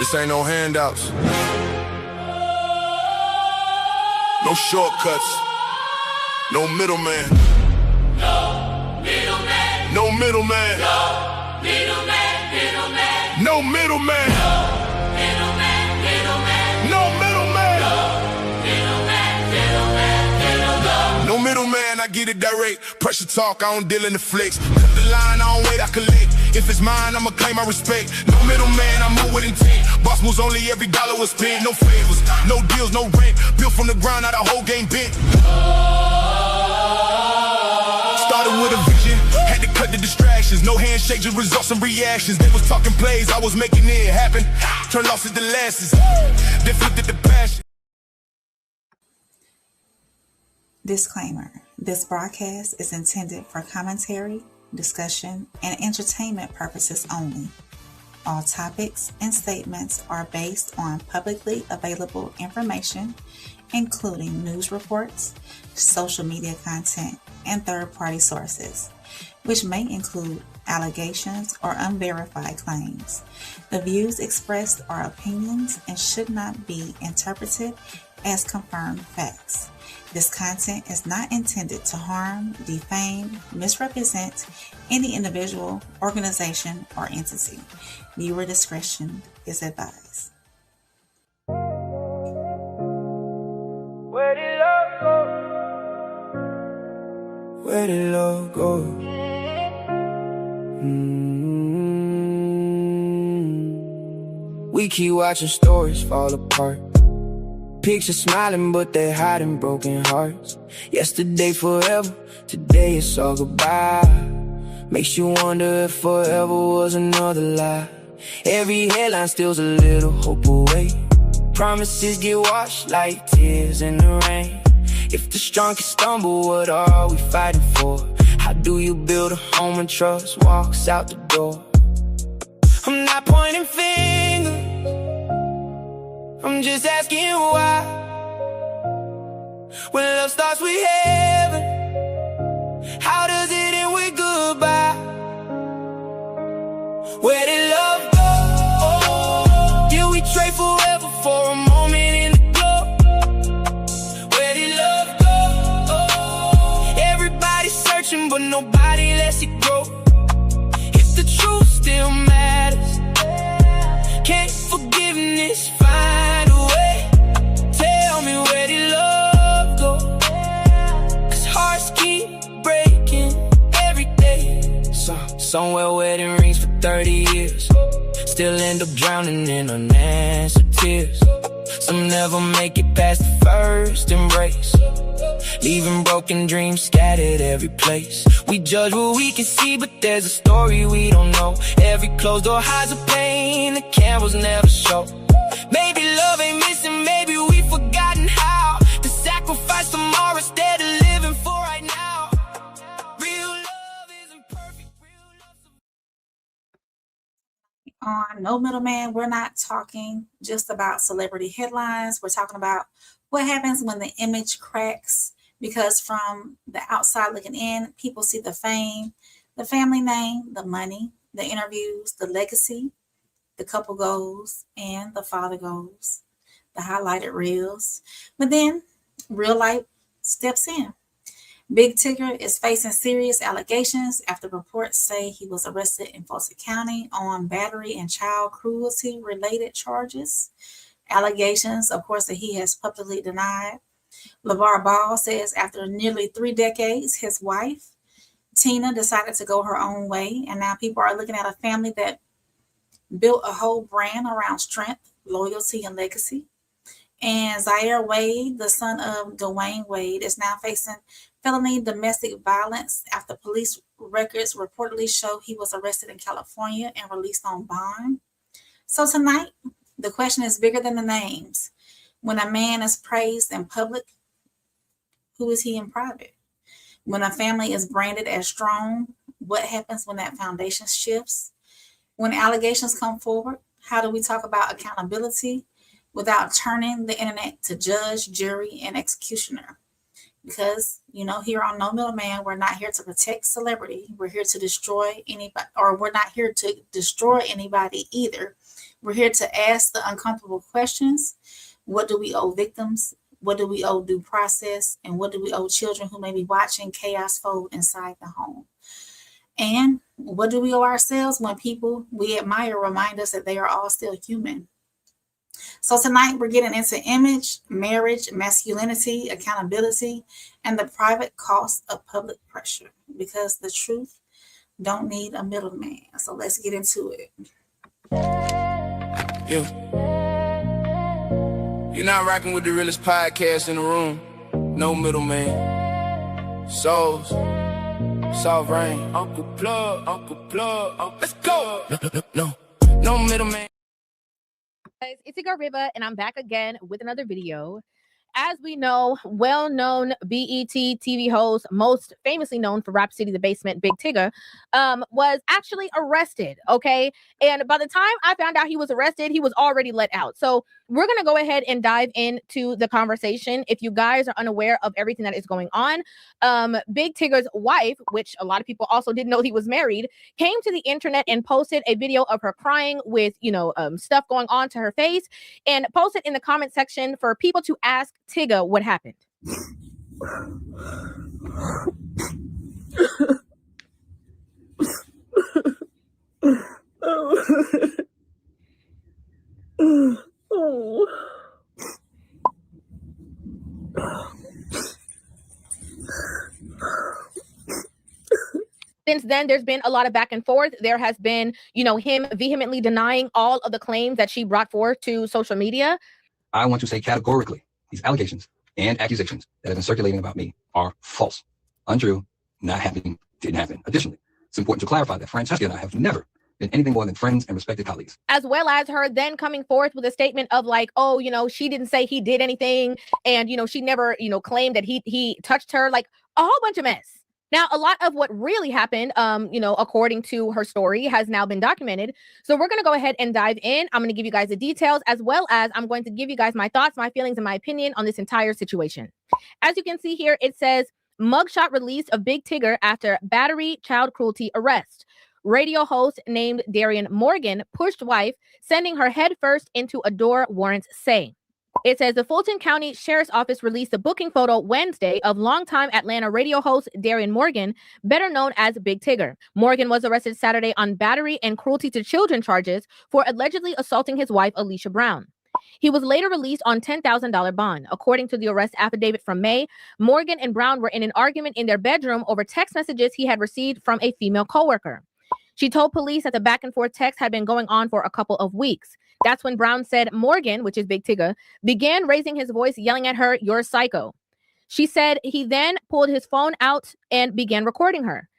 This ain't no handouts. No shortcuts. No middleman. No middleman. No middleman. No middleman. Middleman. No middleman. No middleman. Middleman. No middleman. No middleman, I get it direct. Pressure talk, I don't deal in the flicks. Cut the line, I don't wait, I collect. If it's mine, I'ma claim my respect. No middleman, I move with intent. Boss moves only, every dollar was spent. No favors, no deals, no rent. Built from the ground, now the whole game bent. Started with a vision, had to cut the distractions. No handshakes, just results and reactions. They was talking plays, I was making it happen. Turn losses to losses, defeated the passion. Disclaimer: this broadcast is intended for commentary, discussion, and entertainment purposes only. All topics and statements are based on publicly available information, including news reports, social media content, and third-party sources, which may include allegations or unverified claims. The views expressed are opinions and should not be interpreted as confirmed facts. This content is not intended to harm, defame, misrepresent any individual, organization, or entity. Viewer discretion is advised. Where did love go? Where did love go? We keep watching stories fall apart. Pictures smiling, but they're hiding broken hearts. Yesterday forever, today it's all goodbye. Makes you wonder if forever was another lie. Every headline steals a little hope away. Promises get washed like tears in the rain. If the strong can stumble, what are we fighting for? How do you build a home and trust walks out the door? I'm not pointing fingers, I'm just asking why. When love starts with heaven, how does it end with goodbye? Where did love go? Did we trade forever for a moment in the glow? Where did love go? Everybody's searching, but nobody lets it grow. If the truth still matters, can't forgiveness find a way? Tell me, where did love go? 'Cause hearts keep breaking every day. Somewhere wedding rings for 30 years, still end up drowning in unanswered tears. Some never make it past the first embrace, leaving broken dreams scattered every place. We judge what we can see, but there's a story we don't know. Every closed door hides a pain the cameras never show. Maybe love ain't missing, maybe we've forgotten how to sacrifice tomorrow instead of living for right now. Real love isn't perfect, real love. On No Middleman, we're not talking just about celebrity headlines. We're talking about what happens when the image cracks, because from the outside looking in, people see the fame, the family name, the money, the interviews, the legacy, the couple goals, and the father goals, the highlighted reels. But then real life steps in. Big Tigger is facing serious allegations after reports say he was arrested in Fulton County on battery and child cruelty related charges. Allegations, of course, that he has publicly denied. LeVar Ball says after nearly 3 decades, his wife, Tina, decided to go her own way. And now people are looking at a family that built a whole brand around strength, loyalty, and legacy. And Zaire Wade, the son of Dwayne Wade, is now facing felony domestic violence after police records reportedly show he was arrested in California and released on bond. So tonight, the question is bigger than the names. When a man is praised in public, who is he in private? When a family is branded as strong, what happens when that foundation shifts? When allegations come forward, how do we talk about accountability without turning the internet to judge, jury, and executioner? Because, here on No Middleman, we're not here to protect celebrity. We're here to destroy anybody, or we're not here to destroy anybody either. We're here to ask the uncomfortable questions. What do we owe victims? What do we owe due process? And what do we owe children who may be watching chaos fold inside the home? And what do we owe ourselves when people we admire remind us that they are all still human? So tonight we're getting into image, marriage, masculinity, accountability, and the private cost of public pressure, because the truth don't need a middleman. So let's get into it. Yeah. You're not rocking with the realest podcast in the room. No middleman. Souls. Soft rain. Uncle Plug. Let's go. No middleman. Guys, it's Tigger River, and I'm back again with another video. As we know, well-known BET TV host, most famously known for Rap City, The Basement, Big Tigger, was actually arrested, okay? And by the time I found out he was arrested, he was already let out. So we're going to go ahead and dive into the conversation. If you guys are unaware of everything that is going on, Big Tigger's wife, which a lot of people also didn't know he was married, came to the internet and posted a video of her crying with, stuff going on to her face, and posted in the comment section for people to ask Tigger what happened. Since then, there's been a lot of back and forth. There has been, him vehemently denying all of the claims that she brought forth to social media. I want to say categorically, these allegations and accusations that have been circulating about me are false, untrue, not happening, didn't happen. Additionally, it's important to clarify that Francesca and I have never been anything more than friends and respected colleagues. As well as her then coming forth with a statement of like, oh, she didn't say he did anything. And, she never, claimed that he touched her, like a whole bunch of mess. Now, a lot of what really happened, according to her story, has now been documented. So we're going to go ahead and dive in. I'm going to give you guys the details, as well as I'm going to give you guys my thoughts, my feelings, and my opinion on this entire situation. As you can see here, it says, mugshot released of Big Tigger after battery child cruelty arrest. Radio host named Darian Morgan pushed wife, sending her head first into a door, warrants say. It says the Fulton County Sheriff's Office released a booking photo Wednesday of longtime Atlanta radio host Darian Morgan, better known as Big Tigger. Morgan was arrested Saturday on battery and cruelty to children charges for allegedly assaulting his wife, Alicia Brown. He was later released on $10,000 bond. According to the arrest affidavit from May, Morgan and Brown were in an argument in their bedroom over text messages he had received from a female coworker. She told police that the back and forth text had been going on for a couple of weeks. That's when Brown said Morgan, which is Big Tigger, began raising his voice, yelling at her, "You're psycho." She said he then pulled his phone out and began recording her.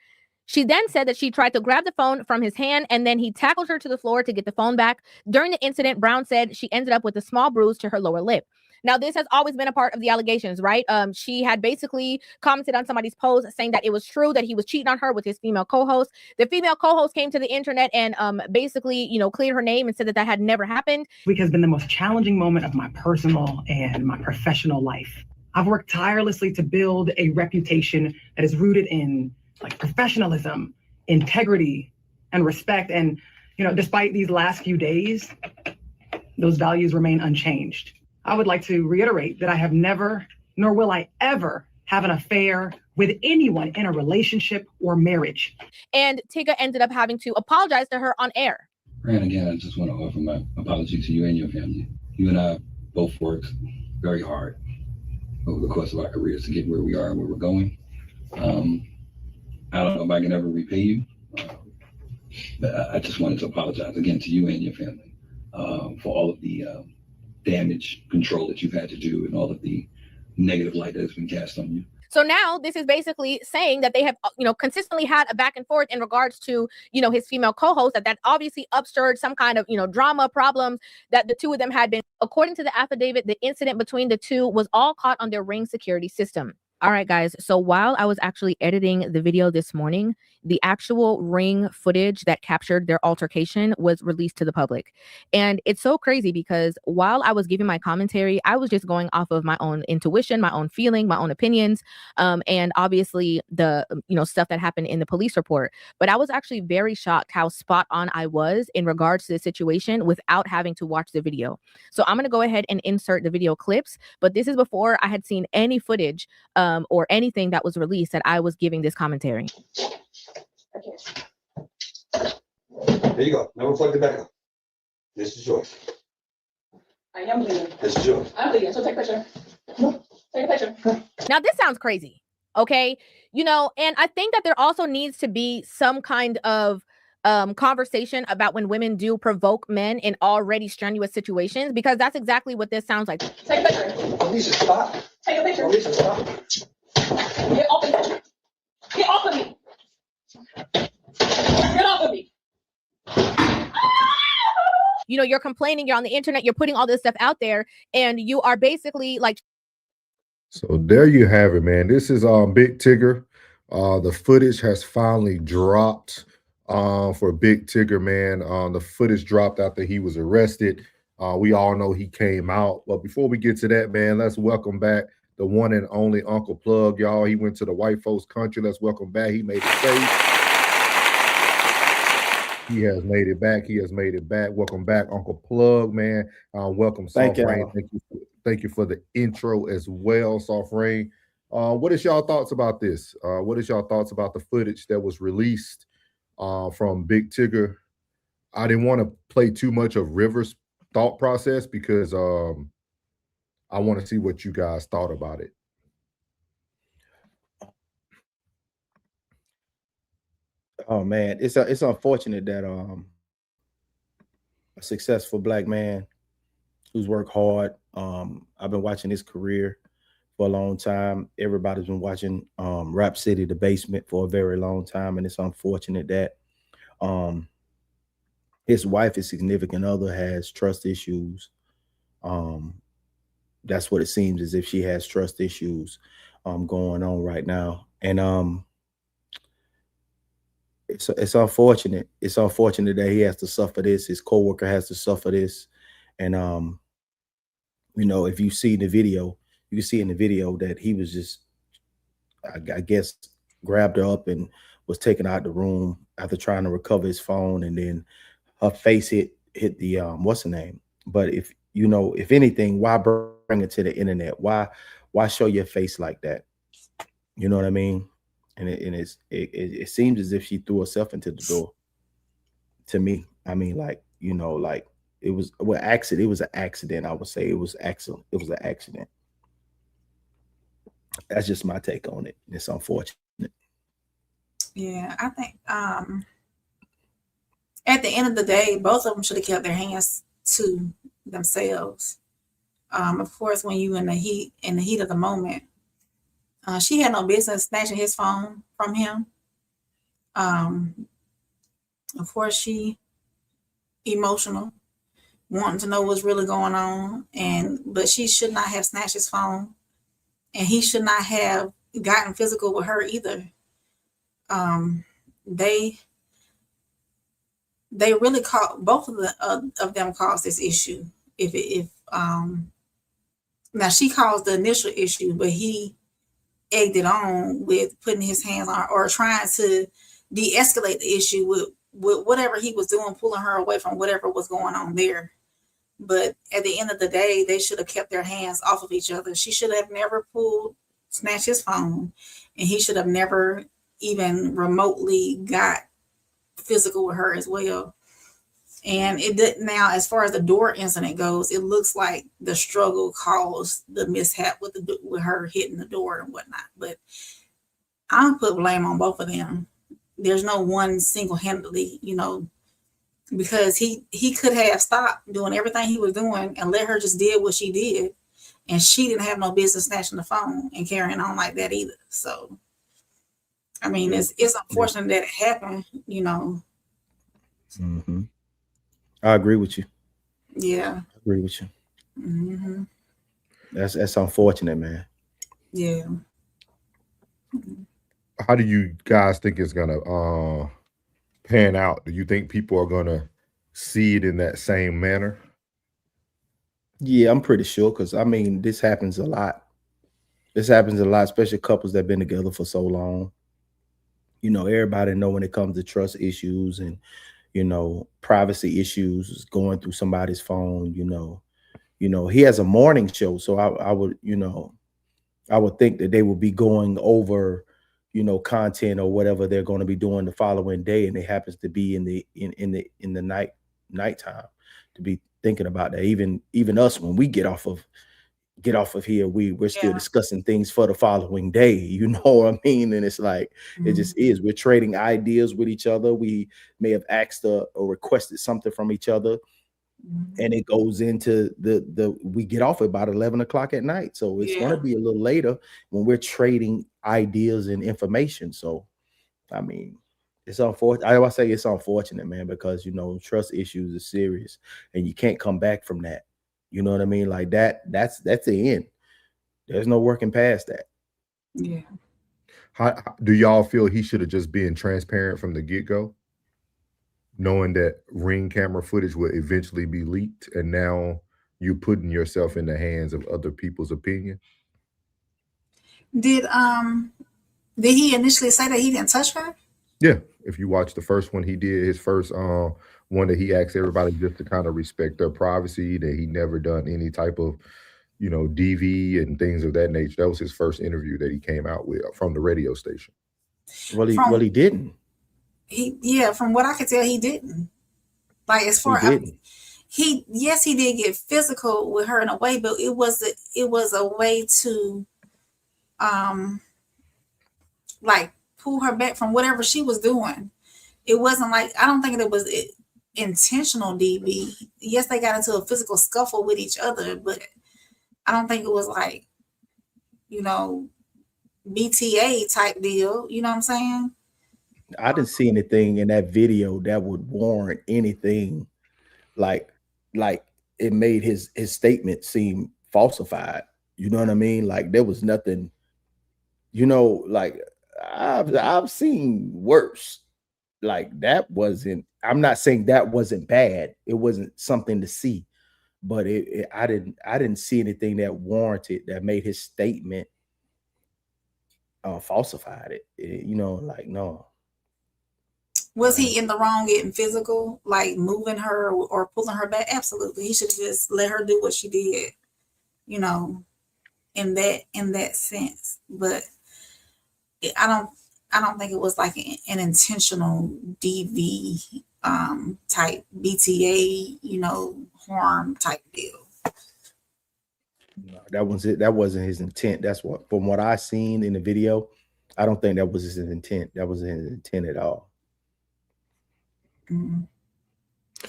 She then said that she tried to grab the phone from his hand, and then he tackled her to the floor to get the phone back. During the incident, Brown said she ended up with a small bruise to her lower lip. Now, this has always been a part of the allegations, right? She had basically commented on somebody's post saying that it was true that he was cheating on her with his female co-host. The female co-host came to the internet and basically, cleared her name and said that that had never happened. This week has been the most challenging moment of my personal and my professional life. I've worked tirelessly to build a reputation that is rooted in professionalism, integrity, and respect. And, despite these last few days, those values remain unchanged. I would like to reiterate that I have never, nor will I ever, have an affair with anyone in a relationship or marriage. And Tigger ended up having to apologize to her on air. And again, I just want to offer my apology to you and your family. You and I both worked very hard over the course of our careers to get where we are and where we're going. I don't know if I can ever repay you, but I just wanted to apologize again to you and your family for all of the damage control that you've had to do and all of the negative light that has been cast on you. So now this is basically saying that they have, consistently had a back and forth in regards to, his female co-host, that obviously upstirred some kind of, drama problems that the two of them had been. According to the affidavit, the incident between the two was all caught on their Ring security system. All right, guys. So while I was actually editing the video this morning, the actual ring footage that captured their altercation was released to the public. And it's so crazy because while I was giving my commentary, I was just going off of my own intuition, my own feeling, my own opinions, and obviously the stuff that happened in the police report. But I was actually very shocked how spot on I was in regards to the situation without having to watch the video. So I'm going to go ahead and insert the video clips, but this is before I had seen any footage or anything that was released that I was giving this commentary. There you go. Now plug it back up. This is yours. I am bleeding. This is yours. I'm bleeding, so take a picture. Take a picture. Now, this sounds crazy, okay? And I think that there also needs to be some kind of conversation about when women do provoke men in already strenuous situations, because that's exactly what this sounds like. Take a picture. Alicia, stop. Take a picture. Alicia, stop. Get off of me. Get off of me. Get off of me. You're complaining, you're on the internet, you're putting all this stuff out there, and you are basically like. So there you have it, man. This is Big Tigger. The footage has finally dropped for Big Tigger, man. The footage dropped after he was arrested. We all know he came out. But before we get to that, man, let's welcome back the one and only Uncle Plug, y'all. He went to the white folks' country. Let's welcome back. He made it safe. He has made it back. He has made it back. Welcome back, Uncle Plug, man. Welcome, Soft Rain. Thank you for the intro as well, Soft Rain. What is y'all thoughts about this? What is y'all thoughts about the footage that was released from Big Tigger? I didn't want to play too much of River's thought process because I want to see what you guys thought about it. Oh man, it's unfortunate that a successful Black man who's worked hard. I've been watching his career for a long time. Everybody's been watching Rap City, The Basement, for a very long time, and it's unfortunate that his wife, his significant other, has trust issues. That's what it seems as if she has trust issues going on right now, and it's unfortunate. It's unfortunate that he has to suffer this. His coworker has to suffer this, and if you see the video, you can see in the video that he was just, I guess, grabbed her up and was taken out the room after trying to recover his phone, and then her face hit the what's the name? But if anything, why bring it to the internet? Why show your face like that? You know what I mean? And it seems as if she threw herself into the door. To me, I mean, like it was accident. It was an accident. I would say it was accident. It was an accident. That's just my take on it. It's unfortunate. Yeah, I think at the end of the day, both of them should have kept their hands to themselves. Of course, when you in the heat of the moment, she had no business snatching his phone from him. Of course, she emotional, wanting to know what's really going on, but she should not have snatched his phone, and he should not have gotten physical with her either. They really both of them caused this issue. Now she caused the initial issue, but he egged it on with putting his hands on her or trying to de-escalate the issue with whatever he was doing, pulling her away from whatever was going on there. But at the end of the day, they should have kept their hands off of each other. She should have never snatched his phone, and he should have never even remotely got physical with her as well. And it did. Now, as far as the door incident goes, it looks like the struggle caused the mishap with her hitting the door and whatnot. But I'll put blame on both of them. There's no one single-handedly, because he could have stopped doing everything he was doing and let her just did what she did, and she didn't have no business snatching the phone and carrying on like that either. So, I mean, it's unfortunate that it happened, Mm-hmm. I agree with you. Yeah. I agree with you. Mm-hmm. That's unfortunate, man. Yeah. How do you guys think it's gonna pan out? Do you think people are gonna see it in that same manner? Yeah, I'm pretty sure, because I mean, this happens a lot. This happens a lot, especially couples that have been together for so long. You know, everybody know when it comes to trust issues and, you know, privacy issues going through somebody's phone. He has a morning show, so I would, I would think that they would be going over, content or whatever they're going to be doing the following day, and it happens to be in the nighttime, to be thinking about that. Even us, when we get off of here, we're still Yeah. discussing things for the following day. You know what I mean? And it's like, it just is. We're trading ideas with each other. We may have asked or requested something from each other, and it goes into we get off at about 11 o'clock at night. So it's going to Yeah. be a little later when we're trading ideas and information. So, I mean, it's unfortunate. I say it's unfortunate, man, because, trust issues are serious and you can't come back from that. You know what I mean? Like that's the end. There's no working past that. Yeah. How do y'all feel he should have just been transparent from the get-go, knowing that Ring camera footage would eventually be leaked, and now you putting yourself in the hands of other people's opinion? Did he initially say that he didn't touch her? Yeah, if you watch the first one he did, his first one that he asked everybody just to kind of respect their privacy, that he never done any type of, DV and things of that nature. That was his first interview that he came out with from the radio station. Well, he didn't. From what I could tell, he didn't. Like, as far he did get physical with her in a way, but it was a way to like pull her back from whatever she was doing. It wasn't like, I don't think it was intentional DV. Yes, they got into a physical scuffle with each other, but I don't think it was like, BTA type deal. You know what I'm saying? I didn't see anything in that video that would warrant anything like it made his statement seem falsified. You know what I mean? Like there was nothing, like I've seen worse. Like that wasn't, I'm not saying that wasn't bad. It wasn't something to see, but I didn't see anything that warranted, that made his statement falsified it. Like no. Was he in the wrong getting physical, like moving her or pulling her back? Absolutely. He should just let her do what she did, in that sense. But I don't think it was like an intentional DV type BTA, harm type deal. No, that was it. That wasn't his intent. That's what, from what I seen in the video, I don't think that was his intent. That wasn't his intent at all. Mm-hmm.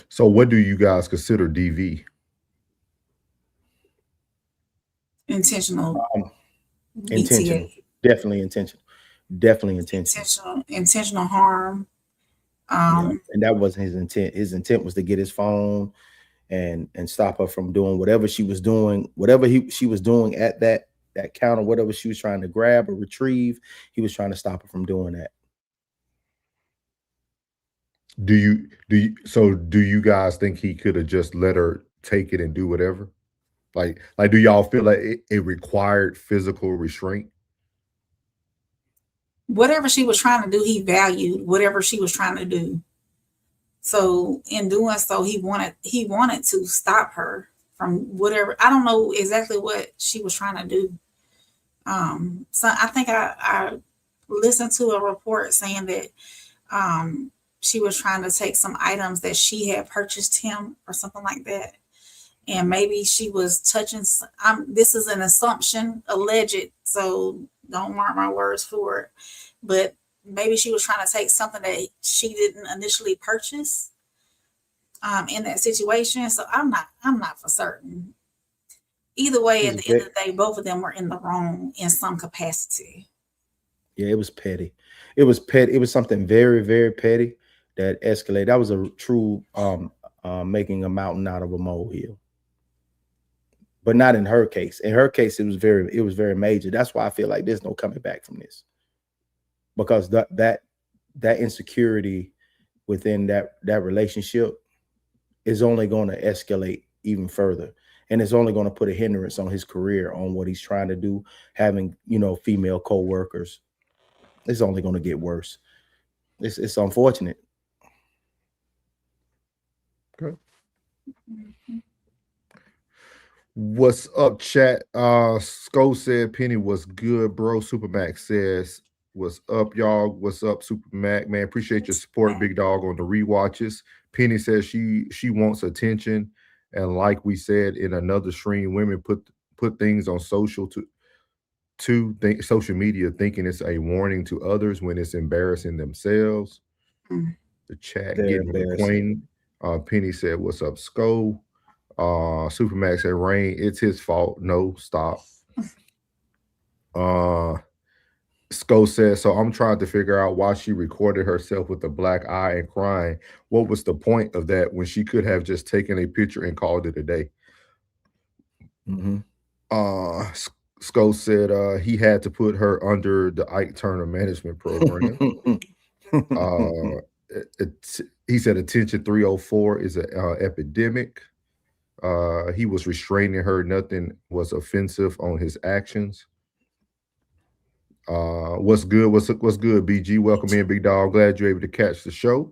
So what do you guys consider DV? Intentional. Intentional. Definitely intentional. Definitely intentional. Intentional harm. And that wasn't his intent. His intent was to get his phone and stop her from doing whatever she was doing, she was doing at that counter, whatever she was trying to grab or retrieve. He was trying to stop her from doing that. Do you guys think he could have just let her take it and do whatever? Like do y'all feel like it required physical restraint? Whatever she was trying to do, he valued whatever she was trying to do. So in doing so, he wanted to stop her from whatever. I don't know exactly what she was trying to do. So I think I listened to a report saying that she was trying to take some items that she had purchased him or something like that. And maybe she was touching, this is an assumption, alleged, so don't mark my words for it. But maybe she was trying to take something that she didn't initially purchase in that situation. So I'm not for certain. Either way, at the end of the day, both of them were in the wrong in some capacity. Yeah, it was petty. It was petty. It was something very, very petty that escalated. That was a true making a mountain out of a molehill. But not in her case. In her case, it was very major. That's why I feel like there's no coming back from this. because that insecurity within that relationship is only going to escalate even further, and it's only going to put a hindrance on his career, on what he's trying to do, having, you know, female co-workers. It's only going to get worse. It's unfortunate. Okay. What's up, chat? Sko said Penny was good, bro. Supermax says, what's up, y'all? What's up, Supermac? Man, appreciate your support, big dog, on the rewatches. Penny says she wants attention. And like we said in another stream, women put things on social social media thinking it's a warning to others when it's embarrassing themselves. The chat They're getting acquainted. Penny said, what's up, Sko? Supermax said, Rain, it's his fault. No, stop. Sko says, so I'm trying to figure out why she recorded herself with a black eye and crying. What was the point of that when she could have just taken a picture and called it a day? Sko said he had to put her under the Ike Turner management program. He said attention 304 is an epidemic. He was restraining her. Nothing was offensive on his actions. What's good? What's good, BG? Welcome in, big dog. Glad you're able to catch the show.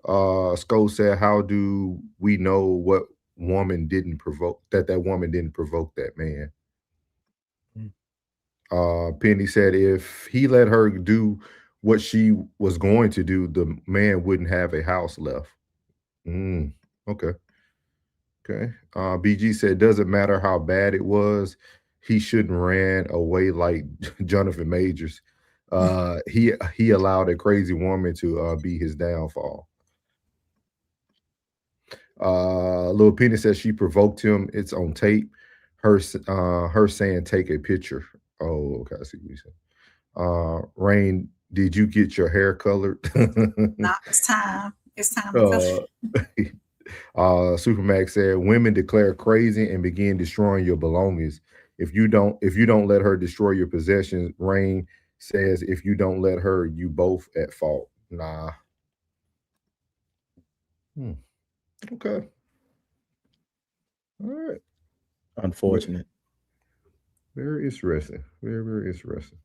Sko said, how do we know what woman didn't provoke that woman didn't provoke that man? Penny said, if he let her do what she was going to do, the man wouldn't have a house left. Okay. BG said, doesn't matter how bad it was, he shouldn't ran away like Jonathan Majors. He allowed a crazy woman to be his downfall. Lil Penny says she provoked him. It's on tape. Her saying, take a picture. Oh, okay. I see what you said. Rain, did you get your hair colored? No, it's time. It's time to Supermax said, women declare crazy and begin destroying your belongings. If you don't let her destroy your possessions, Rain says, if you don't let her, you both at fault. Nah. Okay. All right. Unfortunate. Very interesting. Very, very interesting.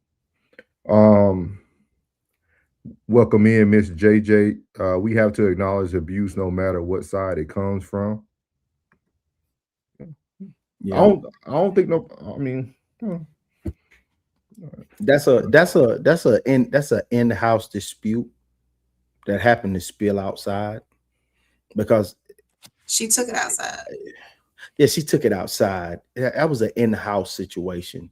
Welcome in, Miss JJ. We have to acknowledge abuse no matter what side it comes from. Yeah. I don't think no. I mean, that's an in-house dispute that happened to spill outside because she took it outside. Yeah, she took it outside. That was an in-house situation.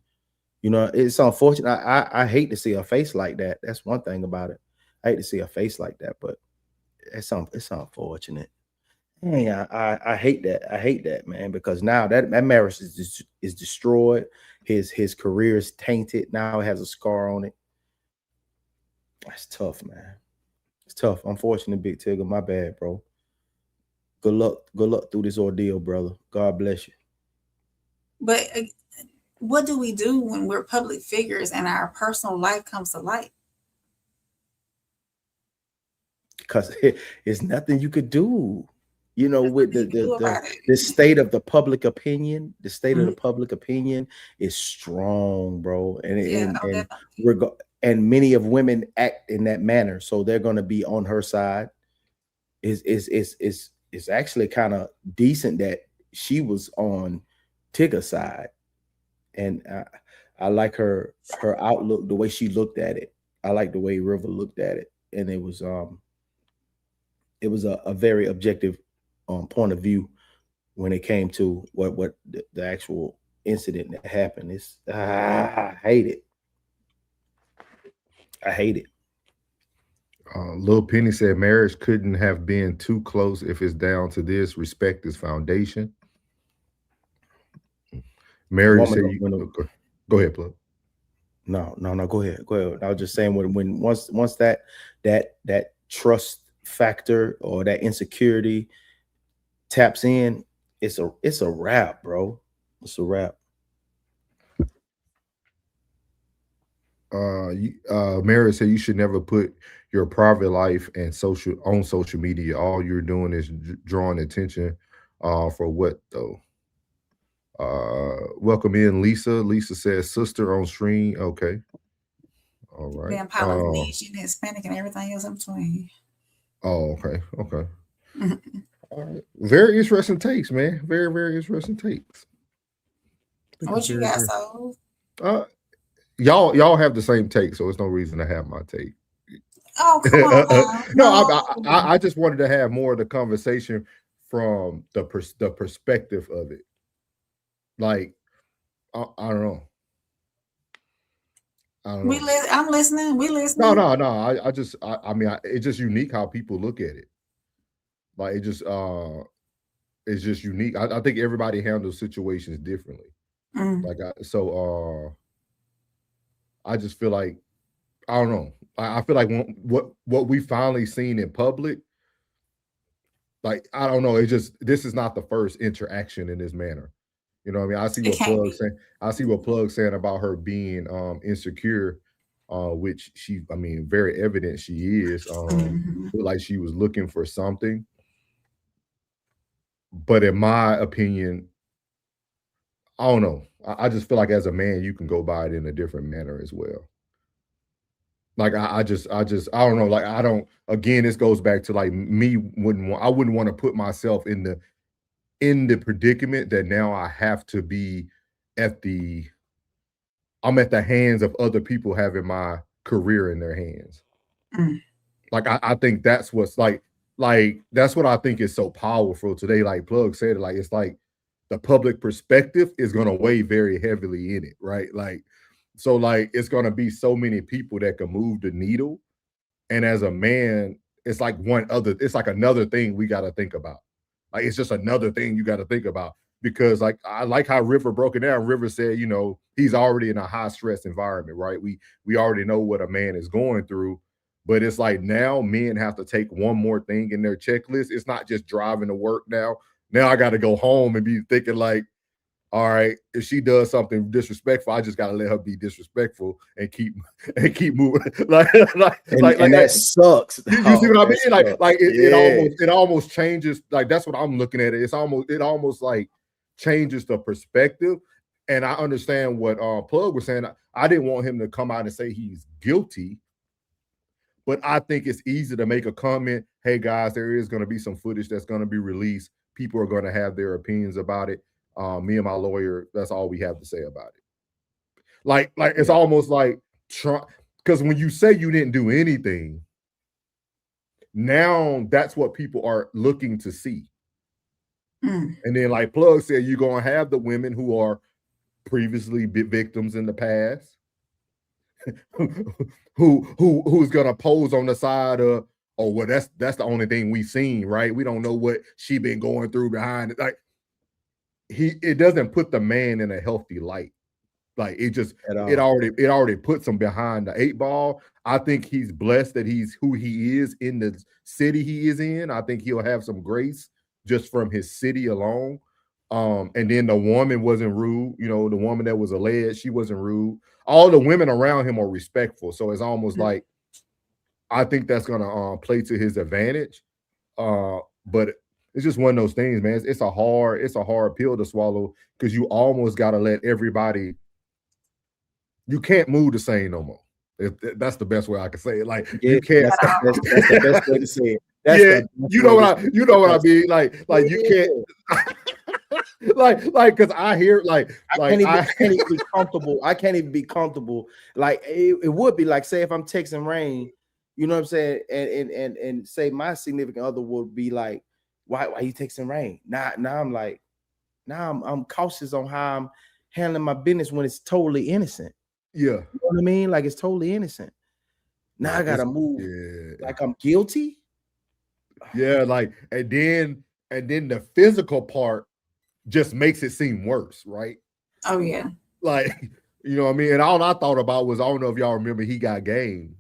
You know, it's unfortunate. I hate to see her face like that. That's one thing about it. I hate to see her face like that, but it's unfortunate. Hey, I hate that. I hate that, man, because now that marriage is destroyed. His career is tainted. Now it has a scar on it. That's tough, man. It's tough. Unfortunate, Big Tigger. My bad, bro. Good luck through this ordeal, brother. God bless you. But what do we do when we're public figures and our personal life comes to light? Because it's nothing you could do. You know, with the state of the public opinion, the state of the public opinion is strong, bro. And many of women act in that manner, so they're going to be on her side. It's actually kind of decent that she was on Tigger's side, and I like her outlook, the way she looked at it. I like the way River looked at it, and it was a very objective point of view when it came to what the actual incident that happened. I hate it. I hate it. Lil Penny said marriage couldn't have been too close if it's down to this. Respect is foundation. Mary said, go ahead, Plug. No, go ahead. I was just saying when once that trust factor or that insecurity taps in, it's a wrap, bro. It's a wrap. Mary said you should never put your private life and social media. All you're doing is drawing attention. For what though? Welcome in, Lisa. Lisa says sister on stream. Okay. All right. Then Polynesian, Hispanic, and everything else in between. Oh, okay. Okay. All right. Very interesting takes, man. Very, very interesting takes. What you got, so? Y'all have the same take, so there's no reason to have my take. Oh, come on. No, I just wanted to have more of the conversation from the perspective of it. Like, I don't know. I'm listening. We listening. No. I mean, it's just unique how people look at it. Like, it's just unique. I think everybody handles situations differently. Like, I just feel like, I don't know. I feel like what we finally seen in public, like, I don't know. This is not the first interaction in this manner. You know what I mean? I see what Plug's saying about her being insecure, which very evident she is. Like she was looking for something. But in my opinion, I don't know. I just feel like as a man, you can go by it in a different manner as well. Like I don't know. Like again, this goes back to like me I wouldn't want to put myself in the predicament that now I have to be I'm at the hands of other people having my career in their hands. Like I think that's what's like that's what I think is so powerful today. Like Plug said it, like it's like the public perspective is gonna weigh very heavily in it, right? Like so like it's gonna be so many people that can move the needle. And as a man, it's like it's like another thing we gotta think about. Like it's just another thing you got to think about because like I like how River broke it down. River said, he's already in a high stress environment, right? We already know what a man is going through, but it's like now men have to take one more thing in their checklist. It's not just driving to work now. Now I got to go home and be thinking like, all right, if she does something disrespectful, I just gotta let her be disrespectful and keep moving. like that sucks. You see what I mean? It almost changes. Like that's what I'm looking at. It almost like changes the perspective. And I understand what Plug was saying. I didn't want him to come out and say he's guilty, but I think it's easy to make a comment. Hey guys, there is going to be some footage that's going to be released. People are going to have their opinions about it. Me and my lawyer, that's all we have to say about it. Like it's almost like because when you say you didn't do anything, now that's what people are looking to see. And then like Plug said, you're gonna have the women who are previously victims in the past, who's gonna pose on the side of, oh well, that's the only thing we've seen, right? We don't know what she been going through behind it. Like it doesn't put the man in a healthy light. Like it already puts him behind the 8 ball. I think he's blessed that he's who he is in the city he is in. I think he'll have some grace just from his city alone. And then the woman wasn't rude. The woman that was alleged, she wasn't rude. All the women around him are respectful. So it's almost like I think that's gonna play to his advantage. But it's just one of those things, man. It's a hard pill to swallow because you almost got to let everybody. You can't move the same no more. That's the best way I can say it. Like you can't. That's the best way to say it. You know what I mean. Like you can't. like because I hear I can't even be comfortable. I can't even be comfortable. Like it would be like, say if I'm texting Rain, you know what I'm saying, and say my significant other would be like, why you texting Rain? Now I'm like, I'm cautious on how I'm handling my business when it's totally innocent. Yeah, you know what I mean. Like it's totally innocent. Now I gotta move like I'm guilty. Yeah, like and then the physical part just makes it seem worse, right? Oh yeah. Like you know what I mean. And all I thought about was I don't know if y'all remember he got game,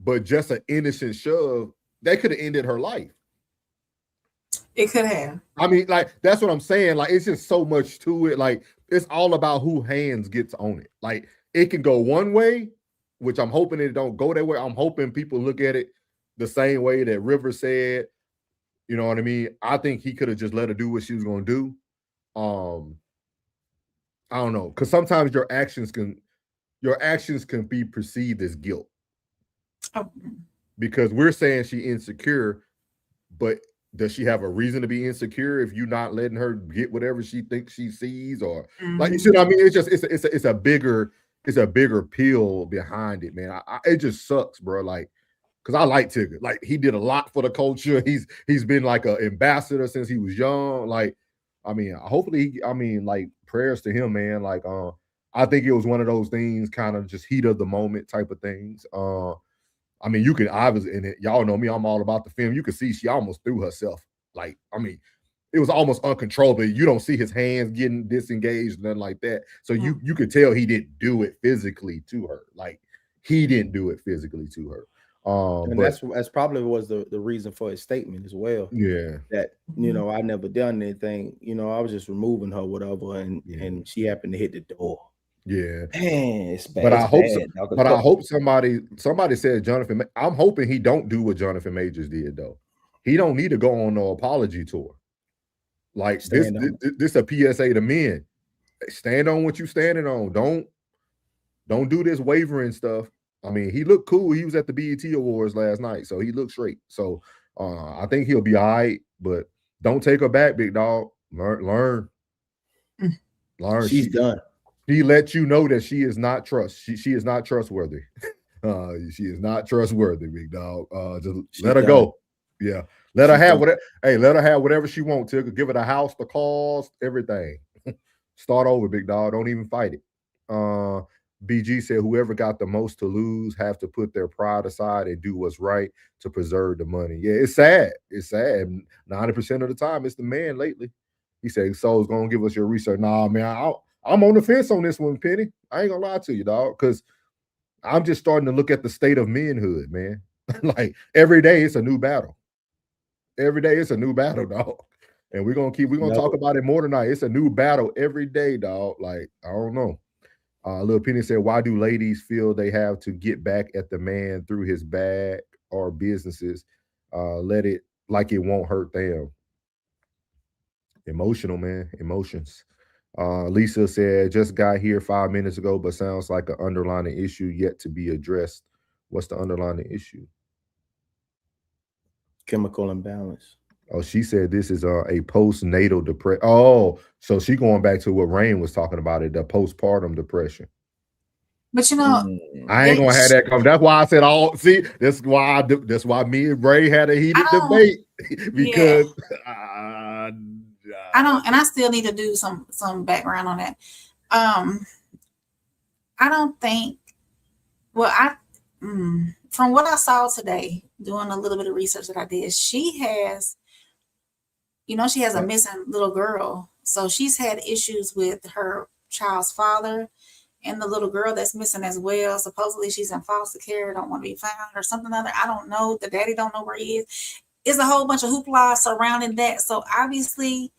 but just an innocent shove that could have ended her life. It could have. I mean, like that's what I'm saying. Like it's just so much to it. Like it's all about who hands gets on it. Like it can go one way, which I'm hoping it don't go that way. I'm hoping people look at it the same way that River said. You know what I mean? I think he could have just let her do what she was going to do. I don't know, because sometimes your actions can be perceived as guilt. Oh. Because we're saying she insecure, but does she have a reason to be insecure if you're not letting her get whatever she thinks she sees, or like, you see what I mean? It's just it's a bigger pill behind it, man. It just sucks, bro. Like, because I like Tigger. Like, he did a lot for the culture. He's been like an ambassador since he was young. Like, I mean, hopefully, like, prayers to him, man. Like, I think it was one of those things, kind of just heat of the moment type of things. I mean, you can obviously, and y'all know me, I'm all about the film. You can see she almost threw herself. Like, I mean, it was almost uncontrollable. You don't see his hands getting disengaged, nothing like that. So you could tell he didn't do it physically to her. Like, he didn't do it physically to her. And that's probably was the reason for his statement as well. Yeah. That, you know, I never done anything. You know, I was just removing her, whatever, and she happened to hit the door. Yeah, man, it's bad. But I hope somebody said Jonathan. I'm hoping he don't do what Jonathan Majors did, though. He don't need to go on no apology tour. Like, this a PSA to men. Stand on what you standing on. Don't do this wavering stuff. I mean, he looked cool. He was at the BET Awards last night, so he looked straight. So I think he'll be all right. But don't take her back, big dog. Learn. She's done. He let you know that she is not she is not trustworthy. She is not trustworthy, big dog. Just let her go. Yeah. Let her have whatever. Hey, let her have whatever she wants to. Give her the house, the cars, everything. Start over, big dog. Don't even fight it. BG said whoever got the most to lose have to put their pride aside and do what's right to preserve the money. Yeah, it's sad. It's sad. 90% of the time, it's the man lately. He said, Soul's gonna give us your research. Nah, man, I'm on the fence on this one, Penny. I ain't gonna lie to you, dog, because I'm just starting to look at the state of manhood, man. Like, every day it's a new battle. Every day it's a new battle, dog. And we're gonna talk about it more tonight. It's a new battle every day, dog. Like, I don't know. Little Penny said, why do ladies feel they have to get back at the man through his bag or businesses? Let it like it won't hurt them. Emotional, man. Emotions. Lisa said, just got here 5 minutes ago, but sounds like an underlying issue yet to be addressed. What's the underlying issue? Chemical imbalance. Oh, she said this is a postnatal depression. Oh, so she going back to what Rain was talking about, the postpartum depression. But you know, I ain't gonna have that come. That's why I said that's why me and Ray had a heated debate because I don't, and I still need to do some background on that. I don't think. Well, from what I saw today, doing a little bit of research that I did, she has, she has a missing little girl. So she's had issues with her child's father and the little girl that's missing as well. Supposedly she's in foster care, don't want to be found or something other. I don't know. The daddy don't know where he is. It's a whole bunch of hoopla surrounding that. So obviously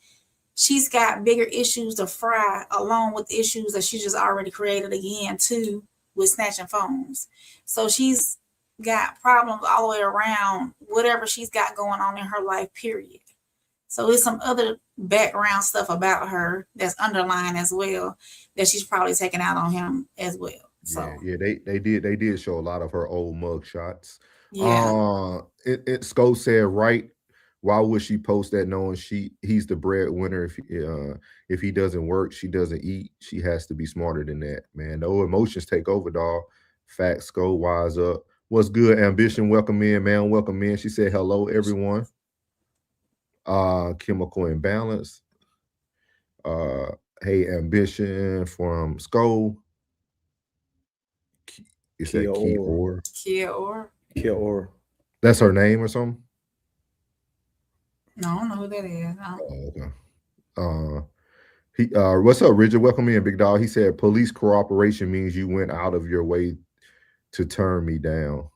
she's got bigger issues to fry, along with issues that she just already created again too with snatching phones. So she's got problems all the way around whatever she's got going on in her life, period. So there's some other background stuff about her that's underlying as well that she's probably taking out on him as well. So they did show a lot of her old mug shots. Yeah. Sco said, right, why would she post that knowing he's the breadwinner? If he doesn't work, she doesn't eat. She has to be smarter than that, man. No emotions take over, dog. Facts, Sco, wise up. What's good, Ambition? Welcome in, man. Welcome in. She said hello, everyone. Chemical imbalance. Hey, Ambition from Sco. Is that Kia-Or? That's her name or something? No, I don't know who that is. Oh, okay. What's up, Richard? Welcome in, big dog. He said police cooperation means you went out of your way to turn me down.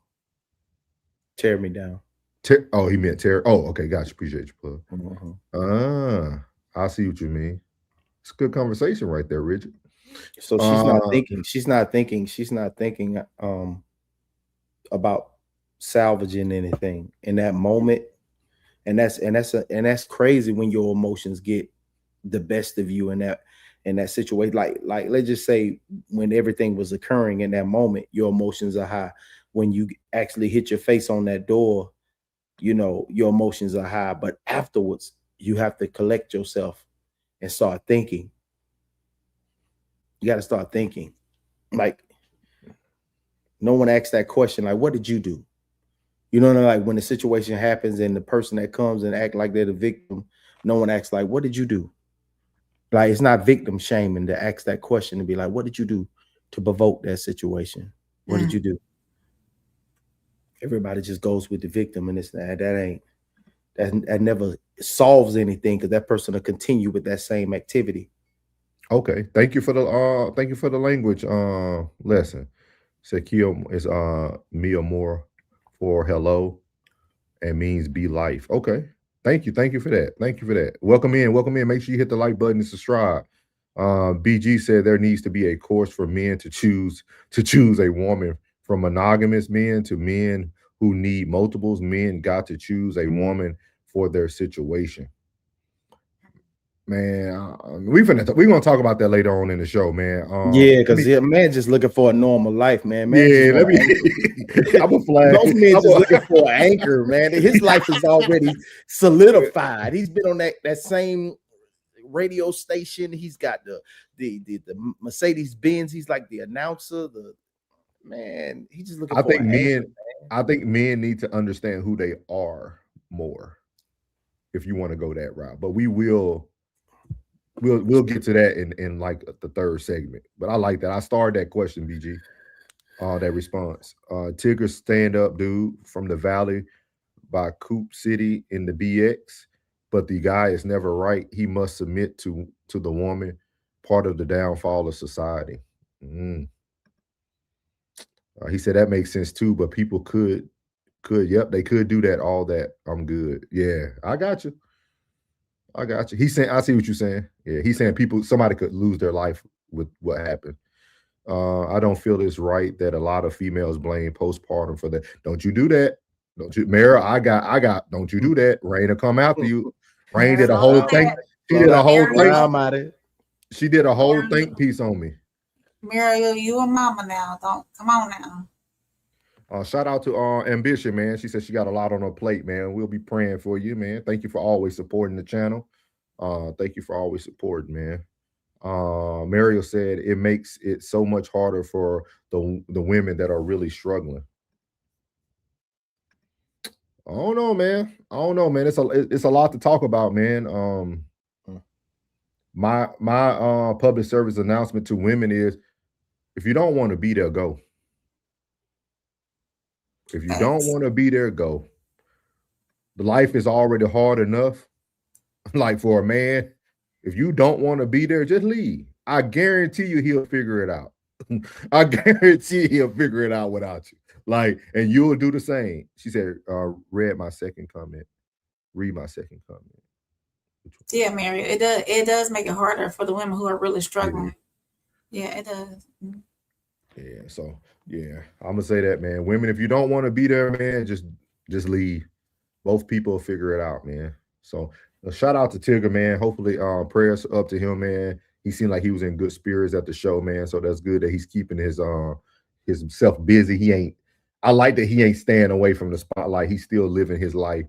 Tear me down. He meant tear. Oh, okay, gotcha. Appreciate you, plug. I see what you mean. It's a good conversation right there, Richard. So she's not thinking about salvaging anything in that moment. And that's crazy when your emotions get the best of you in that situation. Like let's just say when everything was occurring in that moment, your emotions are high. When you actually hit your face on that door, you know, your emotions are high. But afterwards, you have to collect yourself and start thinking. You got to start thinking. Like, no one asks that question, like, what did you do? You know, like when the situation happens and the person that comes and act like they're the victim, no one asks, like, what did you do? Like, it's not victim shaming to ask that question and be like, what did you do to provoke that situation? What did you do? Everybody just goes with the victim, and that never solves anything, because that person will continue with that same activity. Okay, thank you for the language lesson. Sakio is Mia Moore for hello and means be life. Okay, thank you for that. Welcome in. Make sure you hit the like button and subscribe. BG said there needs to be a course for men to choose a woman, from monogamous men to men who need multiples. Men got to choose a woman for their situation. Man, we're gonna talk about that later on in the show, man. Yeah, because man just looking for a normal life, man. Yeah, I'm a flag. Most men just looking for an anchor, man. His life is already solidified. He's been on that same radio station. He's got the Mercedes Benz. He's like the announcer. He's just looking for an anchor, man. I think men need to understand who they are more, if you want to go that route. But we'll get to that in like the third segment. But I like that. I started that question, BG. That response. Tigger stand up dude from the Valley by Coop City in the BX, but the guy is never right. He must submit to the woman, part of the downfall of society. He said that makes sense too, but people could, they could do that, all that. I'm good. Yeah, I got you. He's saying, I see what you're saying. Yeah, he's saying somebody could lose their life with what happened. I don't feel it's right that a lot of females blame postpartum for that. Don't you do that. Don't you, Mara? I got. Don't you do that. Rain will come after you. Rain did a whole thing. She did a whole thing. She did a whole think piece on me. Muriel, you a mama now. Don't come on now. Shout out to Ambition, man. She said she got a lot on her plate, man. We'll be praying for you, man. Thank you for always supporting the channel. Thank you for always supporting, man. Mariel said it makes it so much harder for the women that are really struggling. I don't know, man. It's a lot to talk about, man. My public service announcement to women is, if you don't want to be there, go. If you don't want to be there, go. The life is already hard enough. Like, for a man, if you don't want to be there, just leave. I guarantee you he'll figure it out. I guarantee he'll figure it out without you. Like, and you'll do the same. She said, read my second comment. Read my second comment. Yeah, Mary, it does make it harder for the women who are really struggling. Yeah, it does. Yeah, so yeah, I'm gonna say that, man. Women, if you don't want to be there, man, just leave. Both people will figure it out, man. So shout out to Tigger, man. Hopefully, prayers up to him, man. He seemed like he was in good spirits at the show, man. So that's good that he's keeping himself busy. I like that he ain't staying away from the spotlight. He's still living his life,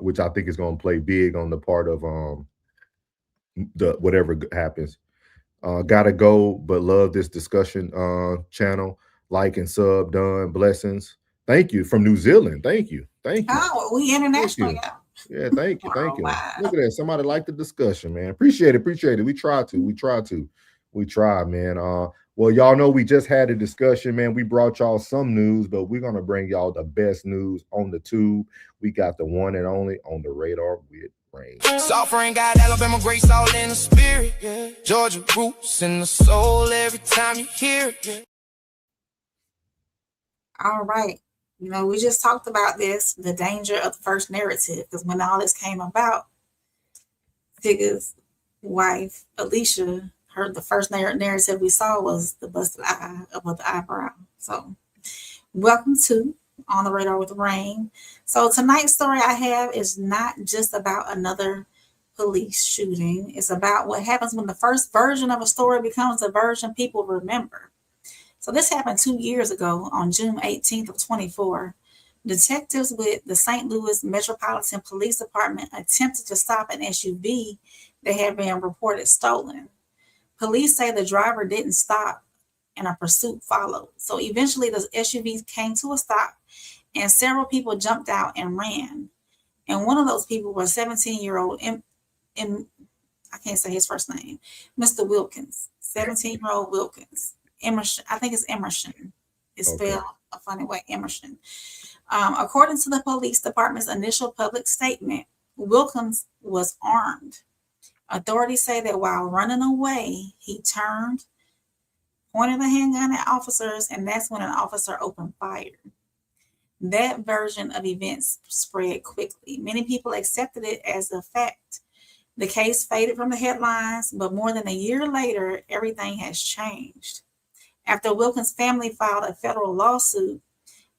which I think is gonna play big on the part of the whatever happens. Gotta go, but love this discussion channel. Like and sub, done. Blessings. Thank you from New Zealand. Thank you. Oh, we international, yeah. Thank you. Wow. Look at that. Somebody liked the discussion, man. Appreciate it. We try, man. Well, y'all know we just had a discussion, man. We brought y'all some news, but we're gonna bring y'all the best news on the tube. We got the one and only On the Radar with Rain. Soft rain got Alabama grace all in the spirit. Yeah. Georgia roots in the soul every time you hear it. Yeah. All right. You know, we just talked about this, the danger of the first narrative, because when all this came about, Tigger's wife, Alicia, heard the first narrative we saw was the busted eye above the eyebrow. So welcome to On the Radar with Rain. So tonight's story I have is not just about another police shooting. It's about what happens when the first version of a story becomes the version people remember. So this happened 2 years ago on June 18th of 24. Detectives with the St. Louis Metropolitan Police Department attempted to stop an SUV that had been reported stolen. Police say the driver didn't stop and a pursuit followed. So eventually the SUV came to a stop and several people jumped out and ran. And one of those people was 17-year-old I can't say his first name, Mr. Wilkins, 17-year-old Wilkins. Emerson, I think it's Emerson. It's spelled a funny way, Emerson. According to the police department's initial public statement, Wilkins was armed. Authorities say that while running away, he turned, pointed a handgun at officers, and that's when an officer opened fire. That version of events spread quickly. Many people accepted it as a fact. The case faded from the headlines, but more than a year later, everything has changed. After Wilkins' family filed a federal lawsuit,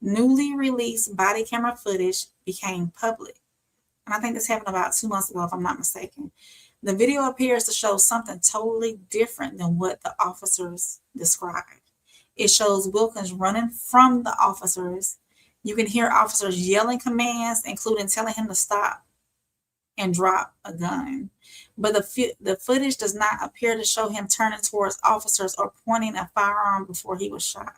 newly released body camera footage became public. And I think this happened about 2 months ago, if I'm not mistaken. The video appears to show something totally different than what the officers described. It shows Wilkins running from the officers. You can hear officers yelling commands, including telling him to stop and drop a gun. But the footage does not appear to show him turning towards officers or pointing a firearm before he was shot.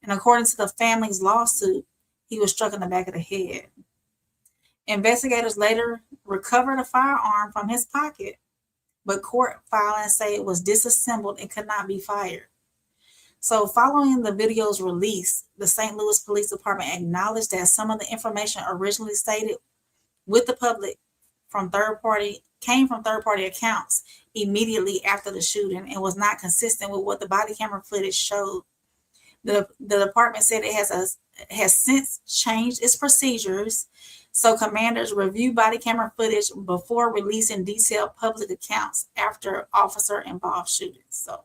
And according to the family's lawsuit, he was struck in the back of the head. Investigators later recovered a firearm from his pocket, but court filings say it was disassembled and could not be fired. So following the video's release, the St. Louis Police Department acknowledged that some of the information originally stated with the public came from third-party accounts immediately after the shooting and was not consistent with what the body camera footage showed. The department said it has since changed its procedures, so commanders review body camera footage before releasing detailed public accounts after officer-involved shootings. So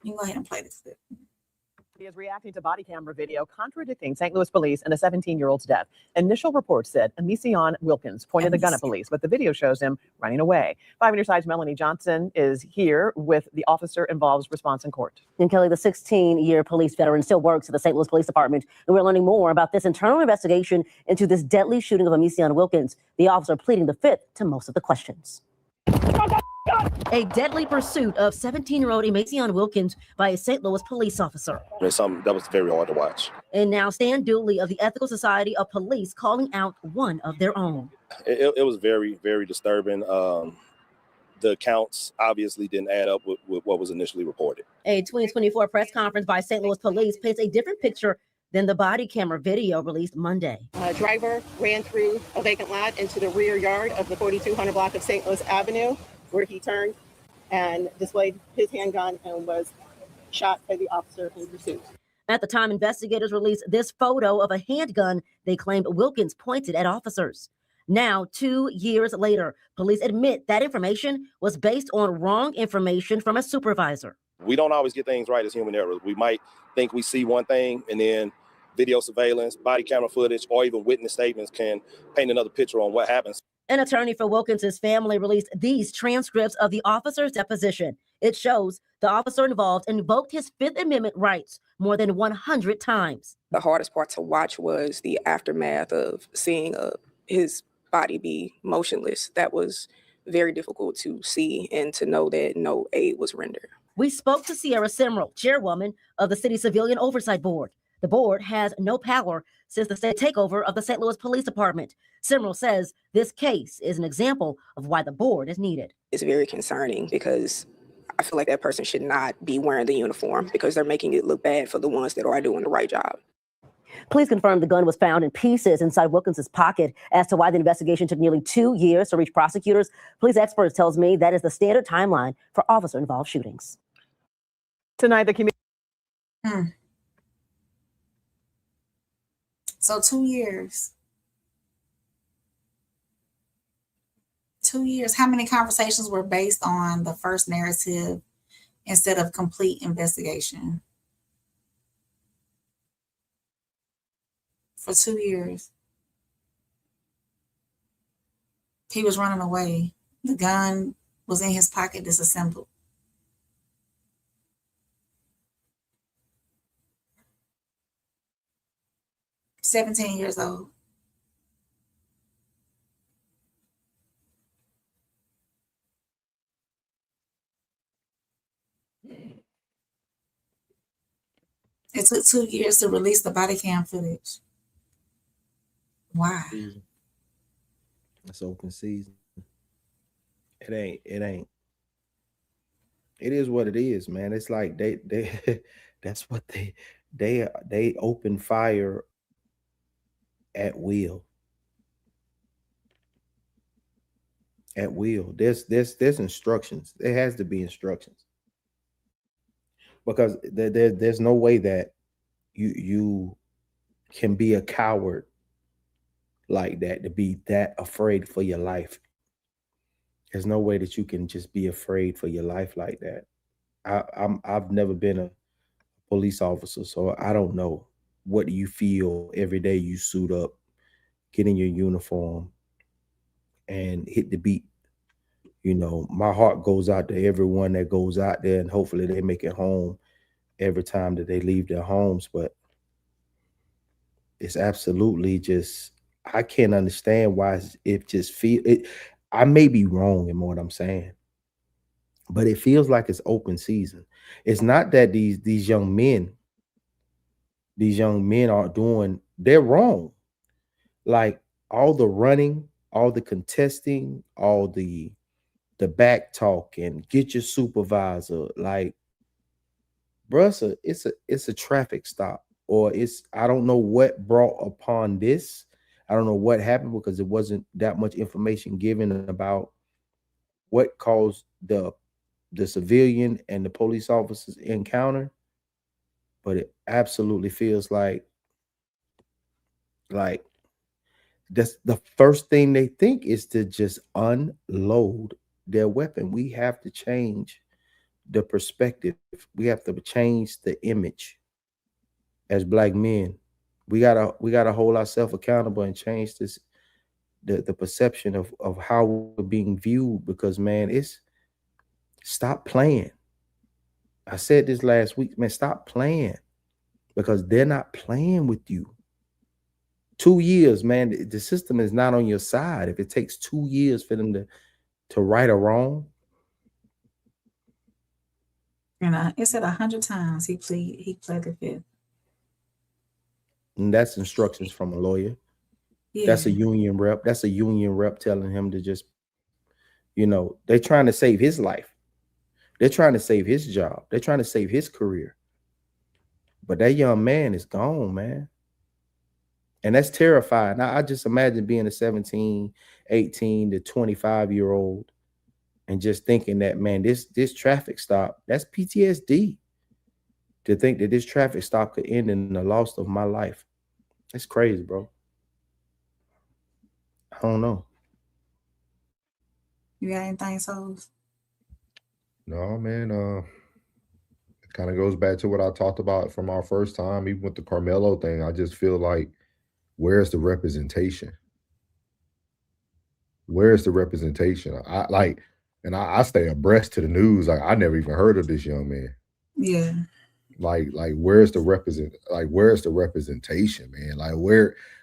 you can go ahead and play this clip. He is reacting to body camera video contradicting St. Louis police and a 17-year-old's death. Initial reports said Emision Wilkins pointed a gun at police, but the video shows him running away. 5 on your side's Melanie Johnson is here with the officer involved's response in court. And Kelly, the 16-year police veteran still works at the St. Louis Police Department, and we're learning more about this internal investigation into this deadly shooting of Emision Wilkins. The officer pleading the fifth to most of the questions. A deadly pursuit of 17-year-old Emision Wilkins by a St. Louis police officer. It's something that was very hard to watch. And now Stan Dooley of the Ethical Society of Police calling out one of their own. It was very, very disturbing. The accounts obviously didn't add up with what was initially reported. A 2024 press conference by St. Louis police paints a different picture than the body camera video released Monday. A driver ran through a vacant lot into the rear yard of the 4200 block of St. Louis Avenue, where he turned and displayed his handgun and was shot by the officer in pursuit. At the time, investigators released this photo of a handgun they claimed Wilkins pointed at officers. Now, 2 years later, police admit that information was based on wrong information from a supervisor. We don't always get things right as human errors. We might think we see one thing, and then video surveillance, body camera footage, or even witness statements can paint another picture on what happens. An attorney for Wilkins' family released these transcripts of the officer's deposition. It shows the officer involved invoked his Fifth Amendment rights more than 100 times. The hardest part to watch was the aftermath of seeing his body be motionless. That was very difficult to see and to know that no aid was rendered. We spoke to Sierra Simrel, chairwoman of the City Civilian Oversight Board. The board has no power since the state takeover of the St. Louis Police Department. Simrel says this case is an example of why the board is needed. It's very concerning because I feel like that person should not be wearing the uniform because they're making it look bad for the ones that are doing the right job. Police confirmed the gun was found in pieces inside Wilkins' pocket. As to why the investigation took nearly 2 years to reach prosecutors, police experts tells me that is the standard timeline for officer-involved shootings. Tonight, the community. So 2 years. 2 years. How many conversations were based on the first narrative instead of complete investigation? For 2 years. He was running away. The gun was in his pocket, disassembled. "17 years old." It took 2 years to release the body cam footage. Why? It's open season. It ain't. It is what it is, man. It's like they that's what they open fire at will. At will. There's instructions. There has to be instructions. Because there's no way that you can be a coward like that, to be that afraid for your life. There's no way that you can just be afraid for your life like that. I've never been a police officer, so I don't know. What do you feel every day you suit up, get in your uniform, and hit the beat? You know, my heart goes out to everyone that goes out there, and hopefully they make it home every time that they leave their homes. But it's absolutely just, I can't understand why it just feel it. I may be wrong in what I'm saying, but it feels like it's open season. It's not that these young men are doing, they're wrong. Like all the running, all the contesting, all the back talk and get your supervisor, like, bruh, it's a traffic stop, or I don't know what brought upon this. I don't know what happened, because it wasn't that much information given about what caused the civilian and the police officers encounter. But it absolutely feels like that's the first thing they think is to just unload their weapon. We have to change the perspective. We have to change the image as Black men. We gotta hold ourselves accountable and change this, the perception of how we're being viewed. Because, man, it's, stop playing. I said this last week, man, stop playing, because they're not playing with you. 2 years, man, the system is not on your side. If it takes 2 years for them to right a wrong. And it said 100 times he pled the fifth. And that's instructions from a lawyer. Yeah. That's a union rep. That's a union rep telling him to just, they're trying to save his life. They're trying to save his job. They're trying to save his career. But that young man is gone, man. And that's terrifying. Now, I just imagine being a 17, 18 to 25-year-old and just thinking that, man, this traffic stop, that's PTSD. To think that this traffic stop could end in the loss of my life. It's crazy, bro. I don't know. You got anything, Souls? No, man. It kind of goes back to what I talked about from our first time, even with the Carmelo thing. I just feel like, where's the representation? Where's the representation? I stay abreast to the news. Like, I never even heard of this young man. Yeah. Like where's the representation, man?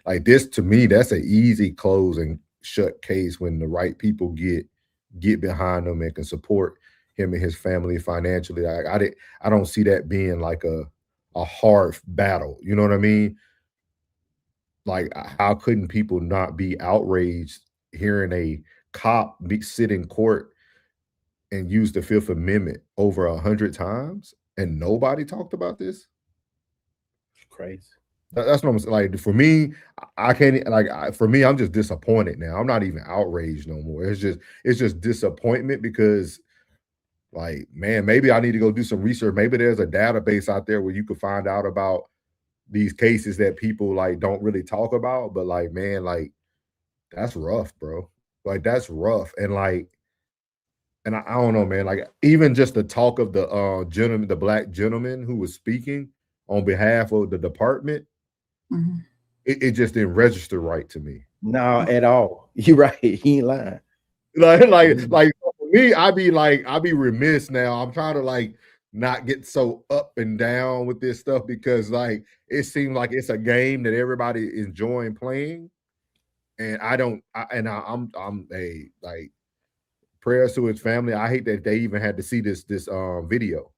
Like this, to me, that's an easy close and shut case when the right people get behind him and can support him and his family financially. I don't see that being like a hard battle. You know what I mean? Like, how couldn't people not be outraged hearing a cop sit in court and use the Fifth Amendment over 100 times and nobody talked about this? It's crazy. That's what I'm saying. Like, for me, I can't, for me, I'm just disappointed now. I'm not even outraged no more. It's just disappointment, because, like, man, maybe I need to go do some research. Maybe there's a database out there where you could find out about these cases that people, like, don't really talk about. But, like, man, like, that's rough, bro. Like that's rough. And like, and I don't know, man. Like even just the talk of the gentleman, the black gentleman who was speaking on behalf of the department, it just didn't register right to me. No, at all. You're right. He ain't lying. Like for me, I be remiss now. I'm trying to like not get so up and down with this stuff because like it seems like it's a game that everybody is enjoying playing, and I'm a like prayers to his family. I hate that they even had to see this video.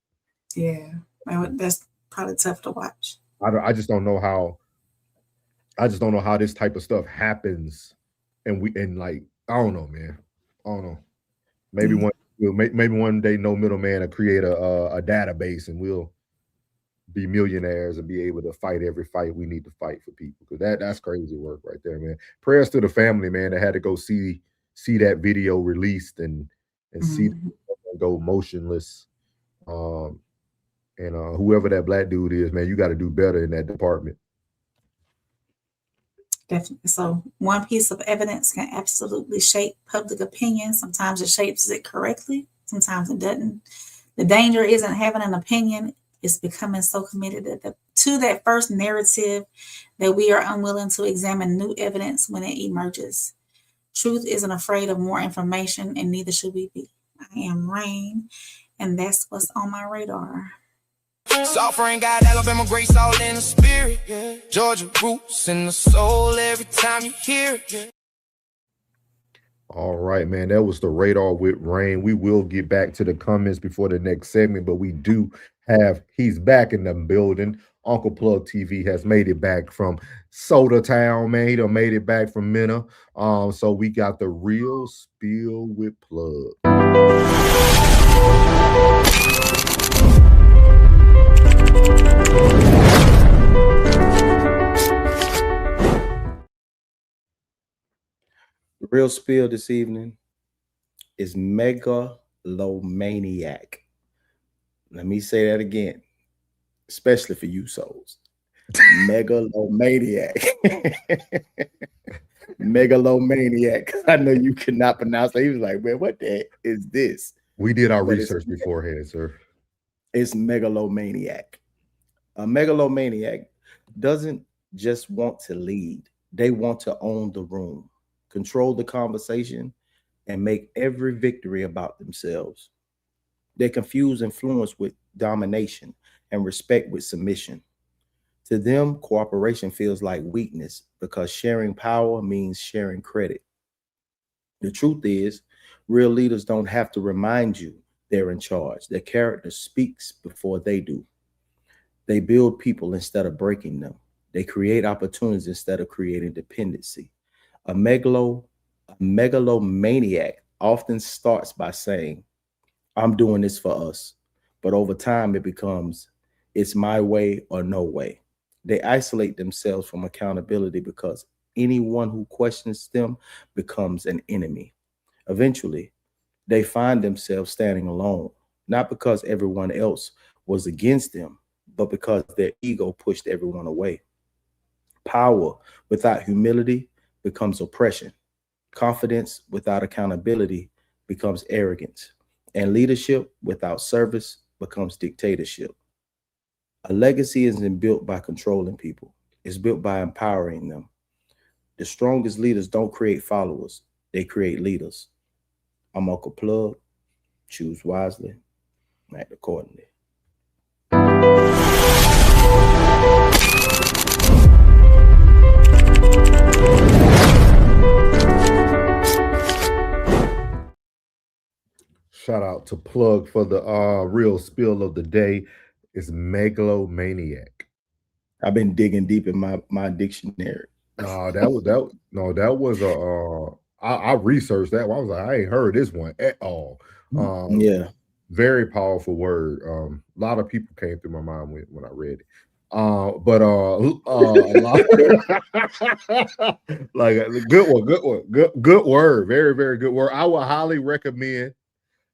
Yeah, that's probably tough to watch. I just don't know how. I just don't know how this type of stuff happens, and like I don't know, man. I don't know. Maybe one day, no middleman will create a database, and we'll be millionaires and be able to fight every fight we need to fight for people. Because that's crazy work right there, man. Prayers to the family, man, that had to go see that video released and see them go motionless. And whoever that black dude is, man, you got to do better in that department. Definitely. So one piece of evidence can absolutely shape public opinion. Sometimes it shapes it correctly. Sometimes it doesn't. The danger isn't having an opinion. It's becoming so committed to that first narrative that we are unwilling to examine new evidence when it emerges. Truth isn't afraid of more information, and neither should we be. I am Rain, and that's what's on my radar. Soft rain got Alabama grace all in the spirit. Yeah. Georgia roots in the soul every time you hear it. Yeah. All right, man. That was the radar with Rain. We will get back to the comments before the next segment, but we do have he's back in the building. Uncle Plug TV has made it back from Soda Town, man. He done made it back from Minna. So we got the real spill with Plug. The real spill this evening is megalomaniac. Let me say that again, especially for you souls. Megalomaniac. Megalomaniac. I know you cannot pronounce it. He was like, man, what the heck is this? We did our research beforehand, sir. It's megalomaniac. A megalomaniac doesn't just want to lead. They want to own the room, control the conversation, and make every victory about themselves. They confuse influence with domination and respect with submission. To them, cooperation feels like weakness because sharing power means sharing credit. The truth is, real leaders don't have to remind you they're in charge. Their character speaks before they do. They build people instead of breaking them. They create opportunities instead of creating dependency. A megalomaniac often starts by saying, I'm doing this for us. But over time, it becomes, it's my way or no way. They isolate themselves from accountability because anyone who questions them becomes an enemy. Eventually, they find themselves standing alone, not because everyone else was against them, but because their ego pushed everyone away. Power without humility becomes oppression. Confidence without accountability becomes arrogance. And leadership without service becomes dictatorship. A legacy isn't built by controlling people. It's built by empowering them. The strongest leaders don't create followers. They create leaders. I'm Uncle Plug. Choose wisely. Act accordingly. Shout out to Plug for the real spill of the day. It's megalomaniac. I've been digging deep in my dictionary. That was I researched that one. I was like, I ain't heard this one at all. Yeah. Very powerful word. A lot of people came through my mind when I read it. But a lot like a good one, good word, very, very good word. I would highly recommend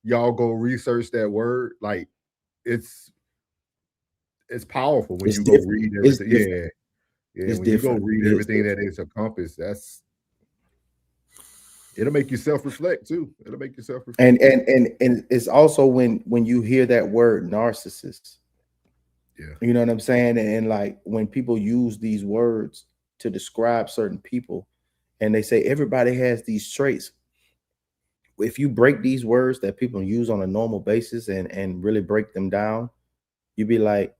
y'all go research that word. Like it's powerful when you go read everything. Yeah, when you go read everything that is encompassed, It'll make you self-reflect too. It'll make you self-reflect. And it's also when you hear that word narcissist. Yeah. You know what I'm saying? And like when people use these words to describe certain people and they say everybody has these traits. If you break these words that people use on a normal basis and really break them down, you'd be like,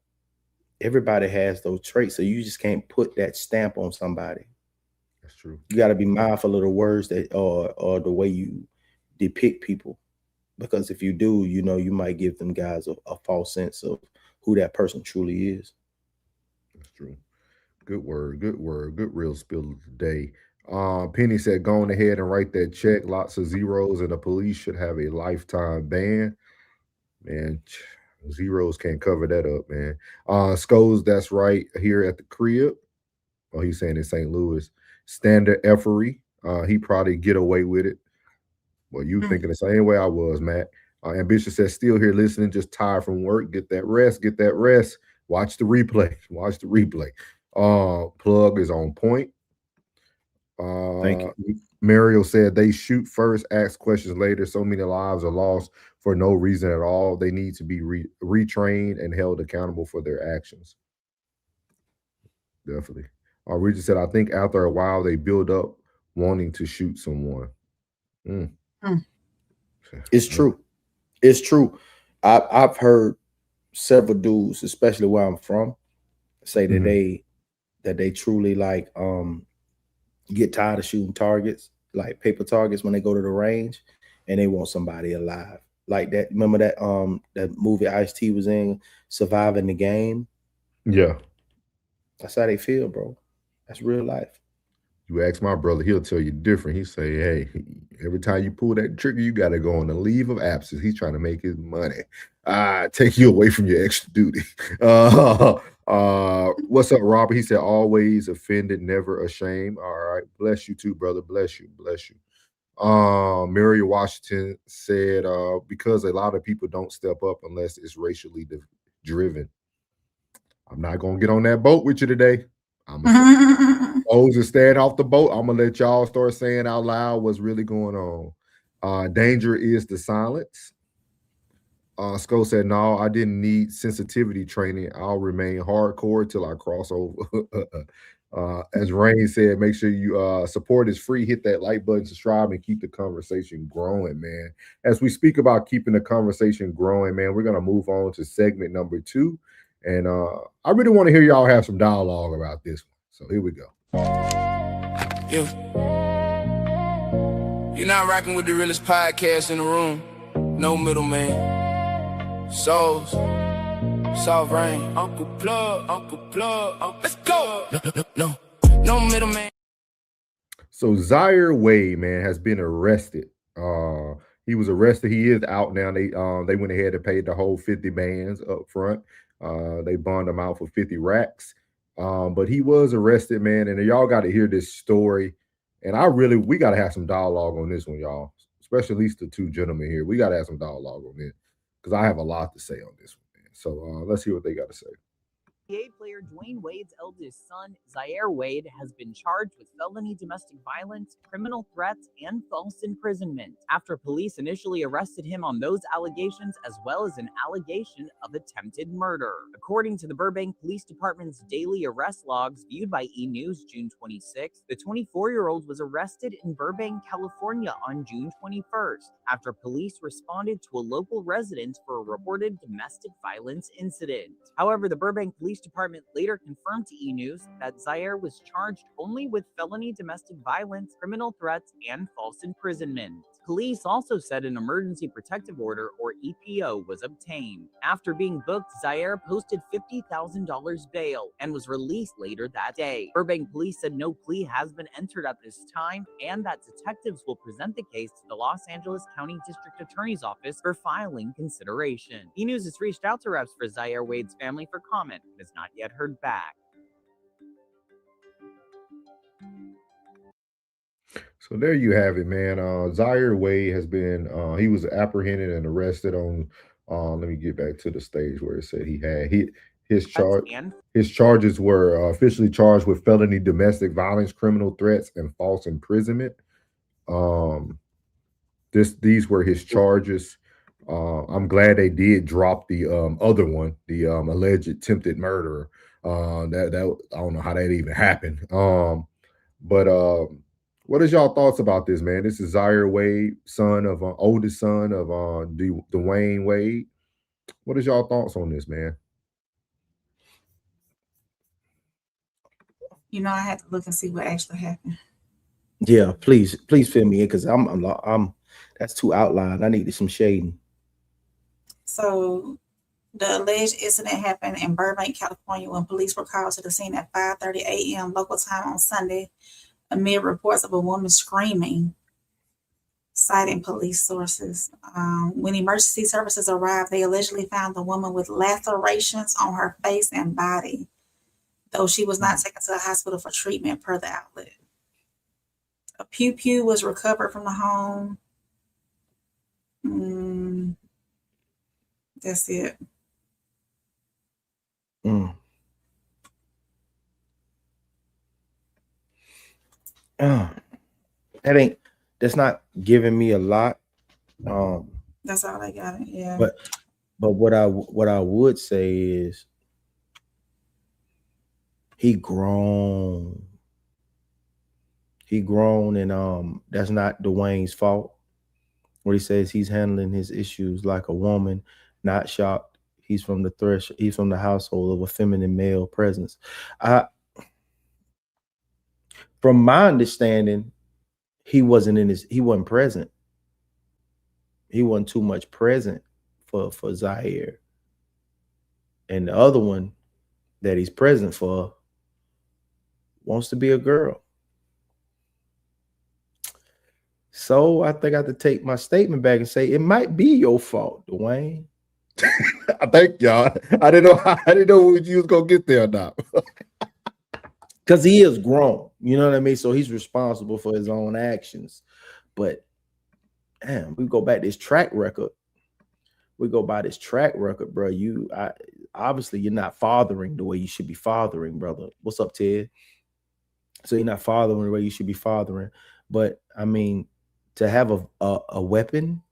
everybody has those traits. So you just can't put that stamp on somebody. That's true. You got to be mindful of the words that or the way you depict people. Because if you do, you know, you might give them guys a false sense of who that person truly is. That's true. Good word. Good word. Good real spill of the day. Penny said, go on ahead and write that check. Lots of zeros, and the police should have a lifetime ban. Man, zeros can't cover that up, man. Scoles, that's right, here at the crib. Oh, he's saying in St. Louis. Standard effery. He probably get away with it. Well, you thinking the same way I was, Matt. Ambitious says, still here listening, just tired from work. Get that rest. Get that rest. Watch the replay. Watch the replay. Plug is on point. Thank you. Mario said they shoot first, ask questions later. So many lives are lost for no reason at all. They need to be retrained and held accountable for their actions. Definitely. Regis said, I think after a while they build up wanting to shoot someone. It's true. It's true. I've heard several dudes, especially where I'm from, say that they truly like get tired of shooting targets, like paper targets when they go to the range, and they want somebody alive. Like that. Remember that that movie Ice-T was in, Surviving the Game? Yeah. That's how they feel, bro. That's real life. You ask my brother, he'll tell you different. He say, hey, every time you pull that trigger, you got to go on a leave of absence. He's trying to make his money. Take you away from your extra duty. What's up, Robert? He said, always offended, never ashamed. All right. Bless you too, brother. Bless you. Bless you. Mary Washington said, because a lot of people don't step up unless it's racially driven. I'm not going to get on that boat with you today. I'm going to stand off the boat. I'm going to let y'all start saying out loud what's really going on. Danger is the silence. Sko said, no, I didn't need sensitivity training. I'll remain hardcore till I cross over. As Rain said, make sure you support is free. Hit that like button, subscribe, and keep the conversation growing, man. As we speak about keeping the conversation growing, man, we're going to move on to segment number 2. And I really want to hear y'all have some dialogue about this one. So here we go. You're not rocking with the realest podcast in the room. No middleman. Souls. Soft rain. Uncle Plug. Let's go. No middleman. So Zaire Wade, man, has been arrested. He was arrested. He is out now. They went ahead and paid the whole 50 bands up front. They bonded him out for 50 racks. But he was arrested, man. And y'all got to hear this story. And we got to have some dialogue on this one, y'all. Especially at least the two gentlemen here. We got to have some dialogue on it because I have a lot to say on this one, man. So let's hear what they got to say. NBA player Dwayne Wade's eldest son, Zaire Wade, has been charged with felony domestic violence, criminal threats, and false imprisonment after police initially arrested him on those allegations, as well as an allegation of attempted murder. According to the Burbank Police Department's daily arrest logs viewed by E! News June 26th, the 24-year-old was arrested in Burbank, California on June 21st after police responded to a local residence for a reported domestic violence incident. However, the Burbank Police Department later confirmed to E! News that Zaire was charged only with felony domestic violence, criminal threats, and false imprisonment. Police also said an emergency protective order, or EPO, was obtained. After being booked, Zaire posted $50,000 bail and was released later that day. Burbank police said no plea has been entered at this time and that detectives will present the case to the Los Angeles County District Attorney's Office for filing consideration. E! News has reached out to reps for Zaire Wade's family for comment, but has not yet heard back. So there you have it, man. Zaire Wade has been, he was apprehended and arrested on, let me get back to the stage where it said his charges were officially charged with felony domestic violence, criminal threats, and false imprisonment. These were his charges. I'm glad they did drop the other one, the alleged attempted murderer. That I don't know how that even happened. But what is y'all thoughts about this, man? This is Zaire Wade, oldest son of Dwayne Wade. What is y'all thoughts on this, man? I had to look and see what actually happened. Yeah, please fill me in because I'm that's too outlined. I needed some shading. So the alleged incident happened in Burbank, California, when police were called to the scene at 5:30 a.m. local time on Sunday amid reports of a woman screaming, citing police sources. When emergency services arrived, they allegedly found the woman with lacerations on her face and body, though she was not taken to a hospital for treatment per the outlet. A pew was recovered from the home. That's it. That's not giving me a lot. That's all I got. Yeah. But what I would say is he grown, and that's not Dwayne's fault. What he says, he's handling his issues like a woman, not shocked. He's from the household of a feminine male presence. From my understanding, he wasn't present. He wasn't too much present for Zaire. And the other one that he's present for wants to be a girl. So I think I have to take my statement back and say it might be your fault, Dwayne. I thank y'all. I didn't know you was gonna get there or not. Because he is grown, you know what I mean? So he's responsible for his own actions. But damn, we go back to this track record. We go by this track record, bro. Obviously you're not fathering the way you should be fathering, brother. What's up, Ted? So you're not fathering the way you should be fathering. But I mean, to have a weapon,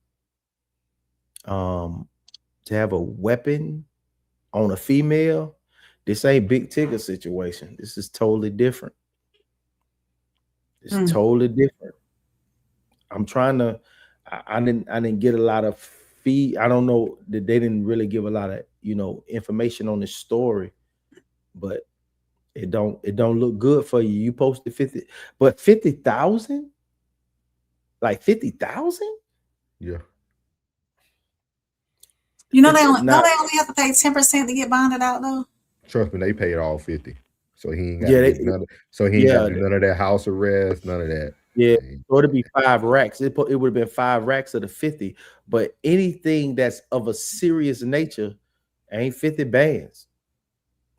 on a female, this ain't Big Tigger situation. This is totally different. It's totally different. I'm trying to. I didn't get a lot of feed. I don't know that they didn't really give a lot of information on this story, but it don't look good for you. You posted 50, but 50,000, like 50,000. Yeah. They only have to pay 10% to get bonded out though. Trust me, they paid all 50. So he ain't got to do none of that house arrest, none of that. Yeah, so it'd be 5 racks. It would have been 5 racks of the 50. But anything that's of a serious nature ain't 50 bands.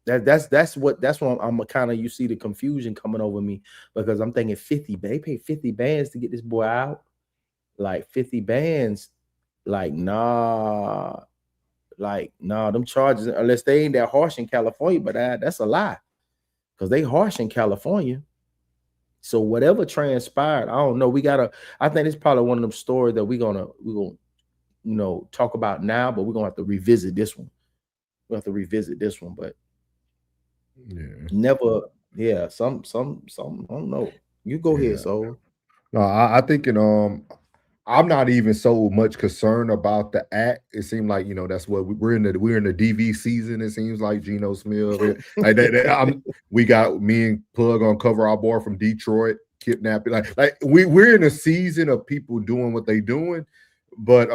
That's what I'm kind of, you see the confusion coming over me, because I'm thinking 50. They paid 50 bands to get this boy out. Like 50 bands, nah, them charges, unless they ain't that harsh in California, but that's a lie, because they harsh in California. So whatever transpired, I don't know. I think it's probably one of them stories that we're gonna talk about now, but we're gonna have to revisit this one. But some I don't know. You go ahead, Soul. No, I think I'm not even so much concerned about the act. It seemed like that's what we're in the DV season. It seems like Geno Smith, like that. We got me and Plug on cover our boy from Detroit kidnapping. Like we're in a season of people doing what they doing, but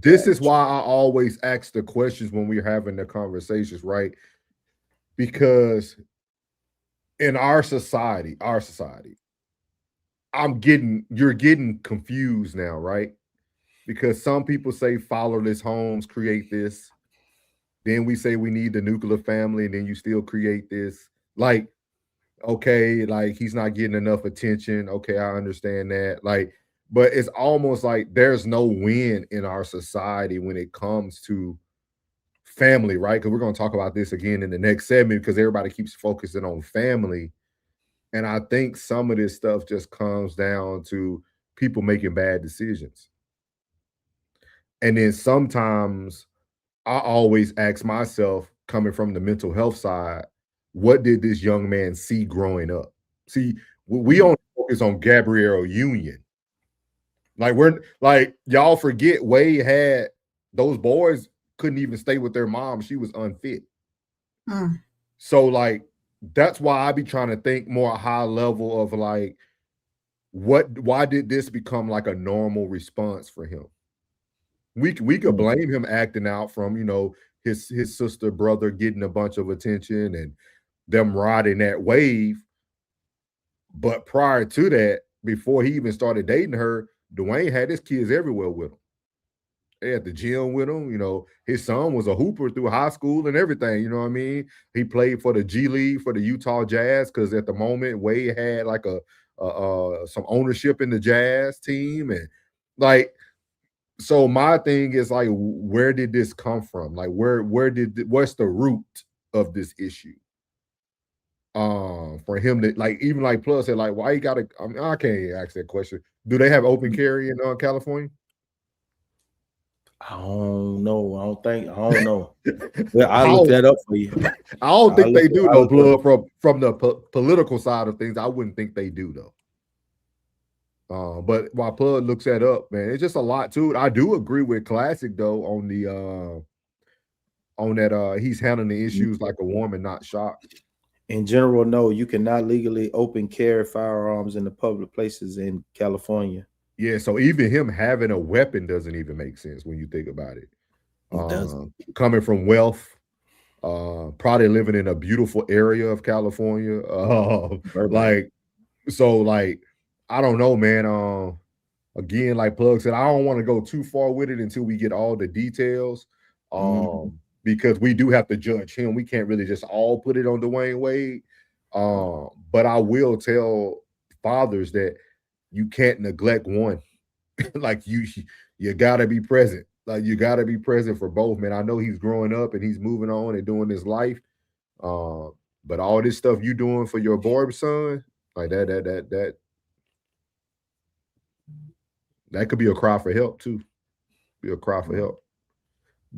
this is why I always ask the questions when we're having the conversations, right? Because in our society. You're getting confused now, right? Because some people say fatherless homes create this. Then we say we need the nuclear family, and then you still create this. Like, okay, like he's not getting enough attention. Okay, I understand that. Like, but it's almost like there's no win in our society when it comes to family, right? Because we're going to talk about this again in the next segment, because everybody keeps focusing on family. And I think some of this stuff just comes down to people making bad decisions. And then sometimes I always ask myself, coming from the mental health side, what did this young man see growing up? See, we only focus on Gabrielle Union. Like y'all forget Wade had those boys couldn't even stay with their mom. She was unfit. So like that's why I be trying to think more high level of like why did this become like a normal response for him? We could blame him acting out from, you know, his sister brother getting a bunch of attention and them riding that wave. But prior to that, before he even started dating her, Dwayne had his kids everywhere with him. They at the gym with him. You know, his son was a hooper through high school and everything. You know what I mean? He played for the G League for the Utah Jazz because at the moment Wade had like some ownership in the Jazz team. And like, so my thing is like, where did this come from? Like, what's the root of this issue? For him to like, even like Plus said, like, why you gotta, I mean, I can't ask that question. Do they have open carry in California? I don't know. I don't know. Well, I'll look that up for you. I don't think they do though, Blood, from the political side of things. I wouldn't think they do though. But while Plug looks that up, man, it's just a lot to it. I do agree with Classic though on that he's handling the issues like a woman, not shocked. In general, no, you cannot legally open carry firearms in the public places in California. Yeah, so even him having a weapon doesn't even make sense when you think about it. Coming from wealth, probably living in a beautiful area of California. Like, I don't know, man. Again, like Plug said, I don't want to go too far with it until we get all the details. Because we do have to judge him. We can't really just all put it on Dwayne Wade. But I will tell fathers that you can't neglect one. Like you gotta be present. Like you gotta be present for both, man. I know he's growing up and he's moving on and doing his life. But all this stuff you doing for your boy son, like that could be a cry for help too. Be a cry for help.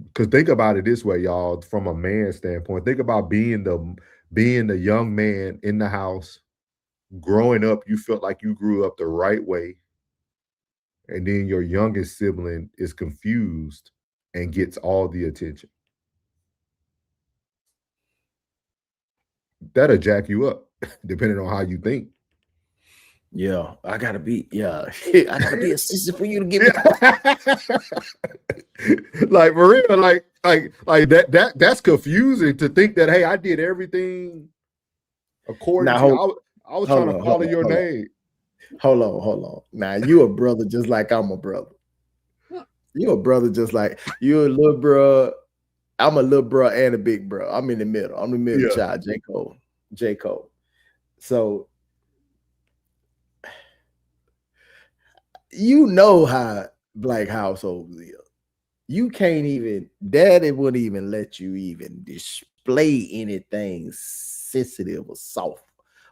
Because think about it this way, y'all, from a man's standpoint. Think about being the young man in the house. Growing up, you felt like you grew up the right way. And then your youngest sibling is confused and gets all the attention. That'll jack you up, depending on how you think. Yeah, I gotta be a sister for you to give me. Like Maria, like that's confusing to think that, hey, I did everything according to I was trying to follow your name. Hold on. Now you a brother just like I'm a brother. You a brother just like you a little bro. I'm a little bro and a big bro. I'm in the middle. I'm the middle child, J. Cole. So you know how black households is. You can't even, daddy wouldn't even let you even display anything sensitive or soft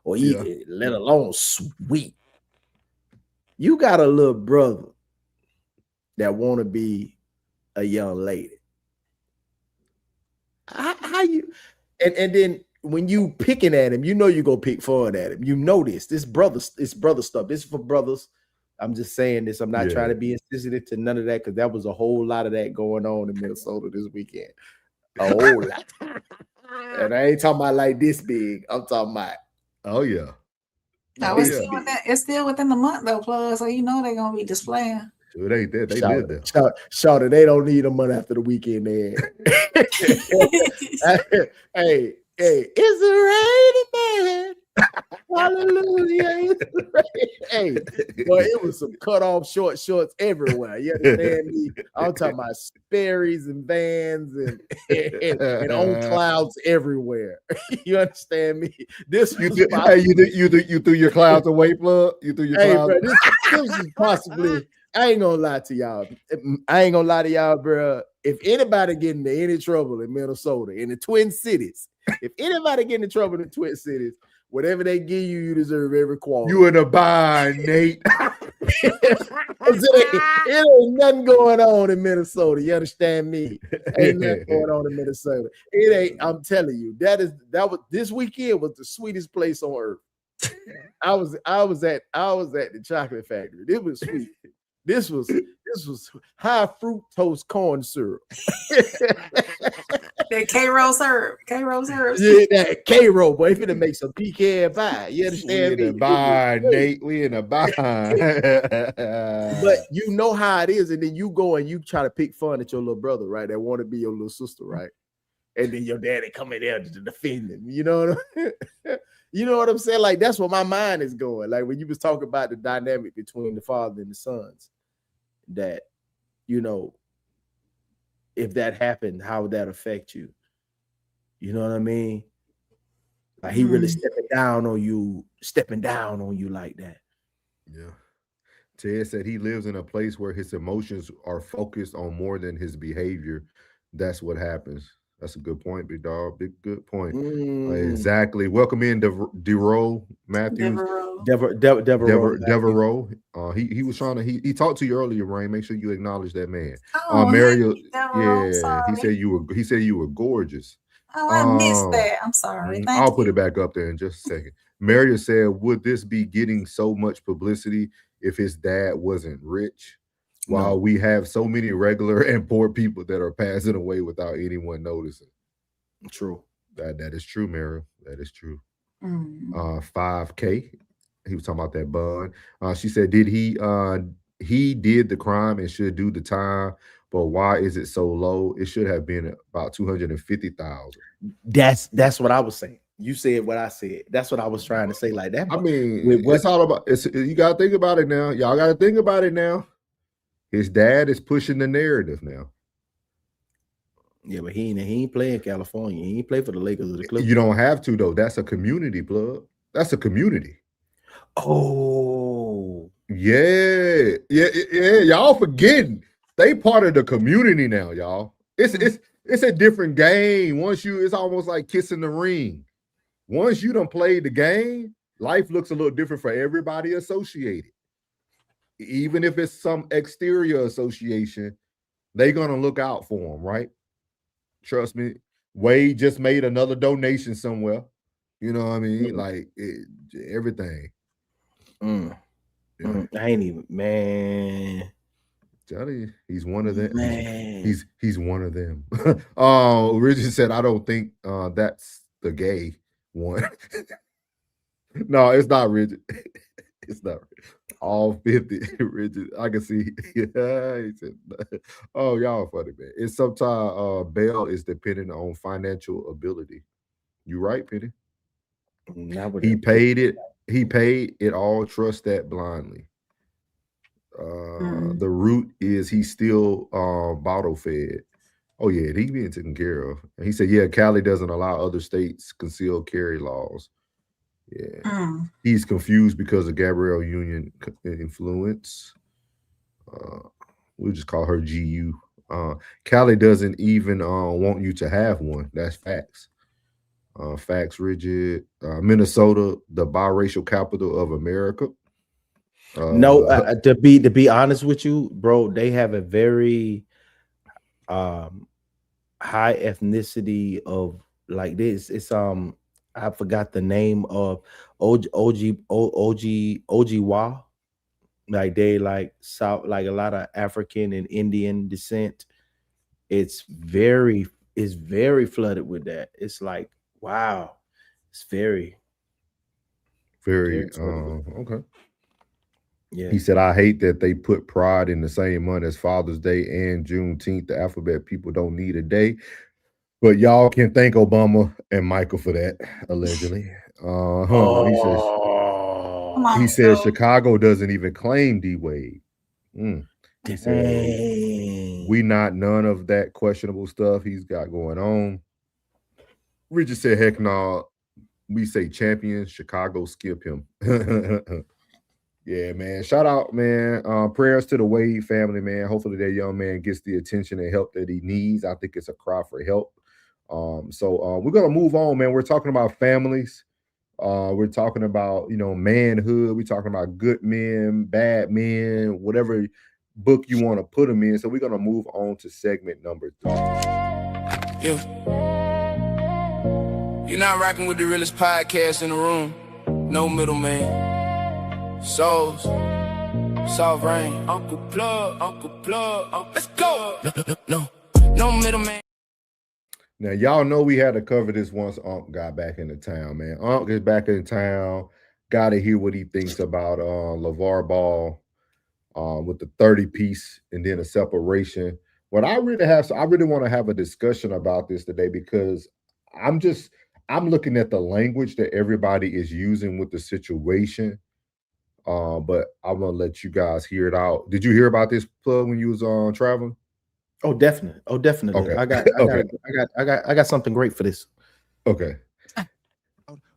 or even let alone sweet. You got a little brother that want to be a young lady. How you and then when you picking at him, you know you're gonna pick fun at him. You know this brother stuff. This is for brothers. I'm just saying this. I'm not trying to be insensitive to none of that because that was a whole lot of that going on in Minnesota this weekend. A whole lot. And I ain't talking about like this big. I'm talking about No, it's still within the month though, Plus. So you know they're gonna be displaying. Sure, they live there. Shout it, they don't need a month after the weekend, man. hey, it's a rainy man. Hallelujah. Hey, boy, it was some cut off short shorts everywhere. You understand me? I'm talking about Sperry's and Vans and on clouds everywhere. You understand me? This you threw your clouds away, Plug. You threw your clouds. Bro, this is possibly. I ain't gonna lie to y'all, bro. If anybody get into any trouble in Minnesota, in the Twin Cities, If anybody get in trouble in the Twin Cities, whatever they give you, you deserve every quarter. You in a bind, Nate. It ain't nothing going on in Minnesota. You understand me? Ain't nothing going on in Minnesota. It ain't. I'm telling you, that was this weekend was the sweetest place on earth. I was at the chocolate factory. It was sweet. This was high fructose corn syrup. That K-roll syrup. K-roll syrup. Yeah, that K-roll, boy. If it make some pecan pie. You understand me? We in a bind, Nate. We in a bind. But you know how it is, and then you go and you try to pick fun at your little brother, right? That want to be your little sister, right? And then your daddy come in there to defend him. You know what you know what I'm saying? Like, that's where my mind is going. Like, when you was talking about the dynamic between the father and the sons, that, you know, if that happened, how would that affect you? You know what I mean? Like, he really stepping down on you like that. Yeah. Ted said he lives in a place where his emotions are focused on more than his behavior. That's what happens. That's a good point, big dog. Good point. Exactly. Welcome in, Devereaux Matthews. Devereaux. He was trying to he talked to you earlier, Rain. Make sure you acknowledge that man. Mario, he said you were gorgeous. Oh, I missed that. I'm sorry. I'll put it back up there in just a second. Mario said, would this be getting so much publicity if his dad wasn't rich? While we have so many regular and poor people that are passing away without anyone noticing. True. That is true, Mary. That is true. 5K. He was talking about that bun. She said, did he did the crime and should do the time, but why is it so low? It should have been about 250,000. That's what I was saying. You said what I said. That's what I was trying to say. Like that. I mean, it's all about you gotta think about it now. Y'all gotta think about it now. His dad is pushing the narrative now. Yeah, but he ain't playing California. He ain't play for the Lakers or the Clippers. You don't have to, though. That's a community, plug. That's a community. Oh. Yeah. Y'all forgetting. They part of the community now, y'all. It's a different game. It's almost like kissing the ring. Once you done played the game, life looks a little different for everybody associated. Even if it's some exterior association, they're going to look out for them, right? Trust me. Wade just made another donation somewhere. You know what I mean? Like, everything. Yeah. I ain't even, man. Tell you, he's one of them. Man. He's one of them. Richard said, I don't think that's the gay one. No, it's not Richard. It's not all 50. Richard, I can see. Yeah, he said, oh, y'all funny, man. It's sometimes bail is dependent on financial ability. You right, Penny? He paid it. He paid it all. Trust that blindly. The root is he's still bottle fed. Oh yeah, he being taken care of. And he said, yeah, Cali doesn't allow other states concealed carry laws. Yeah, he's confused because of Gabrielle Union influence. We'll just call her GU. Cali doesn't even want you to have one. That's facts. Facts, rigid. Minnesota, the biracial capital of America. To be honest with you, bro, they have a very high ethnicity of like this. It's I forgot the name of Ojibwa. Like they like South, like a lot of African and Indian descent. It's very flooded with that. It's like, wow, it's very okay. Yeah. He said, I hate that they put pride in the same month as Father's Day and Juneteenth. The alphabet people don't need a day. But y'all can thank Obama and Michael for that, allegedly. He said Chicago doesn't even claim D-Wade. He said, we not none of that questionable stuff he's got going on. Richard said, heck no, we say champions, Chicago skip him. Yeah, man. Shout out, man. Prayers to the Wade family, man. Hopefully that young man gets the attention and help that he needs. I think it's a cry for help. So we're gonna move on, man. We're talking about families. We're talking about, manhood. We're talking about good men, bad men, whatever book you want to put them in. So we're gonna move on to segment number 3. Yeah. You're not rocking with the realest podcast in the room. No middleman. Souls. Soft rain. Uncle Plug. Let's go. No middleman. Now, y'all know we had to cover this once Unc got back into town, man. Unc is back in town. Got to hear what he thinks about LeVar Ball with the 30-piece and then a separation. What I really want to have a discussion about this today because I'm looking at the language that everybody is using with the situation. But I'm gonna let you guys hear it out. Did you hear about this, Plug, when you was traveling? Oh, definitely. Okay. I got something great for this. Okay.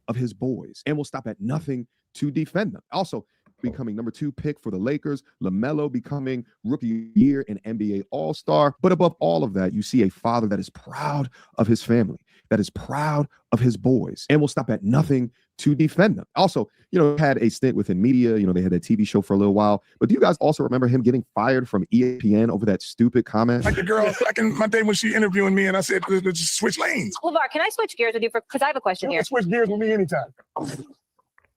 Of his boys and will stop at nothing to defend them. Also, becoming number 2 pick for the Lakers, LaMelo becoming rookie year and NBA All-Star. But above all of that, you see a father that is proud of his family, that is proud of his boys, and will stop at nothing to defend them. Also, had a stint within media. They had that TV show for a little while. But do you guys also remember him getting fired from ESPN over that stupid comment? Like the girl back in my day when she interviewing me and I said, let's just switch lanes. LeVar, can I switch gears with you because I have a question You here. can switch gears with me anytime.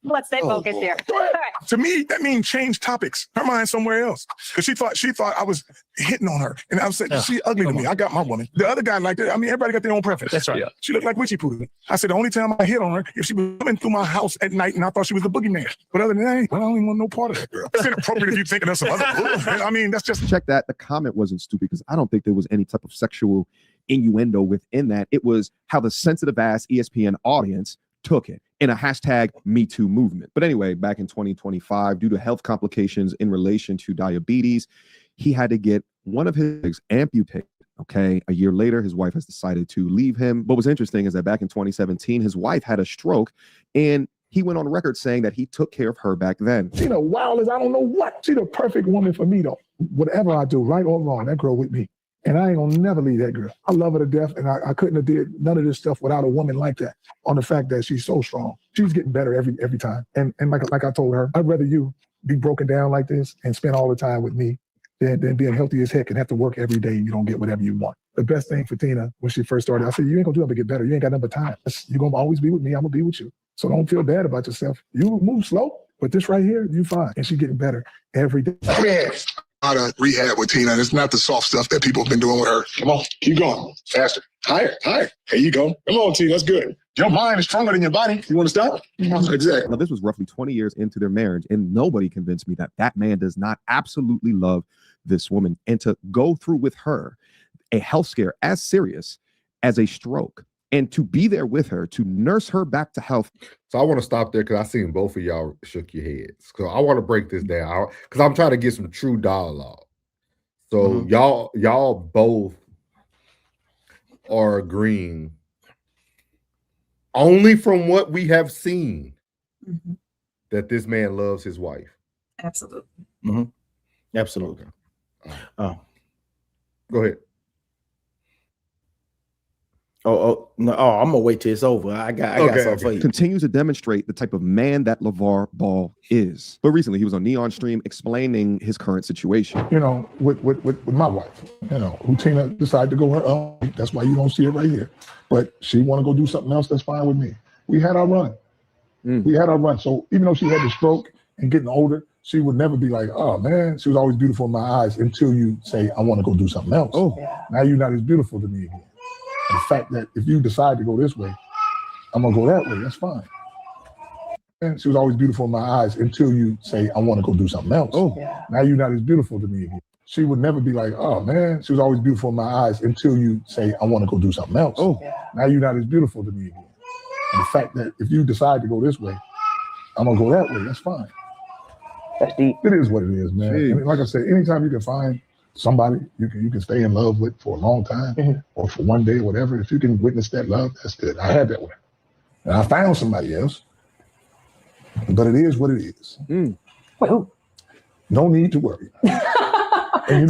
Let's stay focused here. All right. To me, that means change topics. Her mind somewhere else. Because she thought I was hitting on her. And I said, she ugly to me. I got my woman. The other guy liked it. I mean, everybody got their own preference. That's right. Yeah. She looked like Witchy Poo. I said, the only time I hit on her, if she was coming through my house at night and I thought she was the boogeyman. But other than that, I don't even want no part of that girl. It's inappropriate if you're thinking of some other I mean, that's just... Check that. The comment wasn't stupid because I don't think there was any type of sexual innuendo within that. It was how the sensitive-ass ESPN audience took it in a hashtag Me Too movement. But anyway, back in 2025, due to health complications in relation to diabetes, he had to get one of his legs amputated. Okay. A year later, his wife has decided to leave him. What was interesting is that back in 2017, his wife had a stroke and he went on record saying that he took care of her back then. She the wildest, I don't know what. She the perfect woman for me though. Whatever I do, right or wrong, that girl with me. And I ain't gonna never leave that girl. I love her to death, and I couldn't have did none of this stuff without a woman like that. On the fact that she's so strong, she's getting better every time. And like I told her, I'd rather you be broken down like this and spend all the time with me than being healthy as heck and have to work every day and you don't get whatever you want. The best thing for Tina when she first started, I said, you ain't gonna do nothing but get better. You ain't got nothing but time. You're gonna always be with me. I'm gonna be with you. So don't feel bad about yourself. You move slow, but this right here, you fine. And she's getting better every day. Yes. Out of rehab with Tina. It's not the soft stuff that people have been doing with her. Come on, keep going. Faster. Higher. There you go. Come on, Tina. That's good. Your mind is stronger than your body. You want to stop? Exactly. Now, this was roughly 20 years into their marriage, and nobody convinced me that that man does not absolutely love this woman. And to go through with her a health scare as serious as a stroke, and to be there with her, to nurse her back to health. So I want to stop there because I seen both of y'all shook your heads. So I want to break this down because I'm trying to get some true dialogue. So y'all both are agreeing only from what we have seen that this man loves his wife. Absolutely. Absolutely. Go ahead. No, I'm gonna wait till it's over. I got something for you. Continues to demonstrate the type of man that LeVar Ball is. But recently, he was on Neon Stream explaining his current situation. With my wife, who Tina decided to go her own. That's why you don't see it right here. But she want to go do something else. That's fine with me. We had our run. So even though she had the stroke and getting older, she would never be like, oh man, she was always beautiful in my eyes until you say, I want to go do something else. Now you're not as beautiful to me again. The fact that if you decide to go this way, I'm gonna go that way. That's fine. And she was always beautiful in my eyes until you say, I want to go do something else. Now you're not as beautiful to me again. She would never be like, oh man, she was always beautiful in my eyes until you say, I want to go do something else. Now you're not as beautiful to me again. And the fact that if you decide to go this way, I'm gonna go that way. That's fine. That's deep. It is what it is, man. And like I said, anytime you can find somebody you can stay in love with for a long time or for one day or whatever, if you can witness that love, that's good. I had that one. And I found somebody else, but it is what it is. Wait, who? No need to worry. And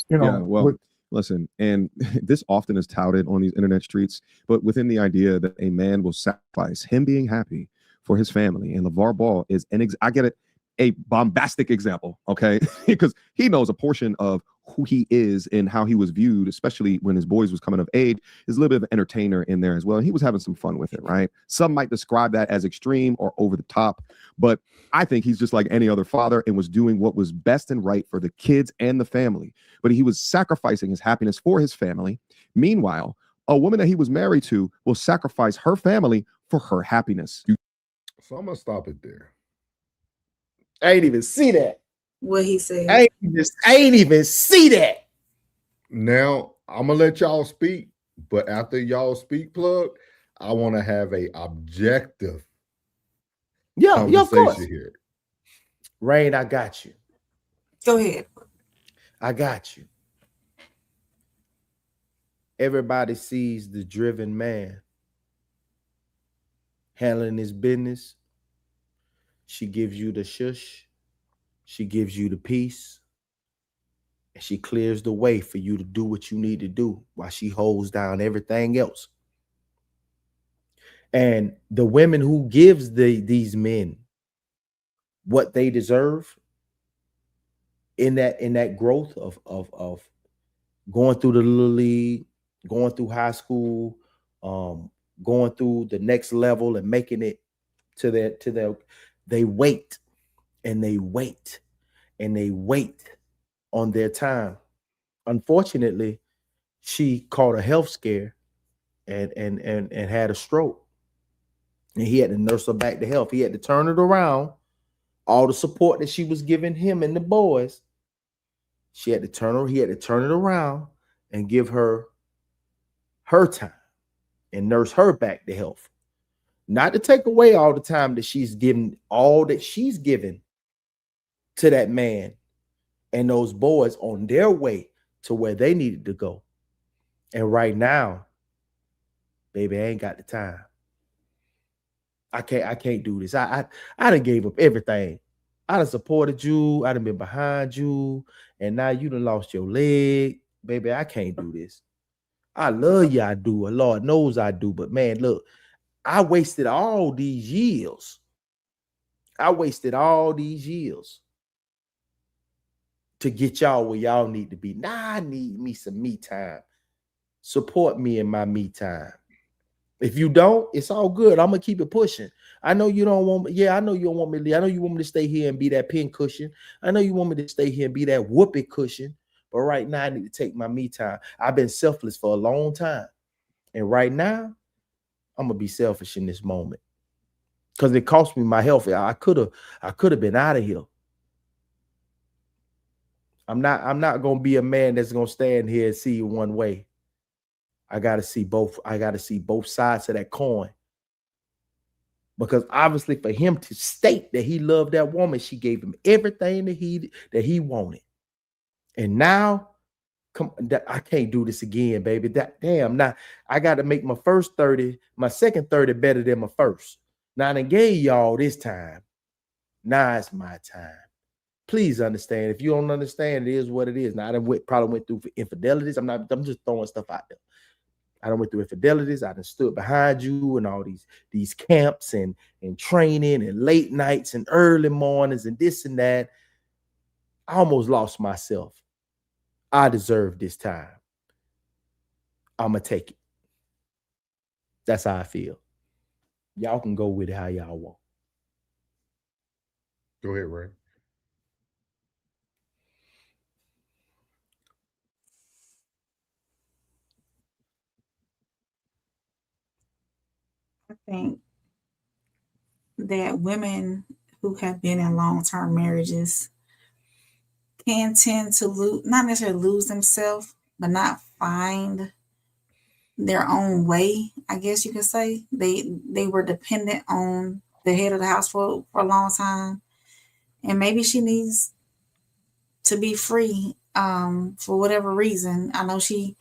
you know what? Listen, and this often is touted on these internet streets, but within the idea that a man will sacrifice him being happy for his family, and LeVar Ball is I get it, a bombastic example, okay? Because he knows a portion of who he is and how he was viewed, especially when his boys was coming of age, is a little bit of an entertainer in there as well. And he was having some fun with it, right? Some might describe that as extreme or over the top, but I think he's just like any other father and was doing what was best and right for the kids and the family. But he was sacrificing his happiness for his family. Meanwhile, a woman that he was married to will sacrifice her family for her happiness. So I'm gonna stop it there. I ain't even see that. What he said. I ain't even see that. Now I'm gonna let y'all speak, but after y'all speak, Plug, I want to have a objective conversation of course. here. Rain, I got you. Go ahead. I got you. Everybody sees the driven man handling his business. She gives you the shush. She gives you the peace. And she clears the way for you to do what you need to do while she holds down everything else. And the women who gives these men what they deserve in that growth of going through the little league, going through high school, going through the next level and making it to their they wait and they wait and they wait on their time. Unfortunately, she caught a health scare and had a stroke. And he had to nurse her back to health. He had to turn it around. All the support that she was giving him and the boys, he had to turn it around and give her time and nurse her back to health. Not to take away all the time that she's given, all that she's given to that man and those boys on their way to where they needed to go. And right now, baby, I ain't got the time. I can't do this. I done gave up everything. I done supported you. I done been behind you. And now you done lost your leg. Baby, I can't do this. I love you, I do. And Lord knows I do. But man, look, I wasted all these years. To get y'all where y'all need to be. Now I need me some me time. Support me in my me time. If you don't, it's all good. I'm gonna keep it pushing. I know you don't want me. Yeah, I know you don't want me to leave. I know you want me to stay here and be that pin cushion. I know you want me to stay here and be that whoopee cushion. But right now, I need to take my me time. I've been selfless for a long time. And right now, I'm gonna be selfish in this moment. Because it cost me my health. I could have been out of here. I'm not gonna be a man that's gonna stand here and see you one way. I gotta see both sides of that coin. Because obviously for him to state that he loved that woman, she gave him everything that he wanted. And now, I can't do this again, baby. I got to make my first 30, my second 30 better than my first. Now I done gave y'all this time. Now it's my time. Please understand. If you don't understand, it is what it is. Now I probably went through infidelities. I'm just throwing stuff out there. I done went through infidelities. I done stood behind you and all these camps and training and late nights and early mornings and this and that. I almost lost myself. I deserve this time. I'm going to take it. That's how I feel. Y'all can go with it how y'all want. Go ahead, Ray. I think that women who have been in long-term marriages can tend to not necessarily lose themselves, but not find their own way, I guess you could say. They were dependent on the head of the house for a long time. And maybe she needs to be free for whatever reason. I know she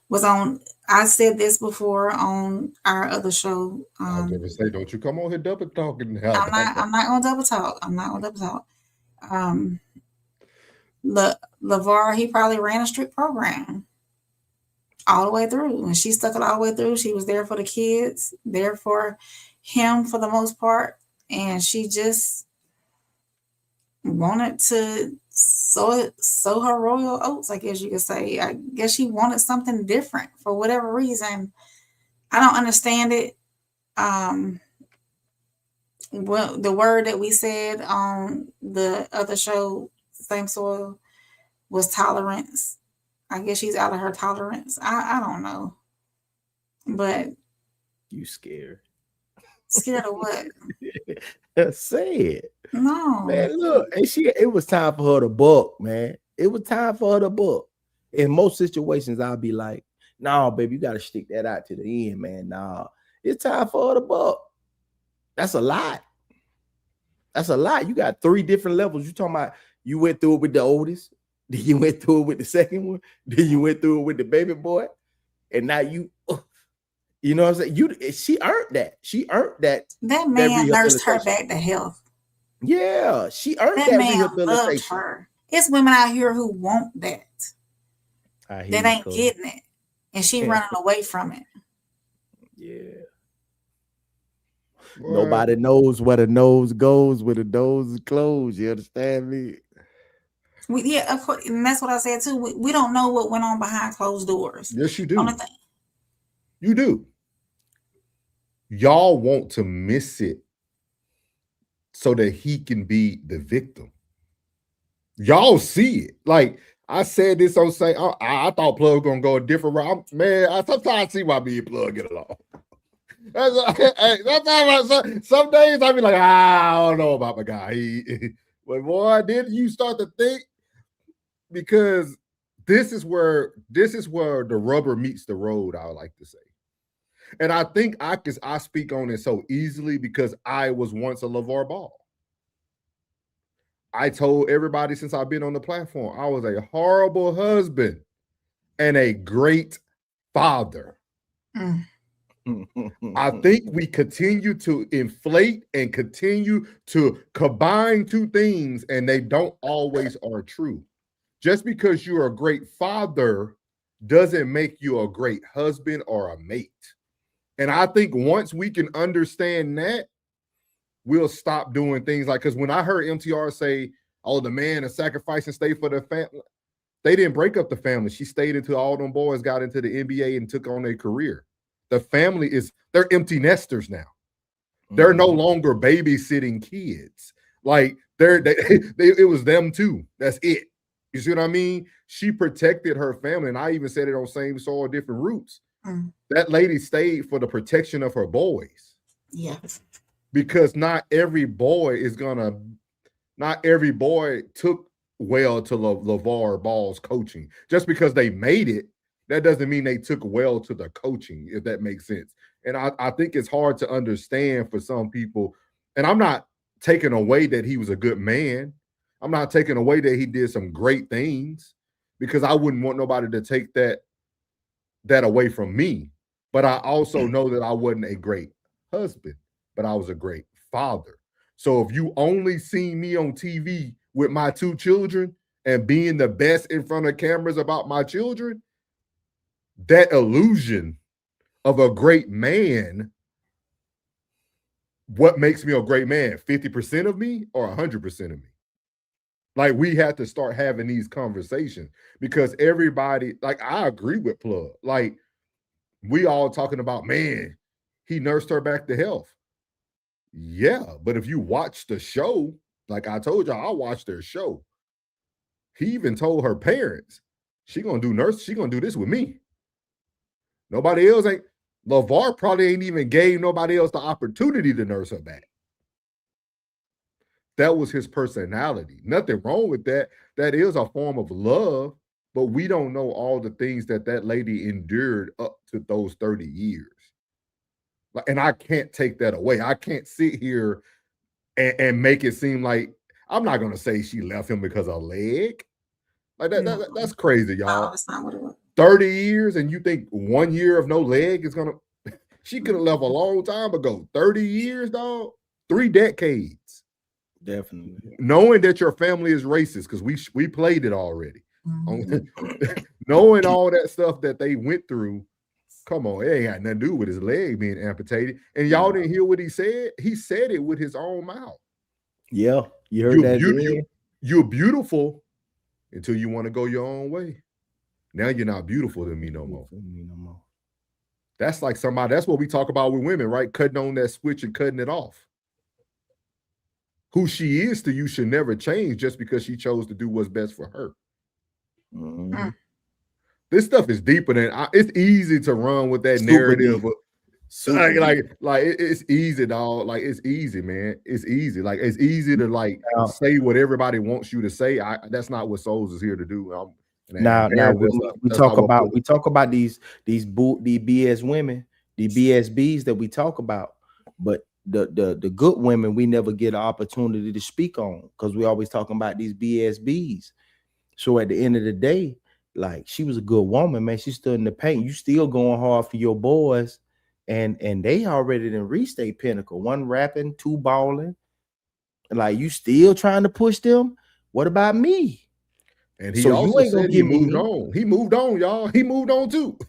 was on, I said this before on our other show. I was gonna say, don't you come on here double talking now. I'm not gonna double talk. LeVar, he probably ran a strict program. all the way through. And she stuck it all the way through. She was there for the kids, there for him for the most part. And she just wanted to sow her royal oats, I guess you could say. I guess she wanted something different for whatever reason. I don't understand it. Well, the word that we said on the other show, Same Soil, was tolerance. I guess she's out of her tolerance. I don't know. But you scared. Scared of what? Say it. No. Man, look, and it was time for her to book, man. It was time for her to book. In most situations, I'll be like, no, baby, you got to stick that out to the end, man. Nah, it's time for her to book. That's a lot. That's a lot. You got 3 different levels. You talking about you went through it with the oldest, then you went through it with the second one, then you went through it with the baby boy, and now you know what I'm saying? She earned that. She earned that. That man nursed her back to health. Yeah, she earned that man rehabilitation. loved her. It's women out here who want that. That ain't getting it. And she running away from it. Yeah. Boy. Nobody knows where the nose goes when the nose is closed. You understand me? Yeah, of course. And that's what I said too. We don't know what went on behind closed doors. Yes, you do. You do. Y'all want to miss it so that he can be the victim. Y'all see it. Like I said this on say, I thought Plug gonna go a different route. Man, I sometimes see why me and Plug get along. Some days I be like, I don't know about my guy. But boy, then you start to think, because this is where the rubber meets the road, I would like to say. And I think I speak on it so easily because I was once a LeVar Ball. I told everybody since I've been on the platform, I was a horrible husband and a great father. I think we continue to inflate and continue to combine two things, and they don't always are true. Just because you're a great father doesn't make you a great husband or a mate. And I think once we can understand that, we'll stop doing things like, because when I heard MTR say, oh, the man is sacrificing, stay for the family, they didn't break up the family. She stayed until all them boys got into the NBA and took on their career. The family they're empty nesters now. They're no longer babysitting kids. Like it was them too. That's it. You see what I mean? She protected her family. And I even said it on Same Soil, Different Roots. That lady stayed for the protection of her boys. Yeah. Because not every boy took well to LeVar Ball's coaching. Just because they made it, that doesn't mean they took well to the coaching, if that makes sense. And I think it's hard to understand for some people. And I'm not taking away that he was a good man. I'm not taking away that he did some great things, because I wouldn't want nobody to take that away from me. But I also know that I wasn't a great husband, but I was a great father. So if you only see me on TV with my 2 children and being the best in front of cameras about my children, that illusion of a great man, what makes me a great man? 50% of me or 100% of me? Like, we have to start having these conversations, because everybody, like, I agree with Plug. Like, we all talking about, man, he nursed her back to health. Yeah, but if you watch the show, like I told y'all, I watched their show. He even told her parents, she gonna do this with me. Nobody else ain't. LeVar probably ain't even gave nobody else the opportunity to nurse her back. That was his personality. Nothing wrong with that. That is a form of love, but we don't know all the things that lady endured up to those 30 years. And I can't take that away. I can't sit here and make it seem like, I'm not going to say she left him because of leg. Like that's crazy, y'all. That's not what it was. 30 years, and you think 1 year of no leg is going to, she could have left a long time ago. 30 years, dog. 3 decades. Definitely. Knowing that your family is racist, because we played it already. Knowing all that stuff that they went through, come on, it ain't got nothing to do with his leg being amputated. And y'all didn't hear what he said? He said it with his own mouth. Yeah, you heard that. You're beautiful until you want to go your own way. Now you're not beautiful to me no more. That's like somebody, that's what we talk about with women, right? Cutting on that switch and cutting it off. Who she is to you should never change just because she chose to do what's best for her. Mm-hmm. This stuff is deeper than it's easy to run with that narrative. It's easy, dog. Like it's easy, man. It's easy. Like it's easy to say what everybody wants you to say. That's not what Souls is here to do. Now we talk about these BS women, the BSBs that we talk about, but the good women we never get an opportunity to speak on because we always talking about these BSBs. So at the end of the day, like she was a good woman, man. She stood in the paint. You still going hard for your boys, and they already done reached their pinnacle. One rapping, two balling. Like you still trying to push them. What about me? And he also said he moved on. He moved on, y'all. He moved on too.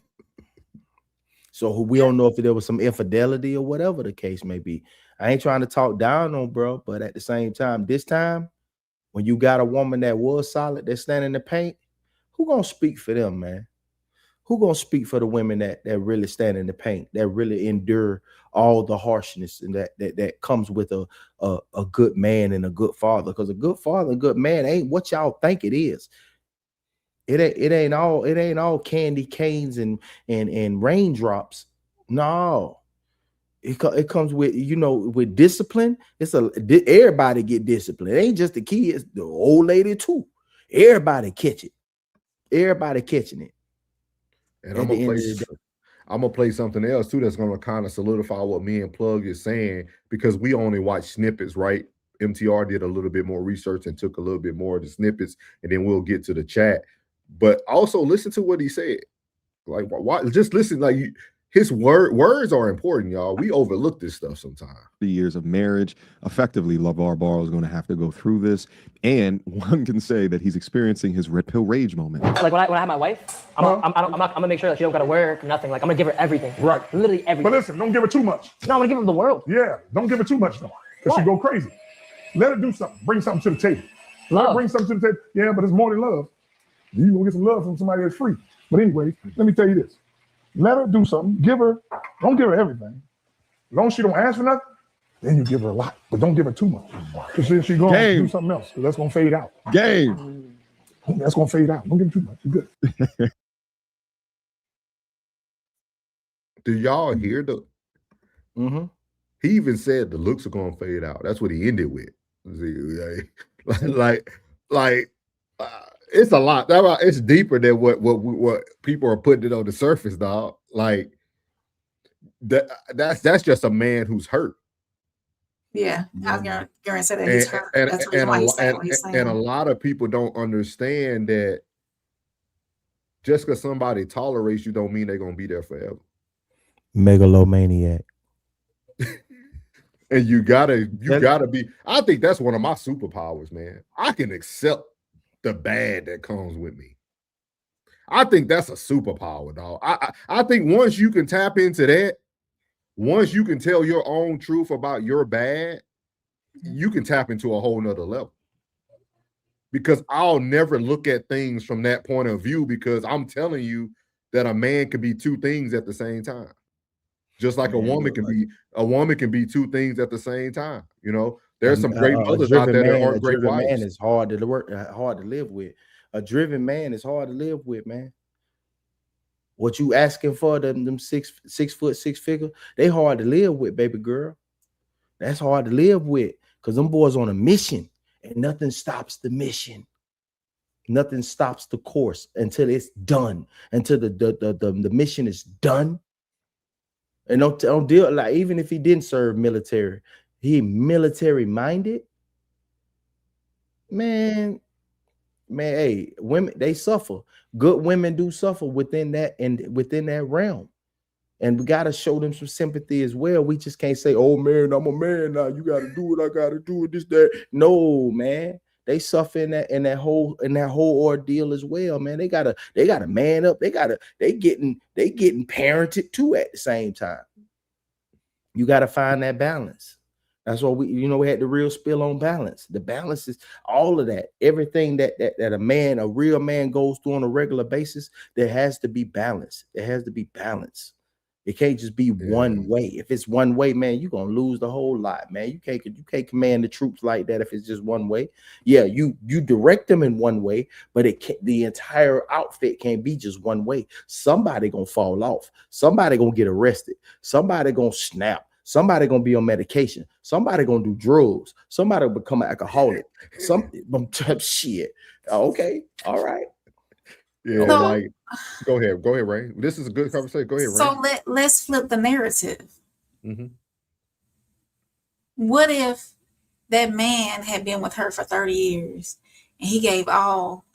So we don't know if there was some infidelity or whatever the case may be. I ain't trying to talk down on bro, but at the same time, this time, when you got a woman that was solid, that's standing in the paint, who gonna speak for them, man? Who gonna speak for the women that really stand in the paint, that really endure all the harshness and that comes with a good man and a good father? Because a good father, a good man ain't what y'all think it is. It ain't all candy canes and raindrops. No, it comes with with discipline. Everybody get discipline. It ain't just the kids, the old lady too. Everybody catch it. Everybody catching it. And I'm gonna play something else too that's gonna kind of solidify what me and Plug is saying, because we only watch snippets, right? MTR did a little bit more research and took a little bit more of the snippets, and then we'll get to the chat. But also listen to what he said. Like, why? Just listen. Like his words are important, y'all. We overlook this stuff sometimes. The years of marriage, effectively, LeVar Ball is going to have to go through this, and one can say that he's experiencing his red pill rage moment. Like when I have my wife, I'm gonna make sure that she don't gotta work, nothing. Like I'm gonna give her everything. Right. Literally everything. But listen, don't give her too much. No, I'm gonna give her the world. Yeah, don't give her too much though, because she go crazy. Let her do something. Bring something to the table. Let her bring something to the table. Yeah, but it's more than love. You gonna get some love from somebody that's free. But anyway, let me tell you this. Let her do something. Don't give her everything. As long as she don't ask for nothing, then you give her a lot. But don't give her too much. Because then she's gonna do something else. So that's gonna fade out. That's gonna fade out. Don't give her too much. You're good. Do y'all hear the? He even said the looks are gonna fade out. That's what he ended with. It's a lot. It's deeper than what people are putting it on the surface, dog. Like that's just a man who's hurt. Yeah, I was gonna say that he's hurt. That's the reason why he's saying what he's saying. And a lot of people don't understand that just because somebody tolerates you don't mean they're gonna be there forever. Megalomaniac. And you gotta be. I think that's one of my superpowers, man. I can accept the bad that comes with me. I think that's a superpower, dog. I think once you can tap into that, once you can tell your own truth about your bad, you can tap into a whole nother level. Because I'll never look at things from that point of view, because I'm telling you that a man can be two things at the same time. Just like a woman can be two things at the same time. You know, there's some great mothers out there that aren't great wives. A driven man is hard to live with. A driven man is hard to live with, man. What you asking for, them 6 foot 6 figure, they hard to live with, baby girl. That's hard to live with, because them boys on a mission, and nothing stops the mission. Nothing stops the course until it's done, until the mission is done. And don't deal, like, even if he didn't serve military, he military minded. Man, hey, women, they suffer. Good women do suffer within that realm. And we gotta show them some sympathy as well. We just can't say, oh man, I'm a man now. You gotta do what I gotta do, this, that. No, man. They suffer in that whole ordeal as well, man. They gotta man up. They getting parented too at the same time. You gotta find that balance. That's why we had the real spill on balance. The balance is all of that. Everything that a real man goes through on a regular basis, there has to be balance. It has to be balance. It can't just be one way. If it's one way, man, you're gonna lose the whole lot, man. You can't command the troops like that if it's just one way. Yeah, you direct them in one way, but the entire outfit can't be just one way. Somebody gonna fall off. Somebody gonna get arrested. Somebody gonna snap. Somebody gonna be on medication. Somebody gonna do drugs. Somebody will become an alcoholic. Some shit. Okay, all right. Yeah, So- like go ahead, Ray. This is a good conversation. Go ahead, Ray. So let's flip the narrative. Mm-hmm. What if that man had been with her for 30 years and he gave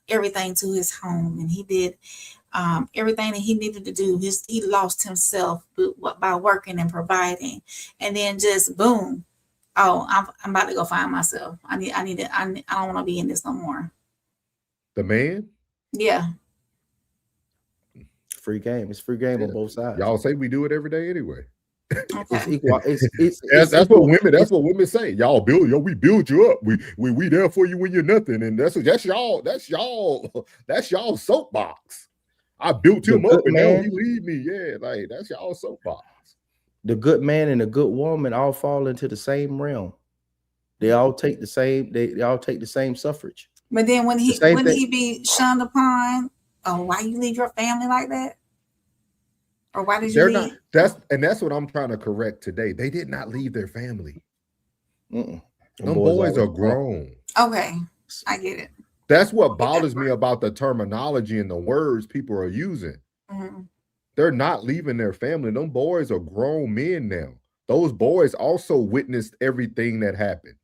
everything to his home and he did everything that he needed to do? He lost himself by working and providing, and then just boom, I'm about to go find myself. I don't want to be in this no more. The man? Yeah. Free game. It's free game on both sides. Y'all say we do it every day anyway. It's equal. That's what women say. Y'all we build you up. We there for you when you're nothing, and that's y'all soapbox. I built him up, and now he leave me. Yeah, like that's y'all soapbox. The good man and the good woman all fall into the same realm. They all take the same. They all take the same suffrage. But then when he be shunned upon, why you leave your family like that? Or why did you leave? That's what I'm trying to correct today. They did not leave their family. Them boys are grown. Okay, I get it. That's what bothers me about the terminology and the words people are using. Mm-hmm. They're not leaving their family. Them boys are grown men now. Those boys also witnessed everything that happened.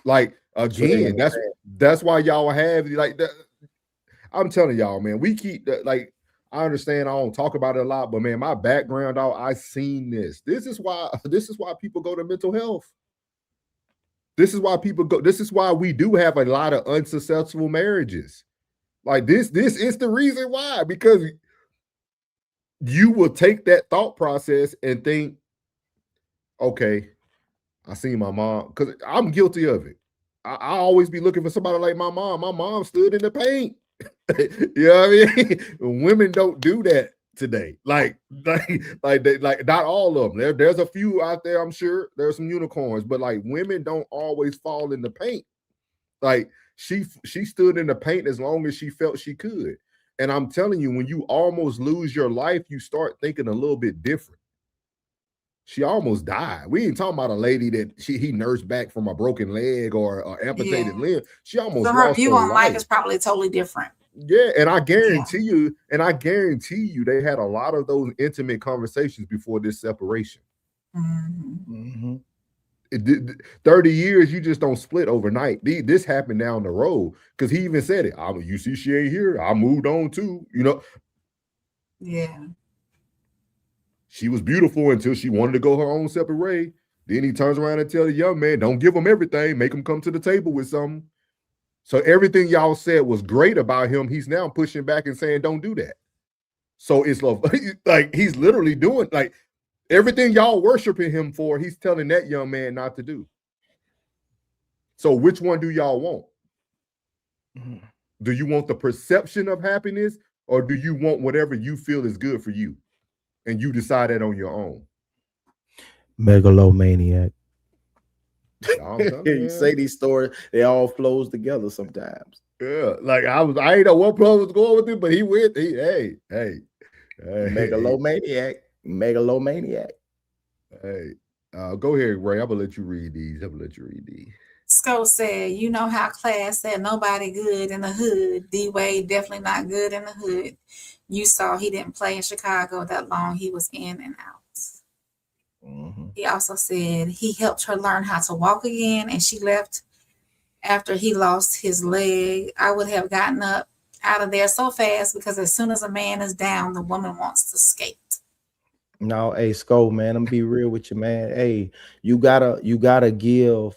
Like again, that's why y'all have like that. I'm telling y'all, man, we keep like. I understand I don't talk about it a lot, but man, my background, I seen this. This is why people go to mental health. This is why people go. This is why we do have a lot of unsuccessful marriages. Like this is the reason why, because you will take that thought process and think, okay, I seen my mom, because I'm guilty of it. I always be looking for somebody like my mom. My mom stood in the paint. You know what I mean? Women don't do that today. Like not all of them. There's a few out there, I'm sure. There's some unicorns, but like women don't always fall in the paint. Like she stood in the paint as long as she felt she could. And I'm telling you, when you almost lose your life, you start thinking a little bit different. She almost died. We ain't talking about a lady that he nursed back from a broken leg or an amputated limb. She almost so her lost view her on life life. is probably totally different. Yeah, and I guarantee you, they had a lot of those intimate conversations before this separation. Mm-hmm. 30 years, you just don't split overnight. This happened down the road, because he even said it. You see, she ain't here. I moved on too. You know. Yeah. She was beautiful until she wanted to go her own separate way. Then he turns around and tells the young man, "Don't give him everything. Make him come to the table with something." So everything y'all said was great about him. He's now pushing back and saying, "Don't do that." So it's like he's literally doing like everything y'all worshiping him for. He's telling that young man not to do. So which one do y'all want? Mm-hmm. Do you want the perception of happiness, or do you want whatever you feel is good for you, and you decide that on your own? Megalomaniac. You say these stories, they all flows together sometimes. Yeah, like I ain't know what problem was going with it, but hey. Megalomaniac. Hey, go ahead, Ray. I'm gonna let you read these. Sco said, "You know how Class said nobody good in the hood. D-Wade definitely not good in the hood. You saw he didn't play in Chicago that long. He was in and out." Mm-hmm. He also said he helped her learn how to walk again, and she left after he lost his leg. I would have gotten up out of there so fast, because as soon as a man is down, the woman wants to skate. No, hey, Sco, man, I'm be real with you, man. Hey, you gotta give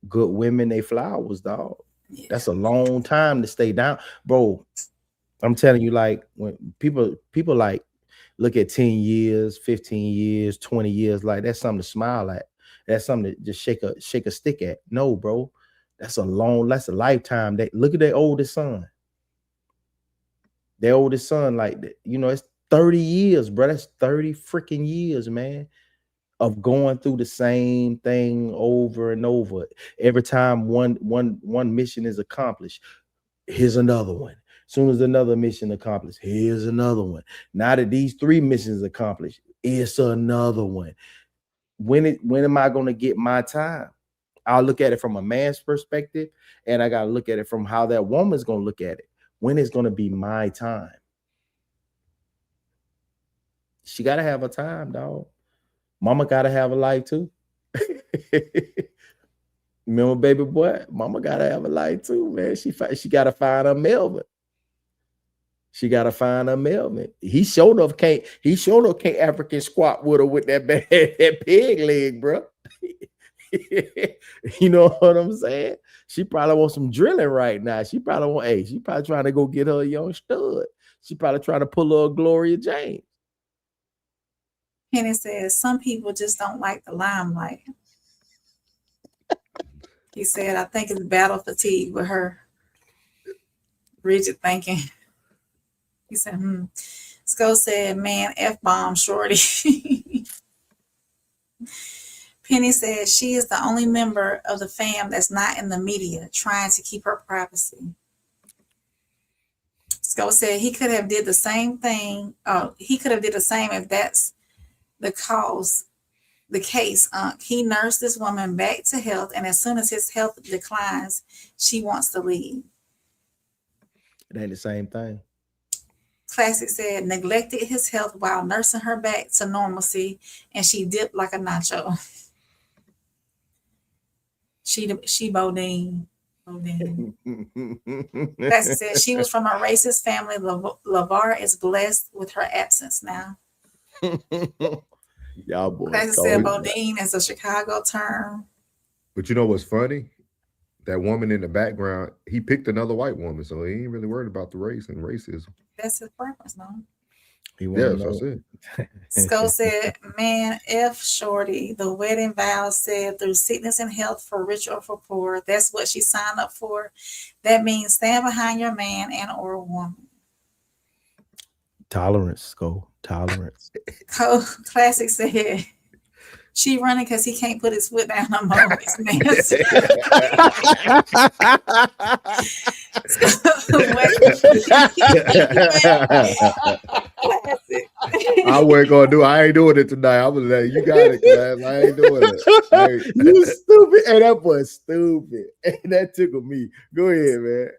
good women they flowers, dog. Yeah. That's a long time to stay down, bro. I'm telling you, like when people like look at 10 years, 15 years, 20 years, like that's something to smile at. That's something to just shake a stick at. No, bro, that's a lifetime. Look at their oldest son. Their oldest son, like, you know, it's 30 years, bro. That's 30 freaking years, man, of going through the same thing over and over. Every time one mission is accomplished, here's another one. As soon as another mission accomplished, here's another one. Now that these 3 missions accomplished, it's another one. When am I going to get my time? I'll look at it from a man's perspective, and I got to look at it from how that woman's going to look at it. When is going to be my time? She got to have a time, dog. Mama got to have a life too. Remember, baby boy? Mama got to have a life too, man. She got to find her Melvin. She got to find her Melvin. He showed up can't African squat with her with that pig leg, bro. You know what I'm saying? She probably wants some drilling right now. She probably trying to go get her a young stud. She probably trying to pull her a Gloria James. Penny says some people just don't like the limelight. He said, I think it's battle fatigue with her. Rigid thinking. He said, Sko said, man, F-bomb shorty. Penny said she is the only member of the fam that's not in the media, trying to keep her privacy. Sko said he could have did the same thing. He could have did the same if that's the case. He nursed this woman back to health, and as soon as his health declines, she wants to leave. It ain't the same thing. Classic said neglected his health while nursing her back to normalcy, and she dipped like a nacho. She Bodine. Classic said she was from a racist family. LeVar is blessed with her absence now. Y'all boys. Classic said Bodine is a Chicago term. But you know what's funny? That woman in the background, he picked another white woman, so he ain't really worried about the race and racism. That's his preference, no? Yeah, that's it. Sko said, man, F shorty, the wedding vows said through sickness and health, for rich or for poor. That's what she signed up for. That means stand behind your man and or woman. Tolerance, Sko. Tolerance. Classic said, she running because he can't put his foot down no more. I wasn't gonna do. I ain't doing it tonight. I'm gonna let you got it, class. I ain't doing it. You stupid. Hey, that boy's stupid. Hey, that tickled me. Go ahead, man.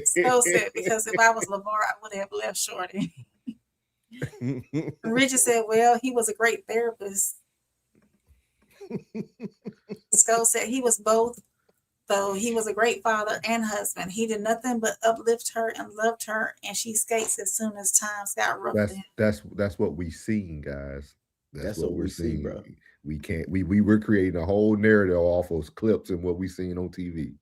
So sad, because if I was LeVar, I would have left shorty. Richard said, well, he was a great therapist. Sko said he was both, though. He was a great father and husband. He did nothing but uplift her and loved her, and she skates as soon as times got rough. That's what we seen, guys. That's what we're seeing, bro. We're creating a whole narrative off those clips and what we seen on TV.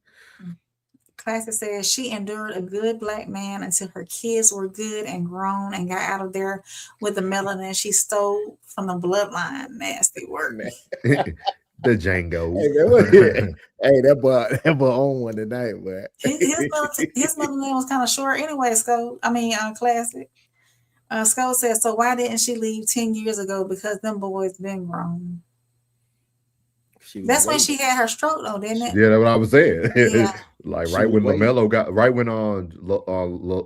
Classic says she endured a good black man until her kids were good and grown and got out of there with the melanin she stole from the bloodline. Nasty work. The Django. Hey, that boy on one tonight, but his mother name was kind of short anyway. Classic. Sko says, so why didn't she leave 10 years ago? Because them boys been grown. That's when she had her stroke, though, didn't it? Yeah, that's what I was saying. Yeah. Like right when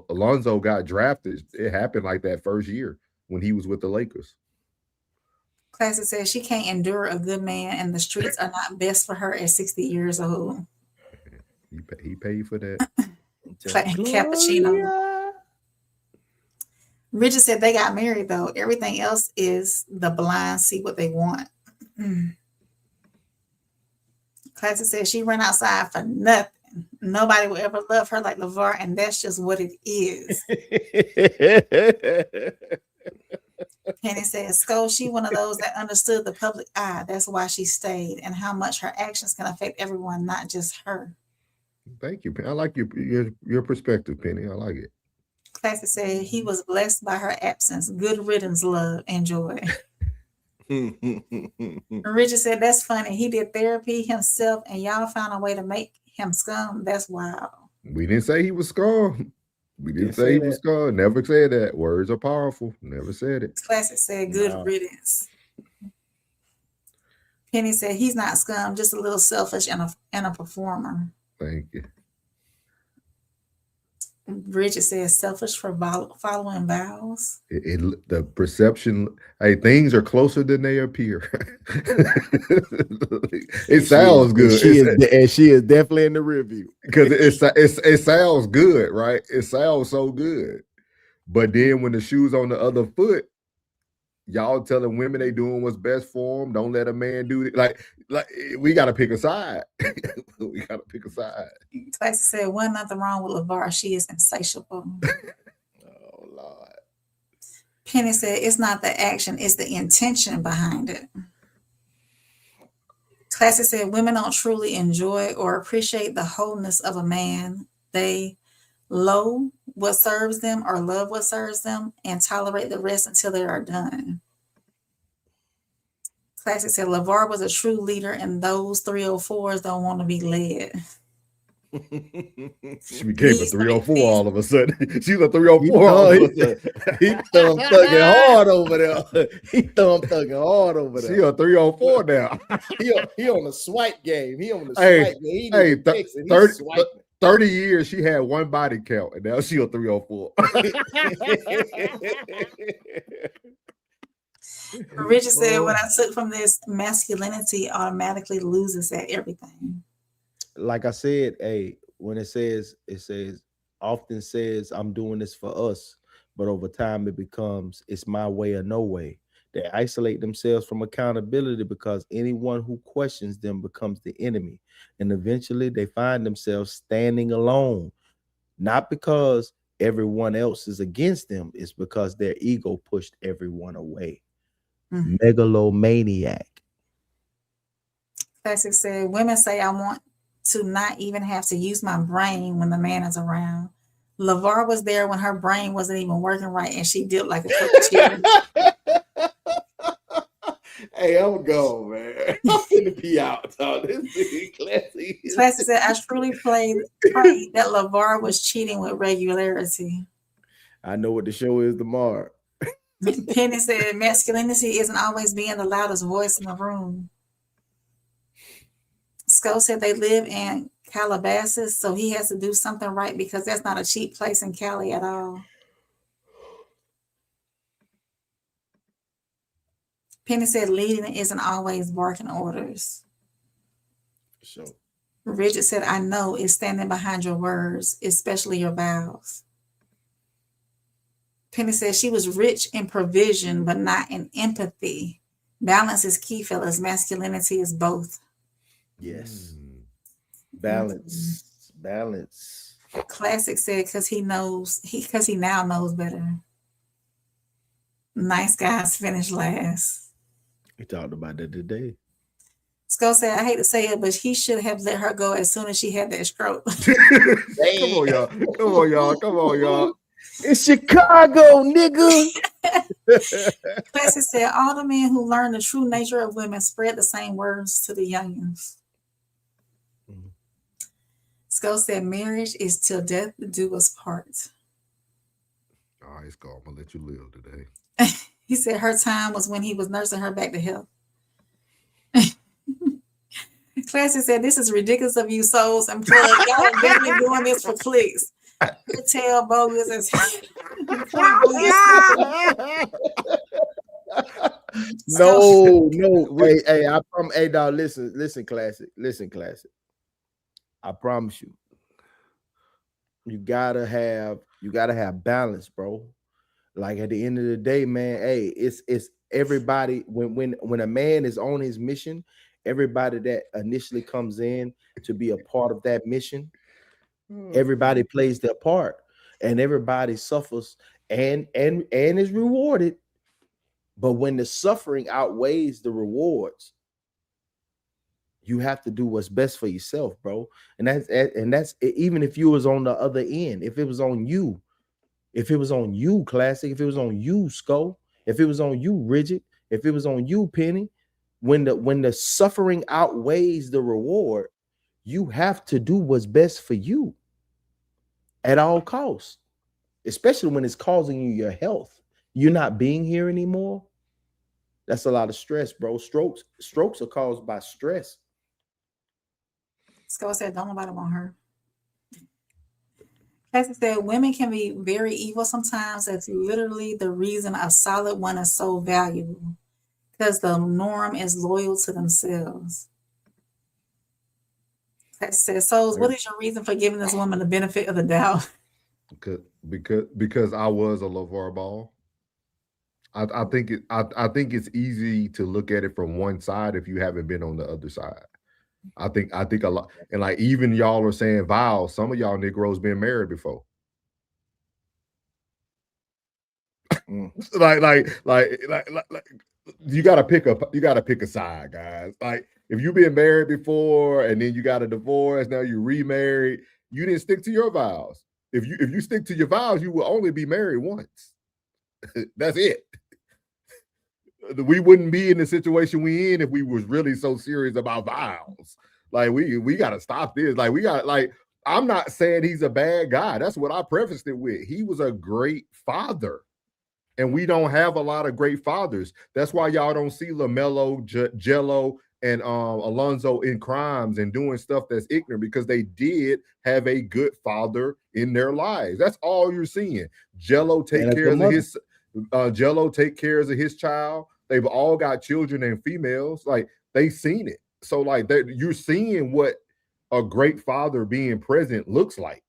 Alonzo got drafted, it happened like that first year when he was with the Lakers. Classic says she can't endure a good man, and the streets are not best for her at 60 years old. He paid for that. Cappuccino. Richard said they got married, though. Everything else is the blind see what they want. Classic said she ran outside for nothing. Nobody will ever love her like LeVar, and that's just what it is. Penny says, Sko, she one of those that understood the public eye. That's why she stayed, and how much her actions can affect everyone, not just her. Thank you, Penny. I like your perspective, Penny. I like it. Classic said he was blessed by her absence. Good riddance, love and joy. Richard said that's funny. He did therapy himself, and y'all found a way to make him scum. That's wild. We didn't say he was scum. We didn't say he was scum. Never said that. Words are powerful. Never said it. Classic said good riddance. Penny said he's not scum, just a little selfish and a performer. Thank you. Bridget says selfish for following vows. The perception, hey, things are closer than they appear. It sounds good. She is definitely in the review because it sounds good, right? It sounds so good, but then when the shoe's on the other foot, y'all telling women they doing what's best for them. Don't let a man do it. Like we got to pick a side. We got to pick a side. Classic said, "Wasn't nothing wrong with LeVar. She is insatiable." Oh Lord. Penny said, "It's not the action; it's the intention behind it." Classic said, "Women don't truly enjoy or appreciate the wholeness of a man. They loathe what serves them or love what serves them and tolerate the rest until they are done." Classic said LeVar was a true leader and those 304s don't want to be led. She became a 304 all of a sudden. She's a 304 all of a sudden. He thumb thugging hard over there. He thumb thugging hard over there. She a 304 now. He on the swipe game. He on the swipe game. Hey, 30 years she had one body count and now she a 304. Richard said, "What I took from this, masculinity automatically loses at everything." Like I said, when it says often says I'm doing this for us, but over time it becomes it's my way or no way. They isolate themselves from accountability because anyone who questions them becomes the enemy. And eventually they find themselves standing alone, not because everyone else is against them. It's because their ego pushed everyone away. Megalomaniac. Classic said, "Women say I want to not even have to use my brain when the man is around. LeVar was there when her brain wasn't even working right and she did like a coach." Hey, I'm going, man. I'm gonna be out. This is classic. Classic said, "I truly prayed that LeVar was cheating with regularity." I know what the show is tomorrow. Penny said, "Masculinity isn't always being the loudest voice in the room." Skull said they live in Calabasas, so he has to do something right because that's not a cheap place in Cali at all. Penny said leading isn't always barking orders. So Richard said, "I know it's standing behind your words, especially your vows." Penny said she was rich in provision, but not in empathy. Balance is key, fellas. Masculinity is both. Yes. Balance. Balance. Classic said, because he now knows better. Nice guys finish last. We talked about that today. Skull said, "I hate to say it, but he should have let her go as soon as she had that stroke." Come on, y'all. Come on, y'all. Come on, y'all. It's Chicago, nigga. Classic said, "All the men who learn the true nature of women spread the same words to the youngins." Skull said, "Marriage is till death do us part." All right, Skull, I'm gonna let you live today. He said her time was when he was nursing her back to health. Classic said, "This is ridiculous of you souls and plug. Y'all are definitely doing this for clicks. Tell bogus as No. Hey, dog, listen, Classic. I promise you. You gotta have balance, bro. Like at the end of the day, man, hey, it's everybody when a man is on his mission, everybody that initially comes in to be a part of that mission, everybody plays their part and everybody suffers and is rewarded. But when the suffering outweighs the rewards, You have to do what's best for yourself, bro. And that's even if you was on the other end, if it was on you, Classic, if it was on you, Skull, if it was on you, Rigid, if it was on you, Penny, when the suffering outweighs the reward, you have to do what's best for you at all costs, especially when it's causing you your health. You're not being here anymore. That's a lot of stress, bro. Strokes are caused by stress. Skull said, don't nobody want her. Cassie said, women can be very evil sometimes. That's literally the reason a solid one is so valuable. Because the norm is loyal to themselves. Cassie said, Souls, what is your reason for giving this woman the benefit of the doubt? Because I was a LeVar Ball. I think it's easy to look at it from one side if you haven't been on the other side. I think a lot, and like even y'all are saying vows. Some of y'all Negroes been married before. like you gotta pick a side, guys. Like if you've been married before and then you got a divorce, now you remarried, you didn't stick to your vows. If you stick to your vows, you will only be married once. That's it. We wouldn't be in the situation we in if we was really so serious about vows. Like we got to stop this. Like I'm not saying he's a bad guy. That's what I prefaced it with. He was a great father, and we don't have a lot of great fathers. That's why y'all don't see LaMelo, Jello, and Alonzo in crimes and doing stuff that's ignorant, because they did have a good father in their lives. That's all you're seeing. Jello take care of his. Jello take care of his child. They've all got children and females. Like they've seen it. So like you're seeing what a great father being present looks like.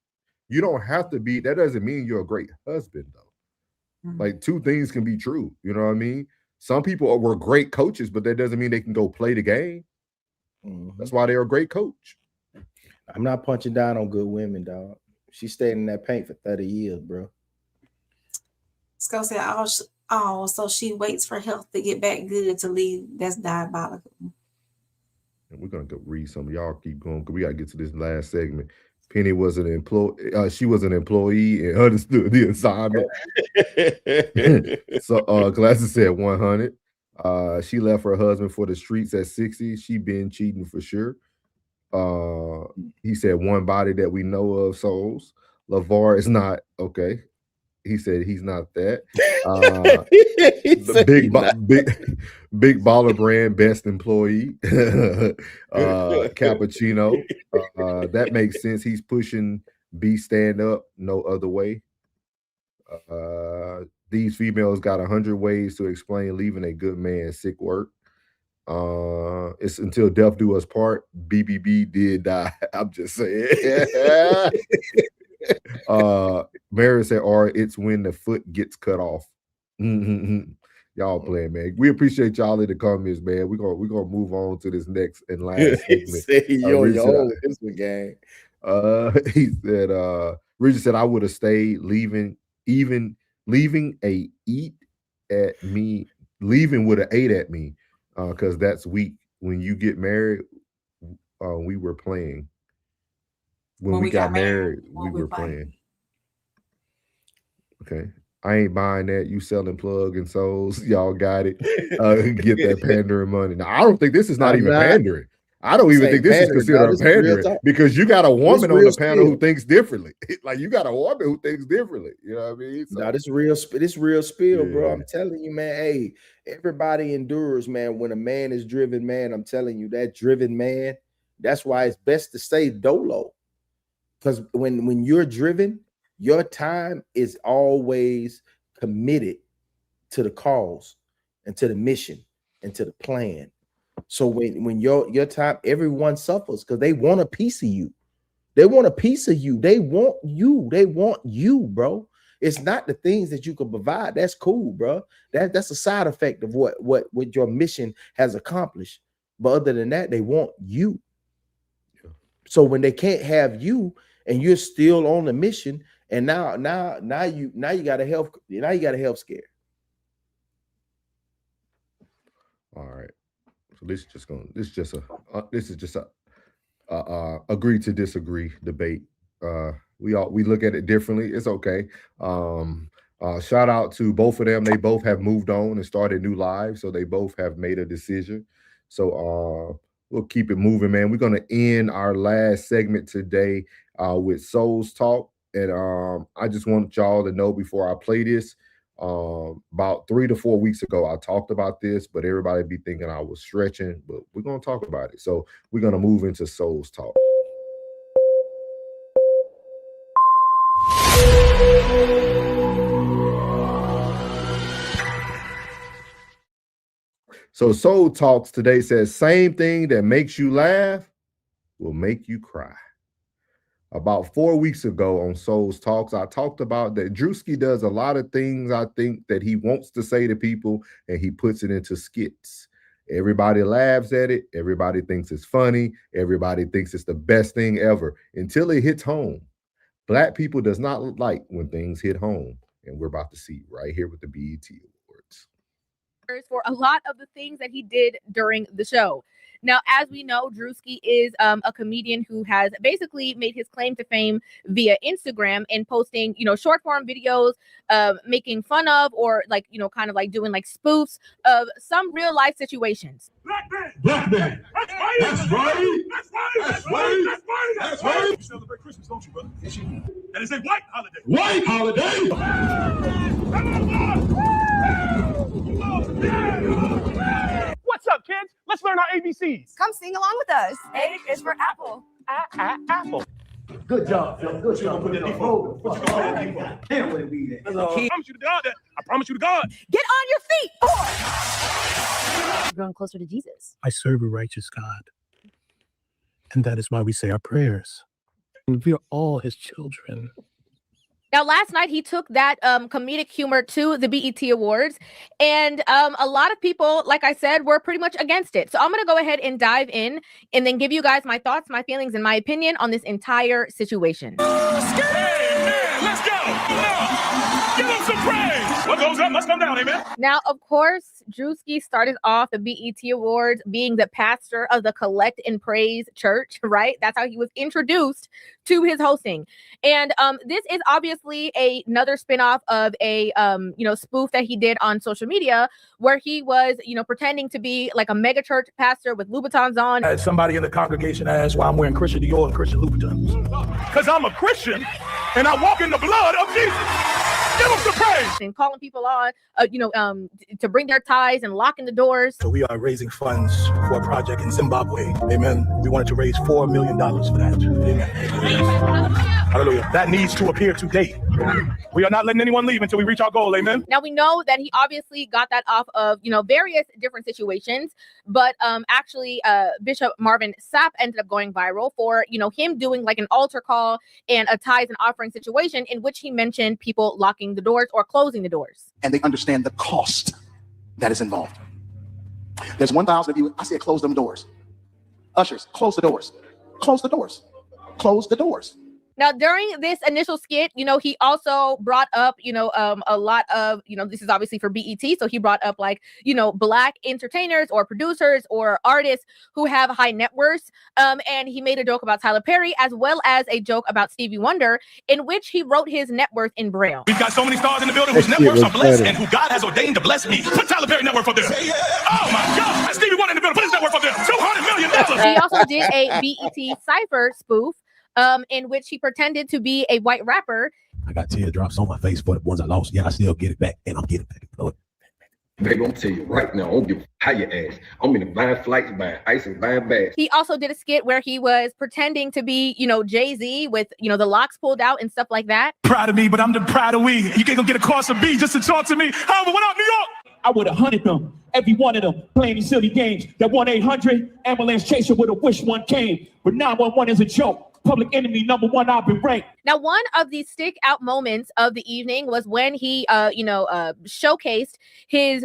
You don't have to be. That doesn't mean you're a great husband though. Mm-hmm. Like two things can be true. You know what I mean? Some people were great coaches, but that doesn't mean they can go play the game. Mm-hmm. That's why they're a great coach. I'm not punching down on good women, dog. She stayed in that paint for 30 years, bro. Skull said, oh, so she waits for health to get back good to leave. That's diabolical. And we're gonna go read some. Y'all keep going because we gotta get to this last segment. Penny was an employee. She was an employee and understood the assignment. So Classic said 100. She left her husband for the streets at 60. She been cheating for sure. He said one body that we know of, Souls. LeVar is not okay. He said he's not that. Big baller brand best employee. Cappuccino. That makes sense. He's pushing B stand up no other way. These females got 100 ways to explain leaving a good man sick work. It's until death do us part. BBB did die. I'm just saying. Mary said, or it's when the foot gets cut off. Y'all playing, man. We appreciate y'all in the comments, man. We're gonna move on to this next and last segment. This one, gang. He said, Richard said, I would have stayed, leaving a eat at me, leaving with an 8 at me, because that's weak. When you get married, we were playing. When we got married, we were playing. Okay. I ain't buying that. You selling plug and souls. Y'all got it. Get that pandering money. Now, I don't think this is not even pandering. I don't even think this is considered pandering, because you got a woman on the panel who thinks differently. Like you got a woman who thinks differently. You know what I mean? So, no, this real spill, bro. I'm telling you, man. Hey, everybody endures, man. When a man is driven, man, I'm telling you, that driven man, that's why it's best to stay dolo. Because when you're driven, your time is always committed to the cause and to the mission and to the plan. So when your time, everyone suffers because they want a piece of you. They want a piece of you. They want you. They want you, bro. It's not the things that you can provide. That's cool, bro. That's a side effect of what your mission has accomplished. But other than that, they want you. So when they can't have you, and you're still on the mission, and now you got a health scare. All right. So this is just a agree to disagree debate. We look at it differently. It's okay. Shout out to both of them. They both have moved on and started new lives. So they both have made a decision. So we'll keep it moving, man. We're going to end our last segment today with Souls Talk. And I just want y'all to know before I play this, about 3 to 4 weeks ago, I talked about this, but everybody be thinking I was stretching, but we're going to talk about it. So we're going to move into Souls Talk. So Soul Talks today says, same thing that makes you laugh will make you cry. About 4 weeks ago on Souls Talks, I talked about that Drewski does a lot of things I think that he wants to say to people, and he puts it into skits. Everybody laughs at it. Everybody thinks it's funny. Everybody thinks it's the best thing ever until it hits home. Black people does not like when things hit home, and we're about to see right here with the BET Awards. For a lot of the things that he did during the show. Now, as we know, Drewski is a comedian who has basically made his claim to fame via Instagram and posting, short form videos, making fun of or kind of like doing like spoofs of some real life situations. Black man. That's right. That's right. That's right. That's right. That's right. That's right. You celebrate Christmas, don't you, brother? Yes, you do. And it's a white holiday. White holiday. What's up, kids? Let's learn our ABCs. Come sing along with us. A is for apple. Apple. Good job, Phil. Good job. Put that Damn, what it be that? I promise you to God that. I promise you to God. Get on your feet, boy. You're growing closer to Jesus. I serve a righteous God. And that is why we say our prayers. And we are all his children. Now, last night, he took that comedic humor to the BET Awards, and a lot of people, like I said, were pretty much against it. So I'm going to go ahead and dive in and then give you guys my thoughts, my feelings, and my opinion on this entire situation. Hey, man, let's go. Give him some praise. What goes up must come down, amen. Now, of course, Drewski started off the BET Awards being the pastor of the Collect and Praise Church, right? That's how he was introduced to his hosting. And this is obviously another spinoff of a spoof that he did on social media where he was, pretending to be like a mega church pastor with Louboutins on. As somebody in the congregation asked why I'm wearing Christian Dior and Christian Louboutins. Because I'm a Christian and I walk in the blood of Jesus. Give him some praise. And calling people on, to bring their ties and locking the doors. So we are raising funds for a project in Zimbabwe. Amen. We wanted to raise $4 million for that. Amen. Hallelujah. That needs to appear today. We are not letting anyone leave until we reach our goal. Amen. Now, we know that he obviously got that off of, various different situations. But actually, Bishop Marvin Sapp ended up going viral for, him doing like an altar call and a tithes and offering situation in which he mentioned people locking the doors or closing the doors. And they understand the cost that is involved. There's 1,000 of you. I said, close them doors. Ushers, close the doors. Close the doors. Close the doors. Now, during this initial skit, he also brought up, a lot of, this is obviously for BET. So he brought up Black entertainers or producers or artists who have high net worths. And he made a joke about Tyler Perry as well as a joke about Stevie Wonder in which he wrote his net worth in Braille. We've got so many stars in the building whose networks are blessed and who God has ordained to bless me. Put Tyler Perry network up there. Oh my God. Stevie Wonder in the building. Put his network up there. $200 million. He also did a BET Cypher spoof. In which he pretended to be a white rapper. I got teardrops on my face for the ones I lost. Yeah, I still get it back, and I'm getting it back. Baby, I'm tell you right now, I don't give a how you ask. I'm in the buying flights, buying ice, and buying bags. He also did a skit where he was pretending to be, Jay-Z with, the locks pulled out and stuff like that. Proud of me, but I'm the proud of we. You can't go get a course of B just to talk to me. However, what up, New York? I would have hunted them, every one of them, playing these silly games. That 1-800 ambulance chaser would have wished one came, but 911 is a joke. Public enemy number one, I've been ranked. Now, one of the stick out moments of the evening was when he, showcased his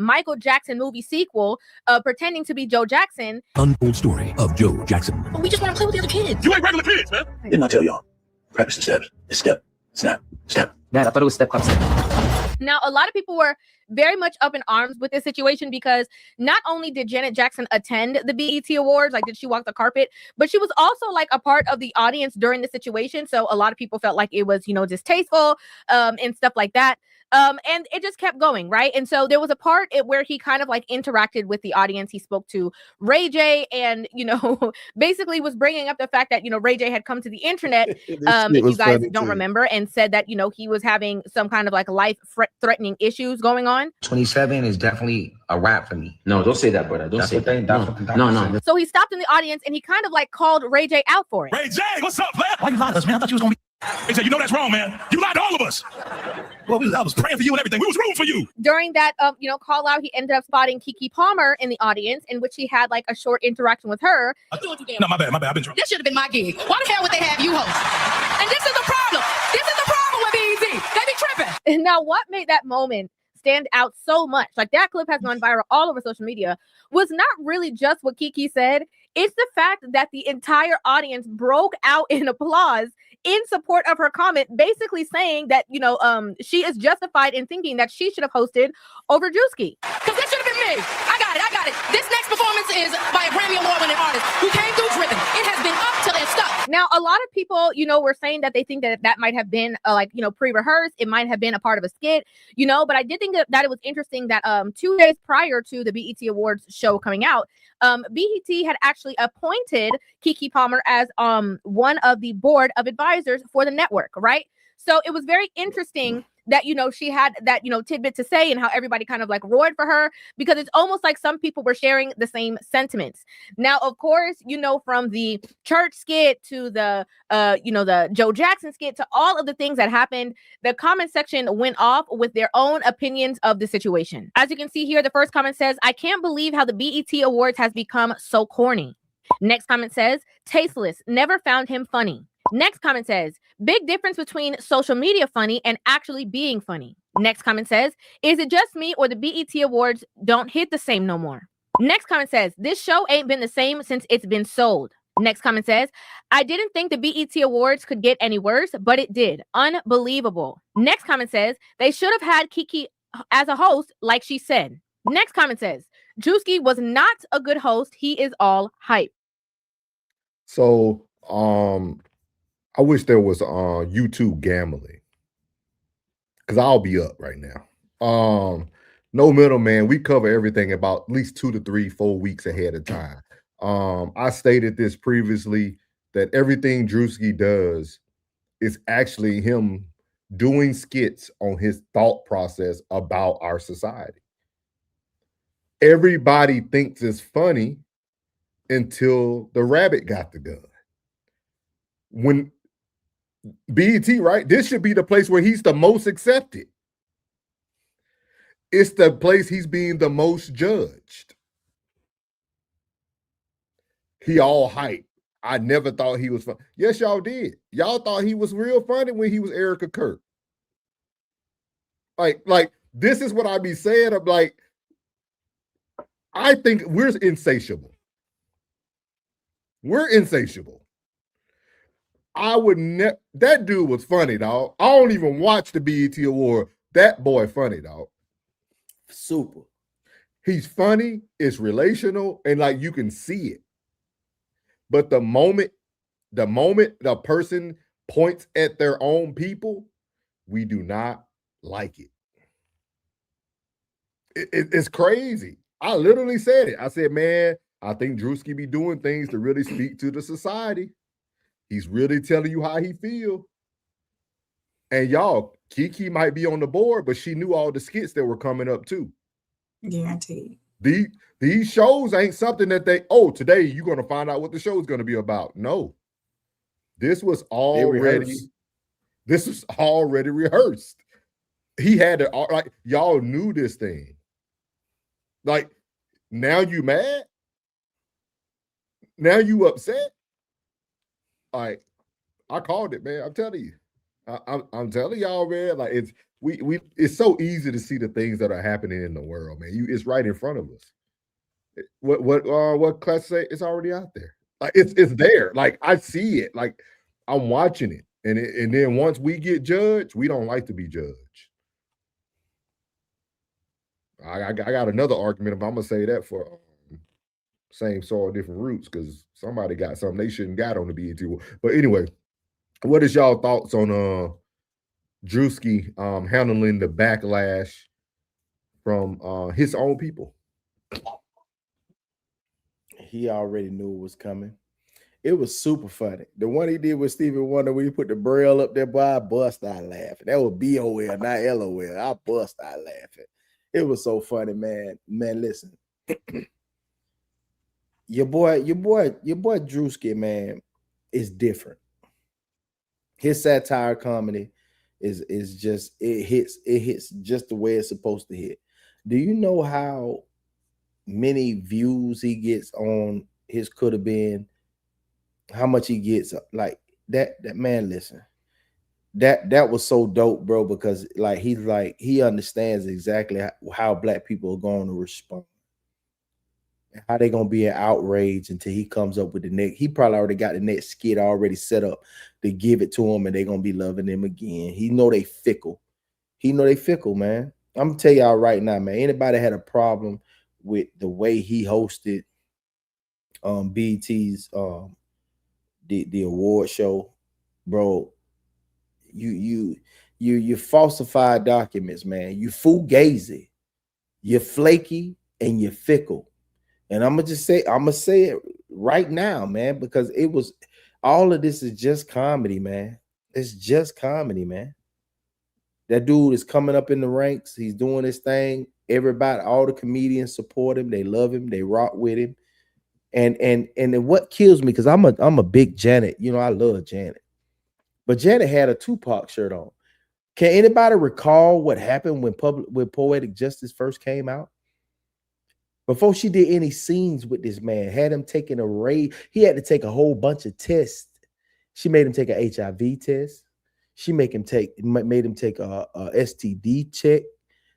Michael Jackson movie sequel, pretending to be Joe Jackson. Untold story of Joe Jackson. We just want to play with the other kids. You ain't regular kids, man. Didn't I tell y'all? Practice the steps. It's step, snap, step. Dad, I thought it was step, clap, step. Now, a lot of people were very much up in arms with this situation because not only did Janet Jackson attend the BET Awards, like did she walk the carpet, but she was also like a part of the audience during the situation. So a lot of people felt like it was, distasteful and stuff like that. And it just kept going, right? And so there was a part where he kind of like interacted with the audience. He spoke to Ray J and, basically was bringing up the fact that, Ray J had come to the internet, if you guys don't remember, and said that, he was having some kind of like life-threatening issues going on. 27 is definitely a wrap for me. No, don't say that, brother. Don't say that. No. So he stopped in the audience and he kind of like called Ray J out for it. Ray J, what's up, man? Why you lied to us, man? I thought you was gonna be. Ray J, that's wrong, man. You lied to all of us. Well, I was praying for you and everything. We was rooting for you. During that, call out, he ended up spotting Keke Palmer in the audience, in which he had like a short interaction with her. No, my bad. I've been drunk. This should have been my gig. Why the hell would they have you host? And this is the problem. This is the problem with BET. They be tripping. And now, what made that moment stand out so much, like that clip has gone viral all over social media, was not really just what Keke said. It's the fact that the entire audience broke out in applause in support of her comment, basically saying that, she is justified in thinking that she should have hosted over Drewski. Because this should have been me. I got it. This next performance is by a Grammy Award-winning artist who came through dripping. It has been up till it's stuck. Now, a lot of people, were saying that they think that might have been pre-rehearsed. It might have been a part of a skit, but I did think that it was interesting that 2 days prior to the BET Awards show coming out, BET had actually appointed Keke Palmer as one of the board of advisors for the network, right? So it was very interesting that, she had that, tidbit to say and how everybody kind of like roared for her, because it's almost like some people were sharing the same sentiments. Now, of course, from the church skit to the, the Joe Jackson skit to all of the things that happened, the comment section went off with their own opinions of the situation. As you can see here, the first comment says, "I can't believe how the BET Awards has become so corny." Next comment says, "Tasteless, never found him funny." Next comment says, "Big difference between social media funny and actually being funny." Next comment says, "Is it just me or the BET Awards don't hit the same no more?" Next comment says, "This show ain't been the same since it's been sold." Next comment says, "I didn't think the BET Awards could get any worse, but it did. Unbelievable." Next comment says, "They should have had Keke as a host like she said." Next comment says, "Drewski was not a good host. He is all hype." So, I wish there was YouTube gambling, because I'll be up right now. No middleman. We cover everything about at least 2 to 3, 4 weeks ahead of time. I stated this previously, that everything Drewski does is actually him doing skits on his thought process about our society. Everybody thinks it's funny until the rabbit got the gun. When BET, right? This should be the place where he's the most accepted. It's the place he's being the most judged. He all hype. I never thought he was fun. Yes, y'all did. Y'all thought he was real funny when he was Erica Kirk. Like this is what I be saying. I'm like, I think we're insatiable. We're insatiable. I would never. That dude was funny, dog. I don't even watch the BET Award. That boy funny, dog. Super. He's funny. It's relational, and like you can see it. But the moment the person points at their own people, we do not like it. It's crazy. I literally said it. I said, man, I think Drewski be doing things to really speak to the society. He's really telling you how he feel. And y'all, Keke might be on the board, but she knew all the skits that were coming up too. Guaranteed. These shows ain't something that today you're going to find out what the show is going to be about. No. This was already rehearsed. He had to, like, y'all knew this thing. Like, now you mad? Now you upset? Like, I called it, man. I'm telling you. I'm telling y'all, man. Like, it's so easy to see the things that are happening in the world, man. It's right in front of us. What class say? It's already out there. Like, it's there. Like, I see it. Like, I'm watching it. And then once we get judged, we don't like to be judged. I got another argument, but I'm gonna say that for same soil, different roots, because somebody got something they shouldn't got on the BET. But anyway, what is y'all thoughts on Drewski handling the backlash from his own people? He already knew it was coming. It was super funny. The one he did with Stevie Wonder when he put the braille up there, boy, I bust out laughing. That was BOL, not LOL. I bust out laughing. It was so funny, man. Man, listen. your boy Drewski, man, is different. His satire comedy is just it hits just the way it's supposed to hit. Do you know how many views he gets on his Could Have Been? How much he gets? Like that man, listen. That was so dope, bro, because like he understands exactly how black people are going to respond. How they gonna be in outrage until he comes up with the next. He probably already got the next skit already set up to give it to him, and they gonna be loving him again. He know they fickle. Man. I'm gonna tell y'all right now, man. Anybody had a problem with the way he hosted BET's the award show, bro? You falsify documents, man. You fugazi, you're flaky, and you're fickle. And I'm gonna say it right now, man, because it was all of this is just comedy, man. It's just comedy, man. That dude is coming up in the ranks. He's doing his thing. Everybody, all the comedians support him. They love him. They rock with him. And what kills me, because I'm a big Janet. You know, I love Janet. But Janet had a Tupac shirt on. Can anybody recall what happened when Poetic Justice first came out? Before she did any scenes with this man, had him taking a raid. He had to take a whole bunch of tests. She made him take an HIV test. She made him take a STD check.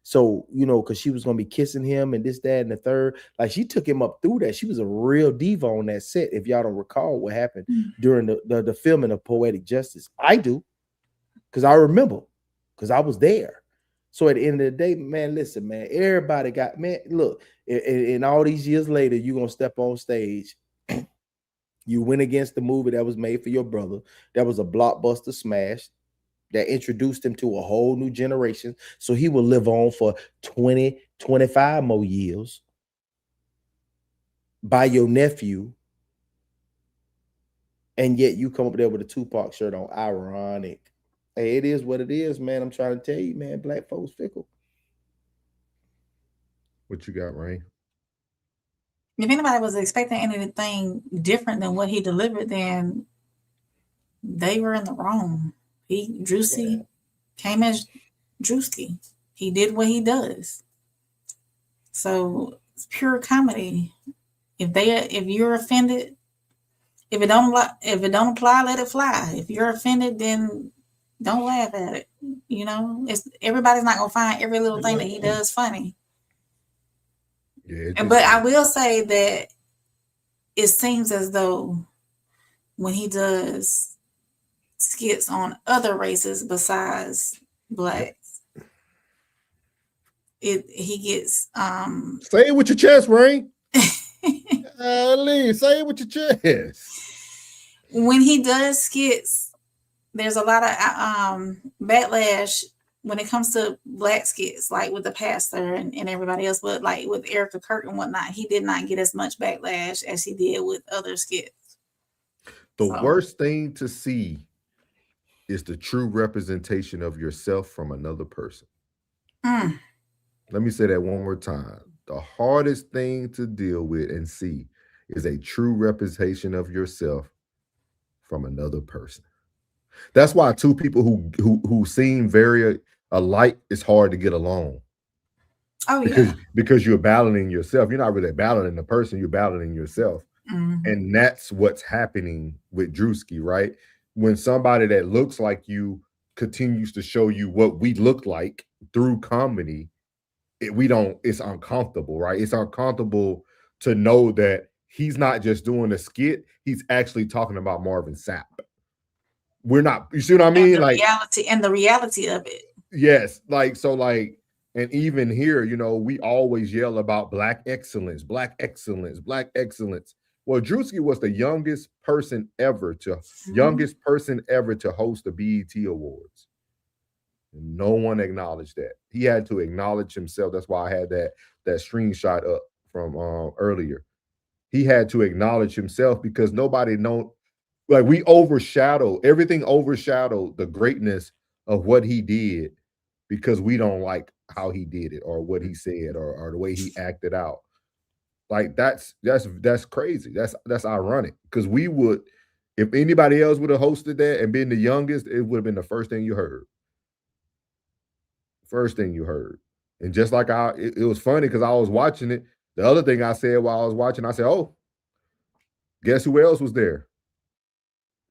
So, you know, because she was going to be kissing him and this, that, and the third. Like, she took him up through that. She was a real diva on that set, if y'all don't recall what happened during the filming of Poetic Justice. I do, because I remember, because I was there. So at the end of the day, man, listen, man, everybody got, man, look, and all these years later, you're going to step on stage. You went against the movie that was made for your brother. That was a blockbuster smash that introduced him to a whole new generation. So he will live on for 20, 25 more years by your nephew. And yet you come up there with a Tupac shirt on. Ironic. Hey, it is what it is, man. I'm trying to tell you, man, black folks fickle. What you got, Rain? If anybody was expecting anything different than what he delivered, then they were in the wrong. Drewski came as Drewski. He did what he does. So it's pure comedy. If you're offended, if it don't apply, let it fly. If you're offended, then don't laugh at it. You know, everybody's not gonna find every little thing that he does funny. Yeah, but I will say that it seems as though when he does skits on other races besides blacks, he gets say it with your chest, Rain. Lee, say it with your chest. When he does skits, there's a lot of backlash when it comes to black skits, like with the pastor and everybody else, but like with Erica Kirk and whatnot, he did not get as much backlash as he did with other skits. The worst thing to see is the true representation of yourself from another person. Let me say that one more time. The hardest thing to deal with and see is a true representation of yourself from another person. That's why two people who seem very alike, it's hard to get along. Oh, yeah. Because you're battling yourself. You're not really battling the person, you're battling yourself. And that's what's happening with Drewski, right? When somebody that looks like you continues to show you what we look like through comedy, it's uncomfortable, right? It's uncomfortable to know that he's not just doing a skit, he's actually talking about Marvin Sapp. We're not, you see what I mean? The reality of it. Yes, like, so like And even here, you know, we always yell about black excellence, black excellence, black excellence. Well, Drewski was the youngest person ever to host the BET Awards. No one acknowledged that. He had to acknowledge himself. That's why I had that screenshot up from earlier. He had to acknowledge himself because nobody know, like everything overshadowed the greatness of what he did because we don't like how he did it or what he said or the way he acted out. Like that's crazy. That's ironic because we would, if anybody else would have hosted that and been the youngest, it would have been the first thing you heard. First thing you heard. And just like it was funny because I was watching it. The other thing I said while I was watching, I said, "Oh, guess who else was there?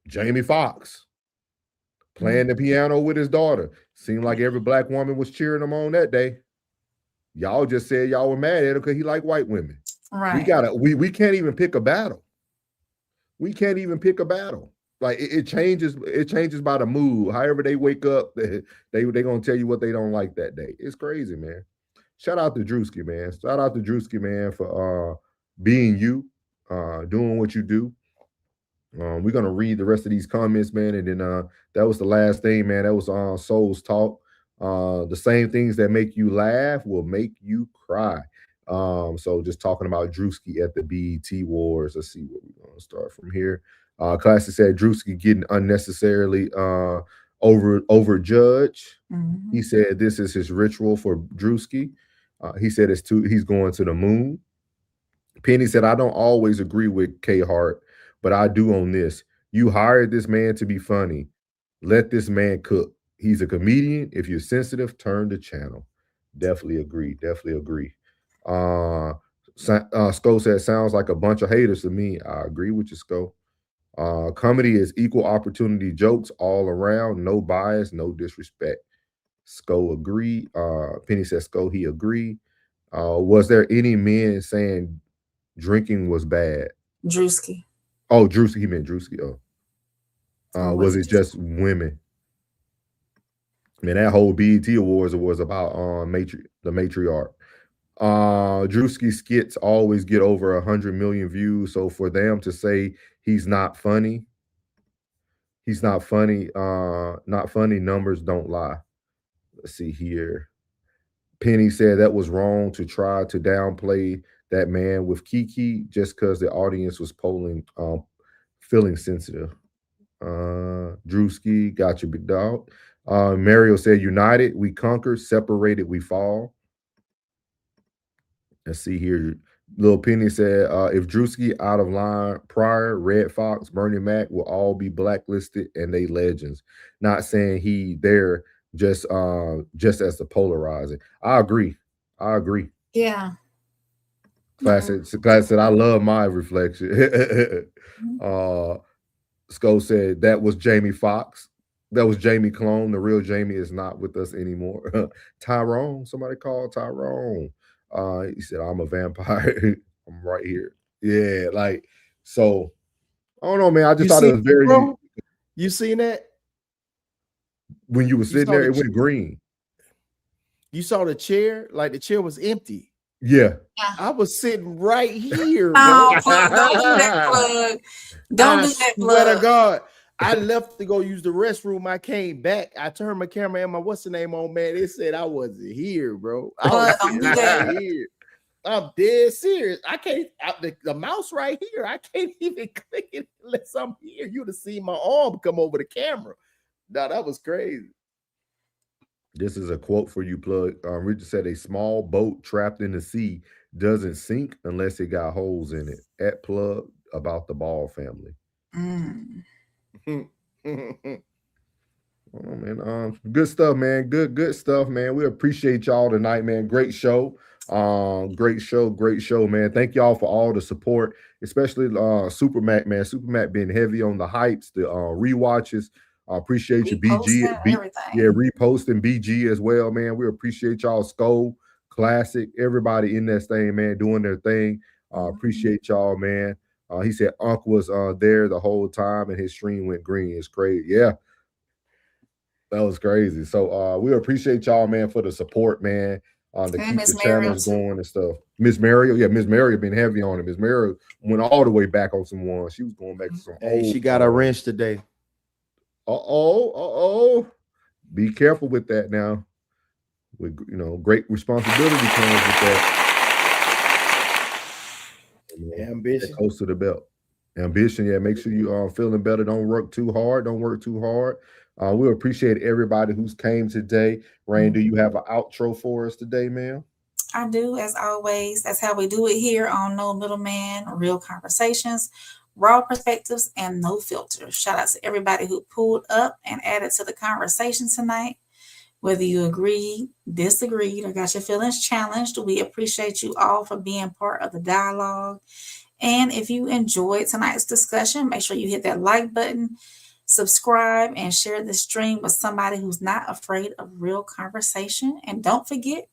Jamie Foxx playing the piano with his daughter. Seemed like every black woman was cheering him on that day. Y'all just said y'all were mad at him because he liked white women. Right. We can't even pick a battle. We can't even pick a battle. Like it changes by the mood. However they wake up, they gonna tell you what they don't like that day. It's crazy, man. Shout out to Drewski, man. Shout out to Drewski, man, for being you, doing what you do. We're gonna read the rest of these comments, man, and then that was the last thing, man. That was Soul's Talk. The same things that make you laugh will make you cry. So just talking about Drewski at the BET Wars. Let's see what we're gonna start from here. Classic said Drewski getting unnecessarily over judge. Mm-hmm. He said this is his ritual for Drewski. He said he's going to the moon. Penny said, I don't always agree with K Hart, but I do on this. You hired this man to be funny. Let this man cook. He's a comedian. If you're sensitive, turn the channel. Definitely agree. Definitely agree. Sko said, sounds like a bunch of haters to me. I agree with you, Sko. Comedy is equal opportunity jokes all around. No bias, no disrespect. Sko agree. Penny says, Sko, he agree. Was there any men saying drinking was bad? Drewski. Oh, Drewski. He meant Drewski. Was it just women? Man, that whole BET Awards was about the matriarch. Drewski skits always get over 100 million views. So for them to say he's not funny, not funny, numbers don't lie. Let's see here. Penny said that was wrong to try to downplay that man with Kiki just because the audience was feeling sensitive. Drewski, got you, big dog. Mario said, united, we conquer, separated, we fall. Let's see here. Little Penny said, if Drewski out of line prior, Red Fox, Bernie Mac will all be blacklisted and they legends. Not saying he there just as the polarizing. I agree. Yeah. Classic said, I love my reflection. Sko said that was Jamie Foxx. That was Jamie Clone. The real Jamie is not with us anymore. Tyrone, somebody called Tyrone. He said, I'm a vampire. I'm right here. Yeah, like, so I don't know, man. I just thought it was very. Bro? You seen that? When you were sitting there, it went green. You saw the chair, like the chair was empty. Yeah. I was sitting right here. Oh, don't do that, plug. Don't do that, plug. Swear to God. I left to go use the restroom. I came back. I turned my camera and my what's the name on, man. It said I wasn't here, bro. I was Don't do that. here. I'm dead serious. I can't. The mouse right here. I can't even click it unless I'm here. You'd have seen my arm come over the camera. No, that was crazy. This is a quote for you, plug. Richard said, a small boat trapped in the sea doesn't sink unless it got holes in it. At plug about the Ball family. Oh, man, good stuff, man. Good stuff, man. We appreciate y'all tonight, man. Great show. Great show, man. Thank y'all for all the support, especially Super Mac, man. Super Mac being heavy on the hypes, the rewatches. I appreciate you, BG. Reposting BG as well, man. We appreciate y'all, Sko, Classic, everybody in that thing, man, doing their thing. Appreciate y'all, man. He said Unc was there the whole time and his stream went green. It's crazy. Yeah. That was crazy. So we appreciate y'all, man, for the support, man. to And keep Miss the Mario, channels too. going and stuff. Miss Mario, yeah, Miss Mario been heavy on it. Miss Mario went all the way back on some ones. She was going back to some Hey, old she got a wrench today. Be careful with that now. With great responsibility comes with that. Ambition. That close to the belt. Ambition, yeah. Make sure you are feeling better. Don't work too hard. We appreciate everybody who's came today. Rain, do you have an outro for us today, ma'am? I do, as always. That's how we do it here on No Middleman, real conversations, raw perspectives, and no filters. Shout out to everybody who pulled up and added to the conversation tonight. Whether you agreed, disagreed, or got your feelings challenged, we appreciate you all for being part of the dialogue. And if you enjoyed tonight's discussion, make sure you hit that like button, subscribe, and share this stream with somebody who's not afraid of real conversation. And don't forget,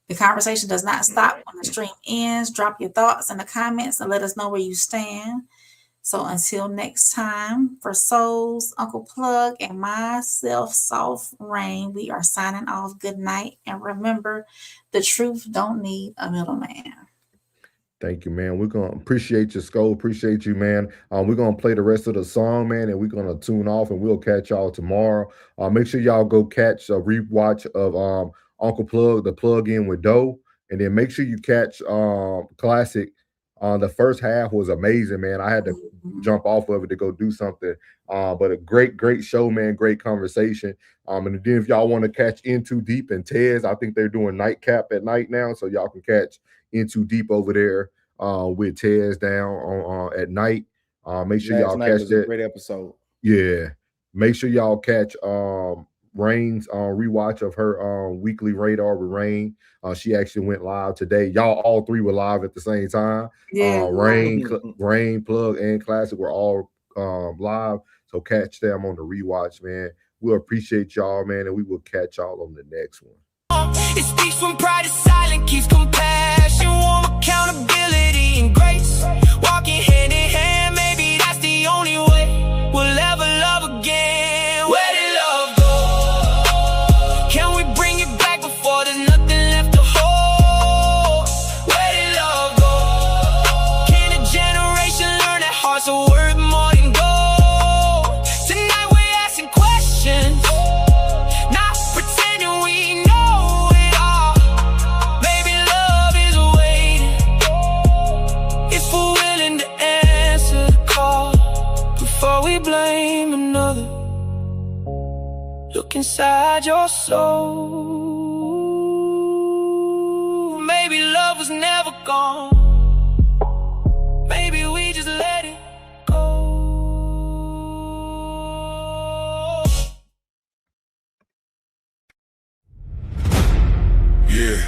the conversation does not stop when the stream ends. Drop your thoughts in the comments and let us know where you stand. So until next time, for Souls, Uncle Plug, and myself, Soft Rain, we are signing off. Good night. And remember, the truth don't need a middleman. Thank you, man. We're going to appreciate you, Skull. Appreciate you, man. We're going to play the rest of the song, man, and we're going to tune off, and we'll catch y'all tomorrow. Make sure y'all go catch a rewatch of Uncle Plug, the plug-in with Doe, and then make sure you catch Classic. The first half was amazing, man. I had to jump off of it to go do something. But a great show, man. Great conversation. And then if y'all want to catch In Too Deep and Tez, I think they're doing Nightcap at night now, so y'all can catch In Too Deep over there with Tez down on at night. Make sure y'all catch that. Great episode. Yeah. Make sure y'all catch Rain's rewatch of her weekly radar with Rain. She actually went live today. Y'all all three were live at the same time. Yeah. Rain, Plug, and Classic were all live. So catch them on the rewatch, man. We'll appreciate y'all, man, and we will catch y'all on the next one. It speaks when pride is silent, keeps compassion, warm accountability and grace. Walking hand in hand, maybe that's the only way we'll ever love again. Where did love go? Can we bring it back before there's nothing left to hold? Where did love go? Can a generation learn that hearts are worth more than gold? Tonight we're asking questions, not pretending we know it all. Maybe love is waiting if we're willing to answer the call before we blame another. Look inside your soul. Maybe love was never gone. Maybe we just let it go. Yeah.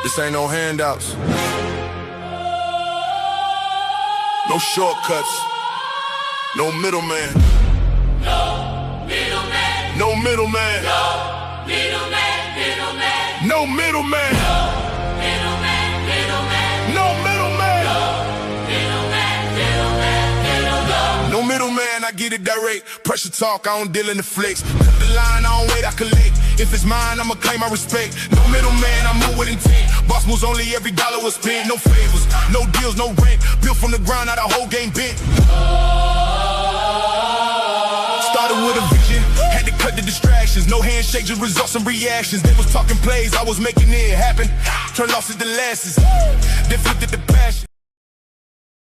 This ain't no handouts. No shortcuts. No middleman. No middleman. No middleman. No middleman. No middleman. No middleman. No middleman, I get it direct. Pressure talk, I don't deal in the flex. Cut the line, I don't wait, I collect. If it's mine, I'ma claim my respect. No middleman, I move with intent. Boss moves only, every dollar was spent. No favors, no deals, no rent. Built from the ground, now the whole game bent. Started with a vision, had to cut the distractions. No handshakes, just results and reactions. They was talking plays, I was making it happen. Turn losses to losses, then flipped it to passion.